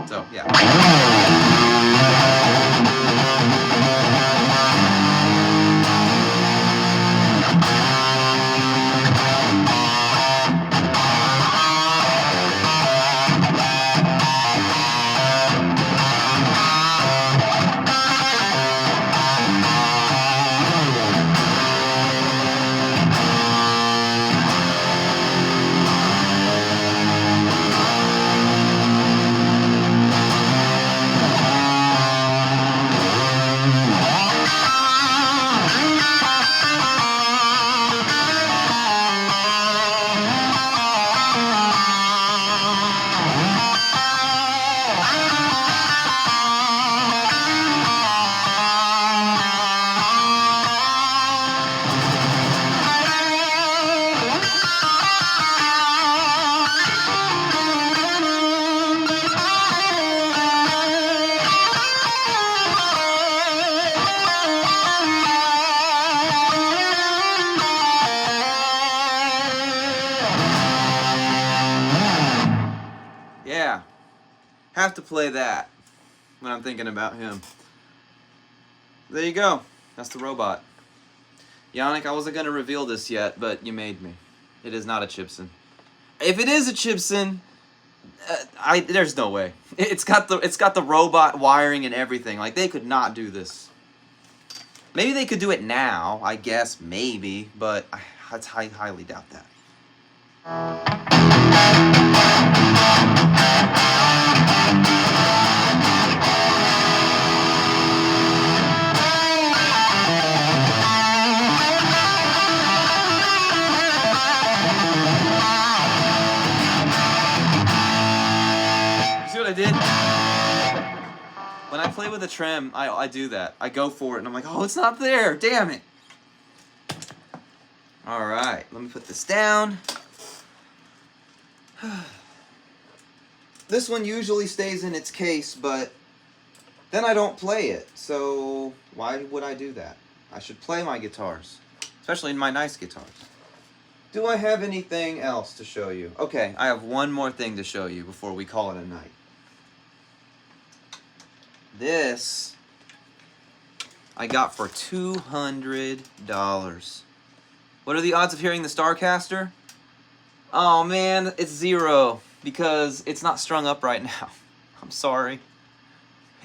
So, yeah. Yeah, have to play that when I'm thinking about him. There you go. That's the robot. Yannick, I wasn't going to reveal this yet, but you made me. It is not a Chibson. If it is a Chibson, there's no way. It's got the robot wiring and everything. Like, they could not do this. Maybe they could do it now, I guess, maybe, but I highly doubt that. See what I did? When I play with a trem, I do that. I go for it, and I'm like, oh, it's not there. Damn it. All right, let me put this down. This one usually stays in its case, but then I don't play it. So why would I do that? I should play my guitars, especially my nice guitars. Do I have anything else to show you? Okay, I have one more thing to show you before we call it a night. This I got for $200. What are the odds of hearing the Starcaster? Oh man, it's 0 because it's not strung up right now. I'm sorry.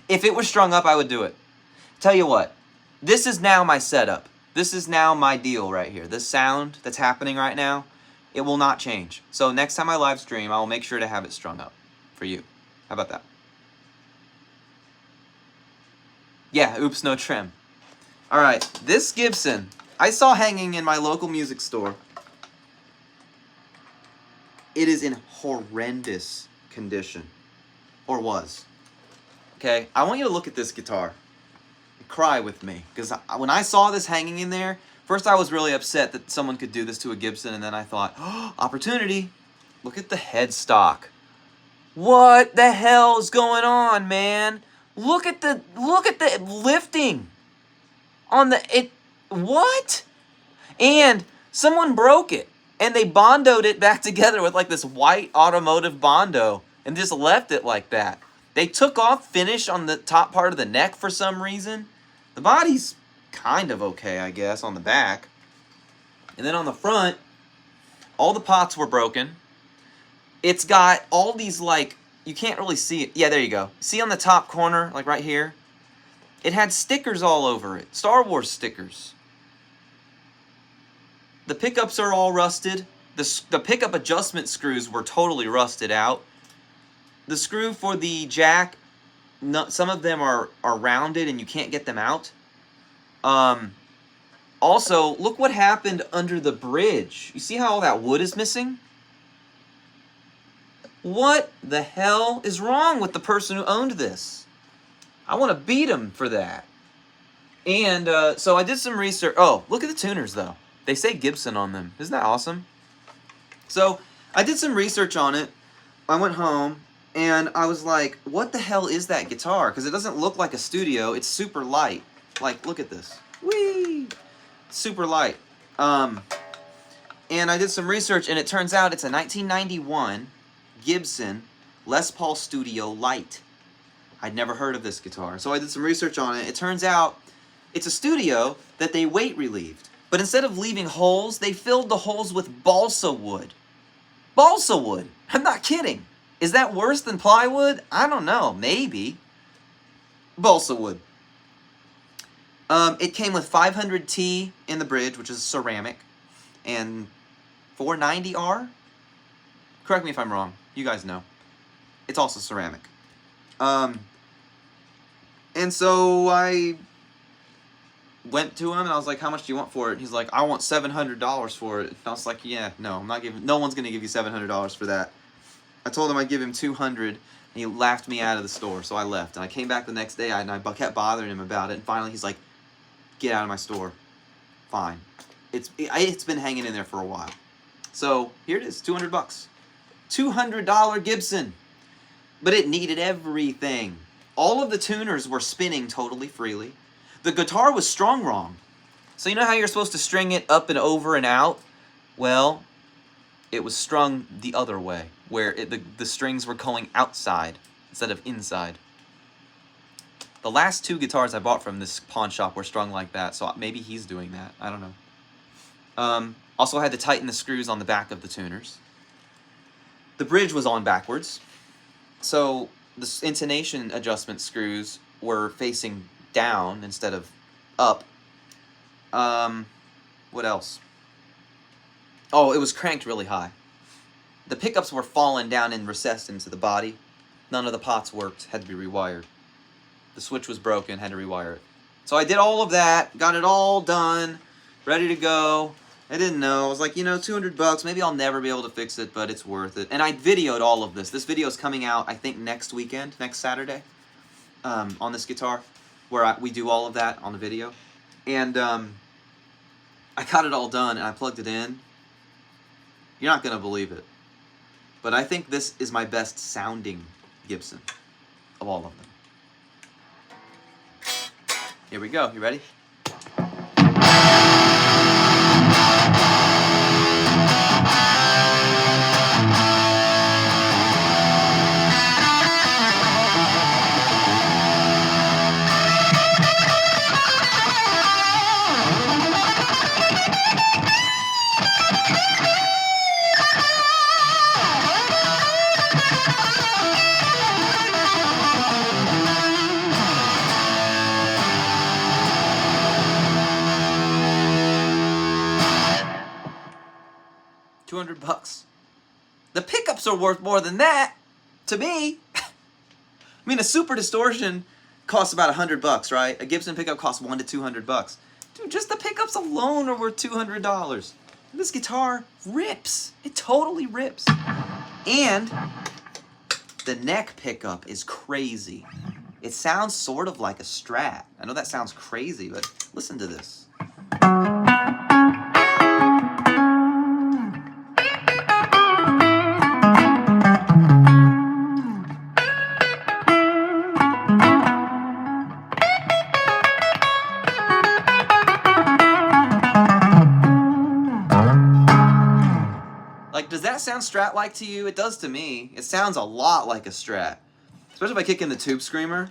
If it was strung up, I would do it. Tell you what, this is now my setup. This is now my deal right here. This sound that's happening right now, it will not change. So next time I live stream, I will make sure to have it strung up for you. How about that? Yeah, oops, no trim. All right, this Gibson, I saw hanging in my local music store. It is in horrendous condition, or was. Okay, I want you to look at this guitar and cry with me, because when I saw this hanging in there, first I was really upset that someone could do this to a Gibson, and then I thought, oh, opportunity. Look at the headstock. What the hell is going on, man? Look at the lifting on the what? And someone broke it, and they bondoed it back together with like this white automotive bondo and just left it like that. They took off finish on the top part of the neck for some reason. The body's kind of okay, I guess, on the back. And then on the front, all the pots were broken. It's got all these, like, you can't really see it. Yeah, there you go. See on the top corner, like right here? It had stickers all over it. Star Wars stickers. The pickups are all rusted. The pickup adjustment screws were totally rusted out. The screw for the jack, some of them are rounded and you can't get them out. Also, look what happened under the bridge. You see how all that wood is missing? What the hell is wrong with the person who owned this? I want to beat him for that. And so I did some research. Oh, look at the tuners, though. They say Gibson on them. Isn't that awesome? So I did some research on it. I went home, and I was like, what the hell is that guitar? Because it doesn't look like a studio. It's super light. Like, look at this. Whee! Super light. And I did some research, and it turns out it's a 1991 Gibson Les Paul Studio Light. I'd never heard of this guitar. So I did some research on it. It turns out it's a studio that they weight relieved. But instead of leaving holes, they filled the holes with balsa wood. Balsa wood! I'm not kidding. Is that worse than plywood? I don't know. Maybe. Balsa wood. It came with 500T in the bridge, which is ceramic, and 490R? Correct me if I'm wrong. You guys know. It's also ceramic. And so I went to him and I was like, how much do you want for it? And he's like, I want $700 for it. And I was like, yeah, no, I'm not giving, no one's going to give you $700 for that. I told him I'd give him $200, and he laughed me out of the store, so I left. And I came back the next day, and I kept bothering him about it, and finally he's like, get out of my store. Fine. It's been hanging in there for a while. So here it is, $200. $200 Gibson. But it needed everything. All of the tuners were spinning totally freely. The guitar was strung wrong. So you know how you're supposed to string it up and over and out? Well, it was strung the other way, where the strings were going outside instead of inside. The last two guitars I bought from this pawn shop were strung like that, so maybe he's doing that. I don't know. Also, I had to tighten the screws on the back of the tuners. The bridge was on backwards, so the intonation adjustment screws were facing down instead of up. What else? Oh, it was cranked really high. The pickups were falling down and recessed into the body. None of the pots worked, had to be rewired. The switch was broken, had to rewire it. So I did all of that, got it all done, ready to go. I didn't know. I was like, you know, $200, maybe I'll never be able to fix it, but it's worth it. And I videoed all of this. This video is coming out, I think, next weekend, next Saturday, on this guitar, where we do all of that on the video. And I got it all done, and I plugged it in. You're not going to believe it. But I think this is my best sounding Gibson of all of them. Here we go. You ready? $200. The pickups are worth more than that, to me. I mean, a Super Distortion costs about $100, right? A Gibson pickup costs $100 to $200. Dude, just the pickups alone are worth $200. This guitar rips. It totally rips. And the neck pickup is crazy. It sounds sort of like a Strat. I know that sounds crazy, but listen to this. Like, does that sound Strat-like to you? It does to me. It sounds a lot like a Strat. Especially if I kick in the Tube Screamer.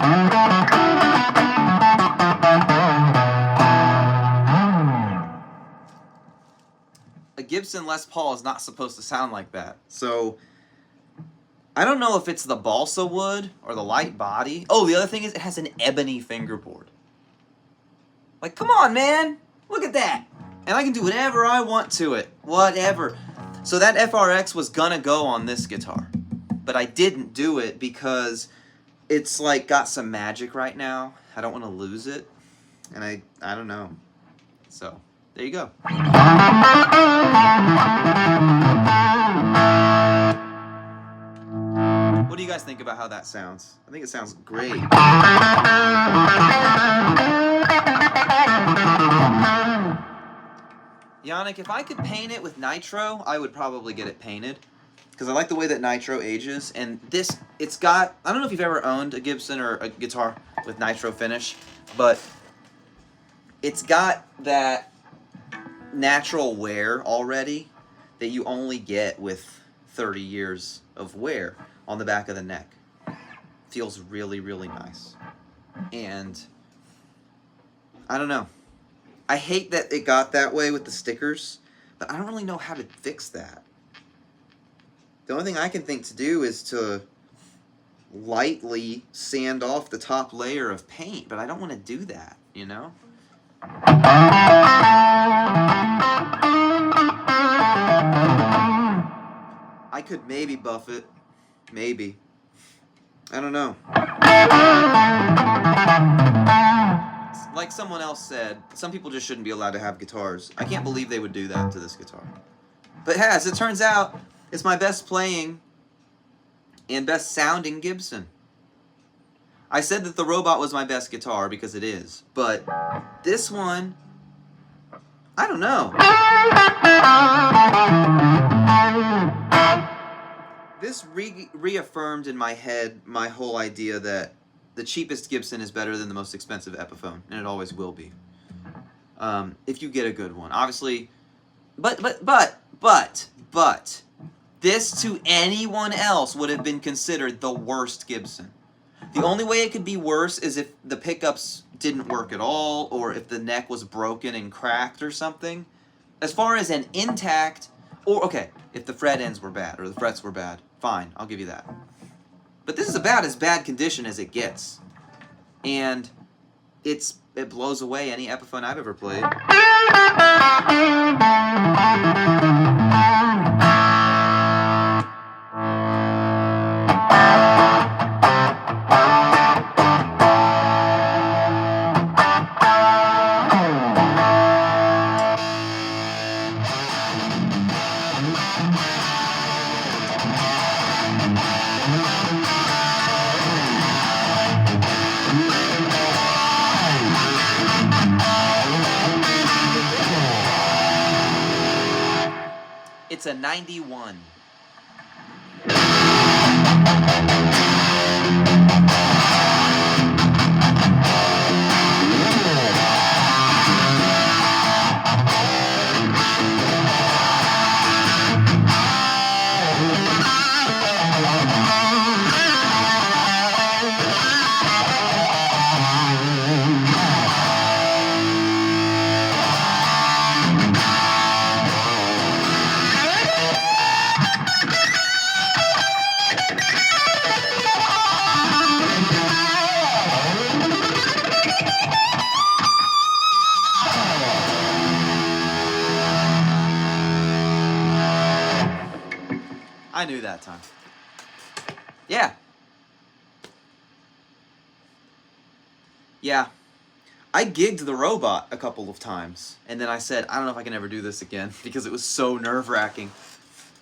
A Gibson Les Paul is not supposed to sound like that. So I don't know if it's the balsa wood or the light body. Oh, the other thing is it has an ebony fingerboard. Like, come on, man. Look at that. And I can do whatever I want to it. Whatever. So that FRX was gonna go on this guitar. But I didn't do it because it's like got some magic right now. I don't want to lose it. And I don't know. So, there you go. What do you guys think about how that sounds? I think it sounds great. Yannick, if I could paint it with nitro, I would probably get it painted. Because I like the way that nitro ages. And this, it's got, I don't know if you've ever owned a Gibson or a guitar with nitro finish, but it's got that natural wear already that you only get with 30 years of wear on the back of the neck. Feels really, really nice. And I don't know. I hate that it got that way with the stickers, but I don't really know how to fix that. The only thing I can think to do is to lightly sand off the top layer of paint, but I don't want to do that, you know? I could maybe buff it. Maybe. I don't know. Like someone else said, some people just shouldn't be allowed to have guitars. I can't believe they would do that to this guitar. But yeah, as it turns out, it's my best playing and best sounding Gibson. I said that the Robot was my best guitar because it is, but this one, I don't know. This reaffirmed in my head my whole idea that the cheapest Gibson is better than the most expensive Epiphone, and it always will be. If you get a good one, obviously. But this to anyone else would have been considered the worst Gibson. The only way it could be worse is if the pickups didn't work at all, or if the neck was broken and cracked or something. As far as an intact, or okay, if the fret ends were bad, or the frets were bad, fine, I'll give you that. But this is about as bad condition as it gets. And it blows away any Epiphone I've ever played. It's a 91. I knew that time. Yeah. Yeah. I gigged the Robot a couple of times, and then I said, I don't know if I can ever do this again, because it was so nerve-wracking.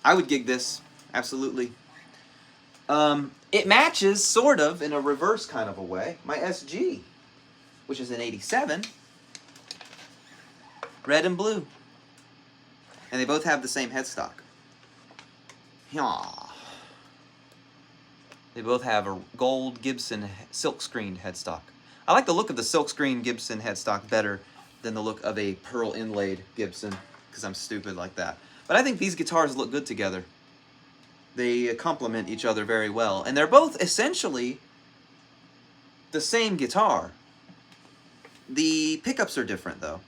I would gig this, absolutely. It matches, sort of, in a reverse kind of a way, my SG, which is an 87. Red and blue. And they both have the same headstock. They both have a gold Gibson silkscreen headstock. I like the look of the silkscreen Gibson headstock better than the look of a pearl inlaid Gibson, because I'm stupid like that. But I think these guitars look good together. They complement each other very well. And they're both essentially the same guitar. The pickups are different, though.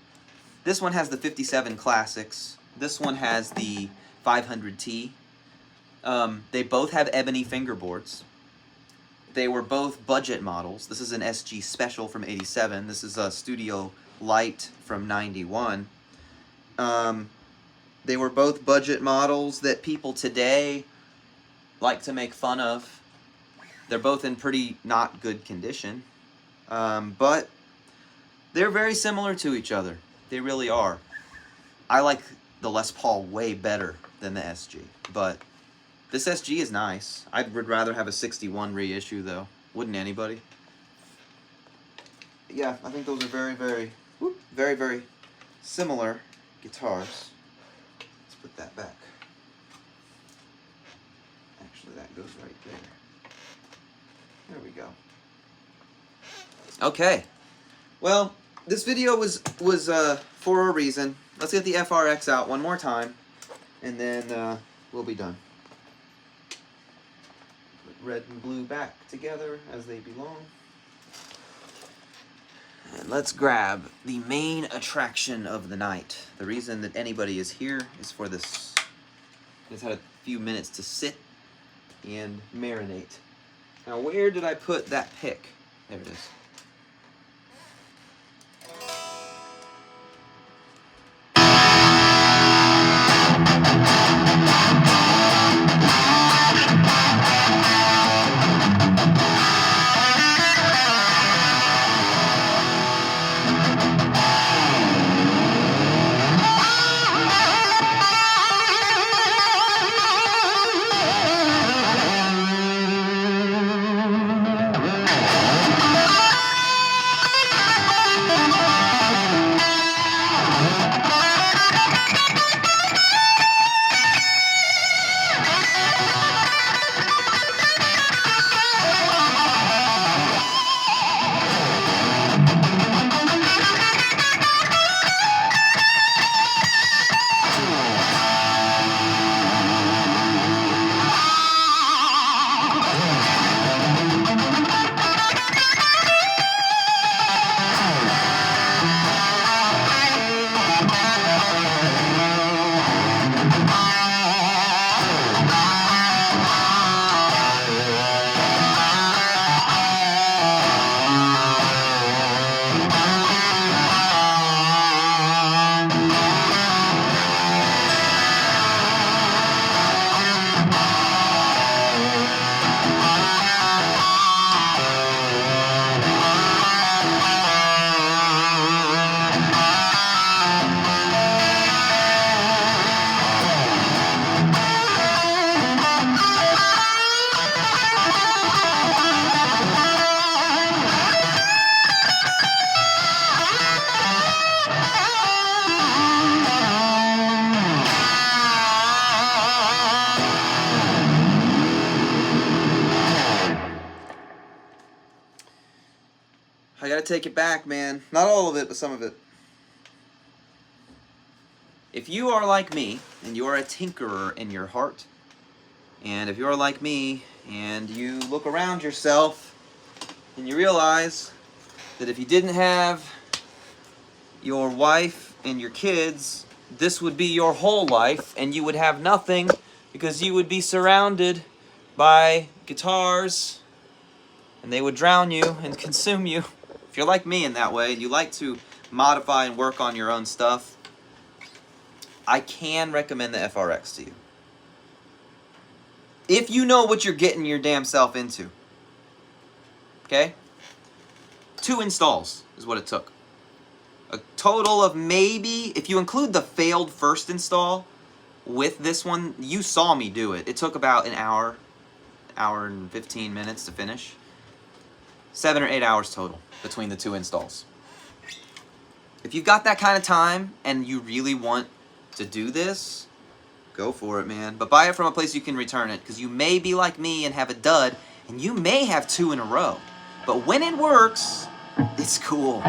This one has the 57 Classics. This one has the 500T. They both have ebony fingerboards. They were both budget models. This is an SG Special from 87. This is a Studio Light from 91. They were both budget models that people today like to make fun of. They're both in pretty not good condition. But they're very similar to each other. They really are. I like the Les Paul way better than the SG, but this SG is nice. I would rather have a 61 reissue, though. Wouldn't anybody? Yeah, I think those are very, very similar guitars. Let's put that back. Actually, that goes right there. There we go. Okay. Well, this video was for a reason. Let's get the FRX out one more time, and then we'll be done. Put red and blue back together as they belong. And let's grab the main attraction of the night. The reason that anybody is here is for this. It's had a few minutes to sit and marinate. Now, where did I put that pick? There it is. I gotta take it back, man. Not all of it, but some of it. If you are like me, and you are a tinkerer in your heart, and if you're like me, and you look around yourself, and you realize that if you didn't have your wife and your kids, this would be your whole life, and you would have nothing, because you would be surrounded by guitars, and they would drown you and consume you. If you're like me in that way, and you like to modify and work on your own stuff, I can recommend the FRX to you. If you know what you're getting your damn self into. Okay? 2 installs is what it took. A total of maybe, if you include the failed first install with this one, you saw me do it. It took about an hour and 15 minutes to finish. 7 or 8 hours total between the 2 installs. If you've got that kind of time and you really want to do this, go for it, man. But buy it from a place you can return it, because you may be like me and have a dud, and you may have 2 in a row. But when it works, it's cool.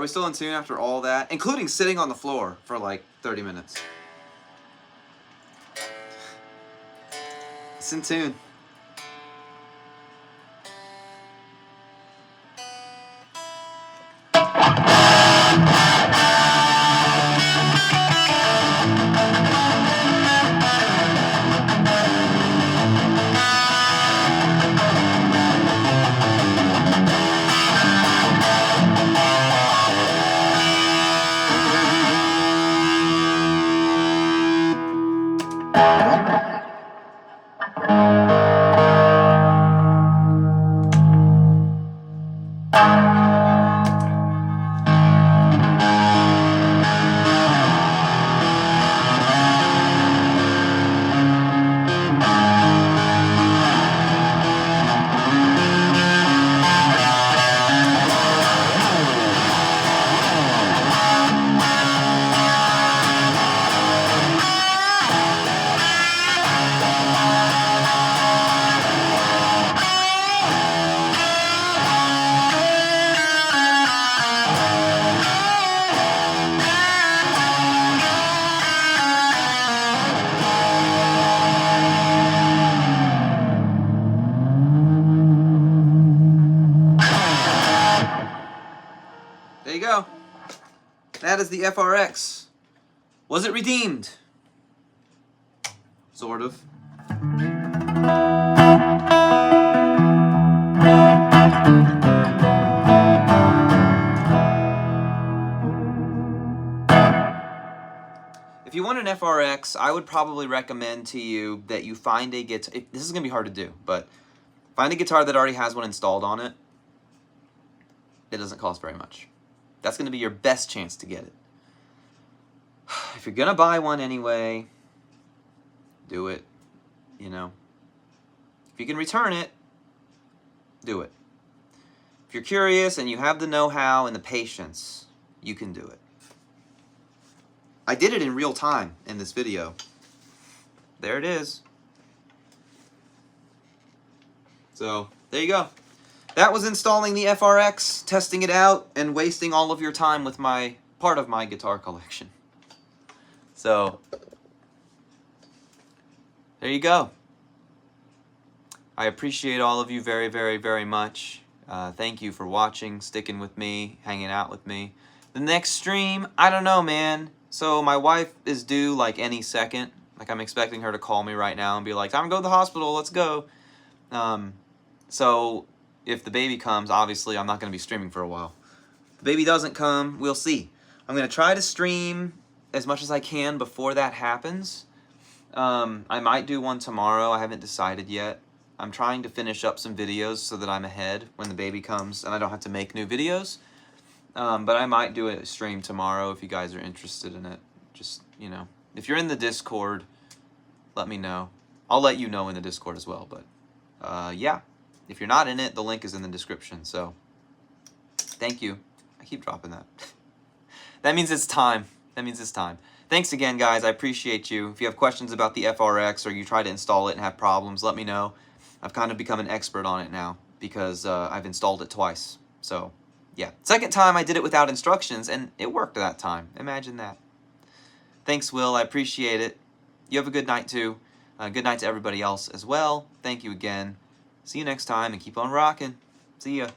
we still in tune after all that? Including sitting on the floor for like 30 minutes. It's in tune. There you go. That is the FRX. Was it redeemed? Sort of. If you want an FRX, I would probably recommend to you that you find a guitar. This is going to be hard to do, but find a guitar that already has one installed on it. It doesn't cost very much. That's going to be your best chance to get it. If you're going to buy one anyway, do it, you know. If you can return it, do it. If you're curious and you have the know-how and the patience, you can do it. I did it in real time in this video. There it is. So, there you go. That was installing the FRX, testing it out, and wasting all of your time with my part of my guitar collection. So, there you go. I appreciate all of you very, very, very much. Thank you for watching, sticking with me, hanging out with me. The next stream, I don't know, man. So my wife is due like any second. Like I'm expecting her to call me right now and be like, time to go to the hospital, let's go. So if the baby comes, obviously I'm not going to be streaming for a while. If the baby doesn't come, we'll see. I'm going to try to stream as much as I can before that happens. I might do one tomorrow. I haven't decided yet. I'm trying to finish up some videos so that I'm ahead when the baby comes and I don't have to make new videos. But I might do a stream tomorrow if you guys are interested in it. Just, you know, if you're in the Discord, let me know. I'll let you know in the Discord as well. But, yeah, if you're not in it, the link is in the description. So, thank you. I keep dropping that. That means it's time. That means it's time. Thanks again, guys. I appreciate you. If you have questions about the FRX or you try to install it and have problems, let me know. I've kind of become an expert on it now because I've installed it twice. So, yeah. Second time I did it without instructions, and it worked that time. Imagine that. Thanks, Will. I appreciate it. You have a good night, too. Good night to everybody else as well. Thank you again. See you next time, and keep on rocking. See ya.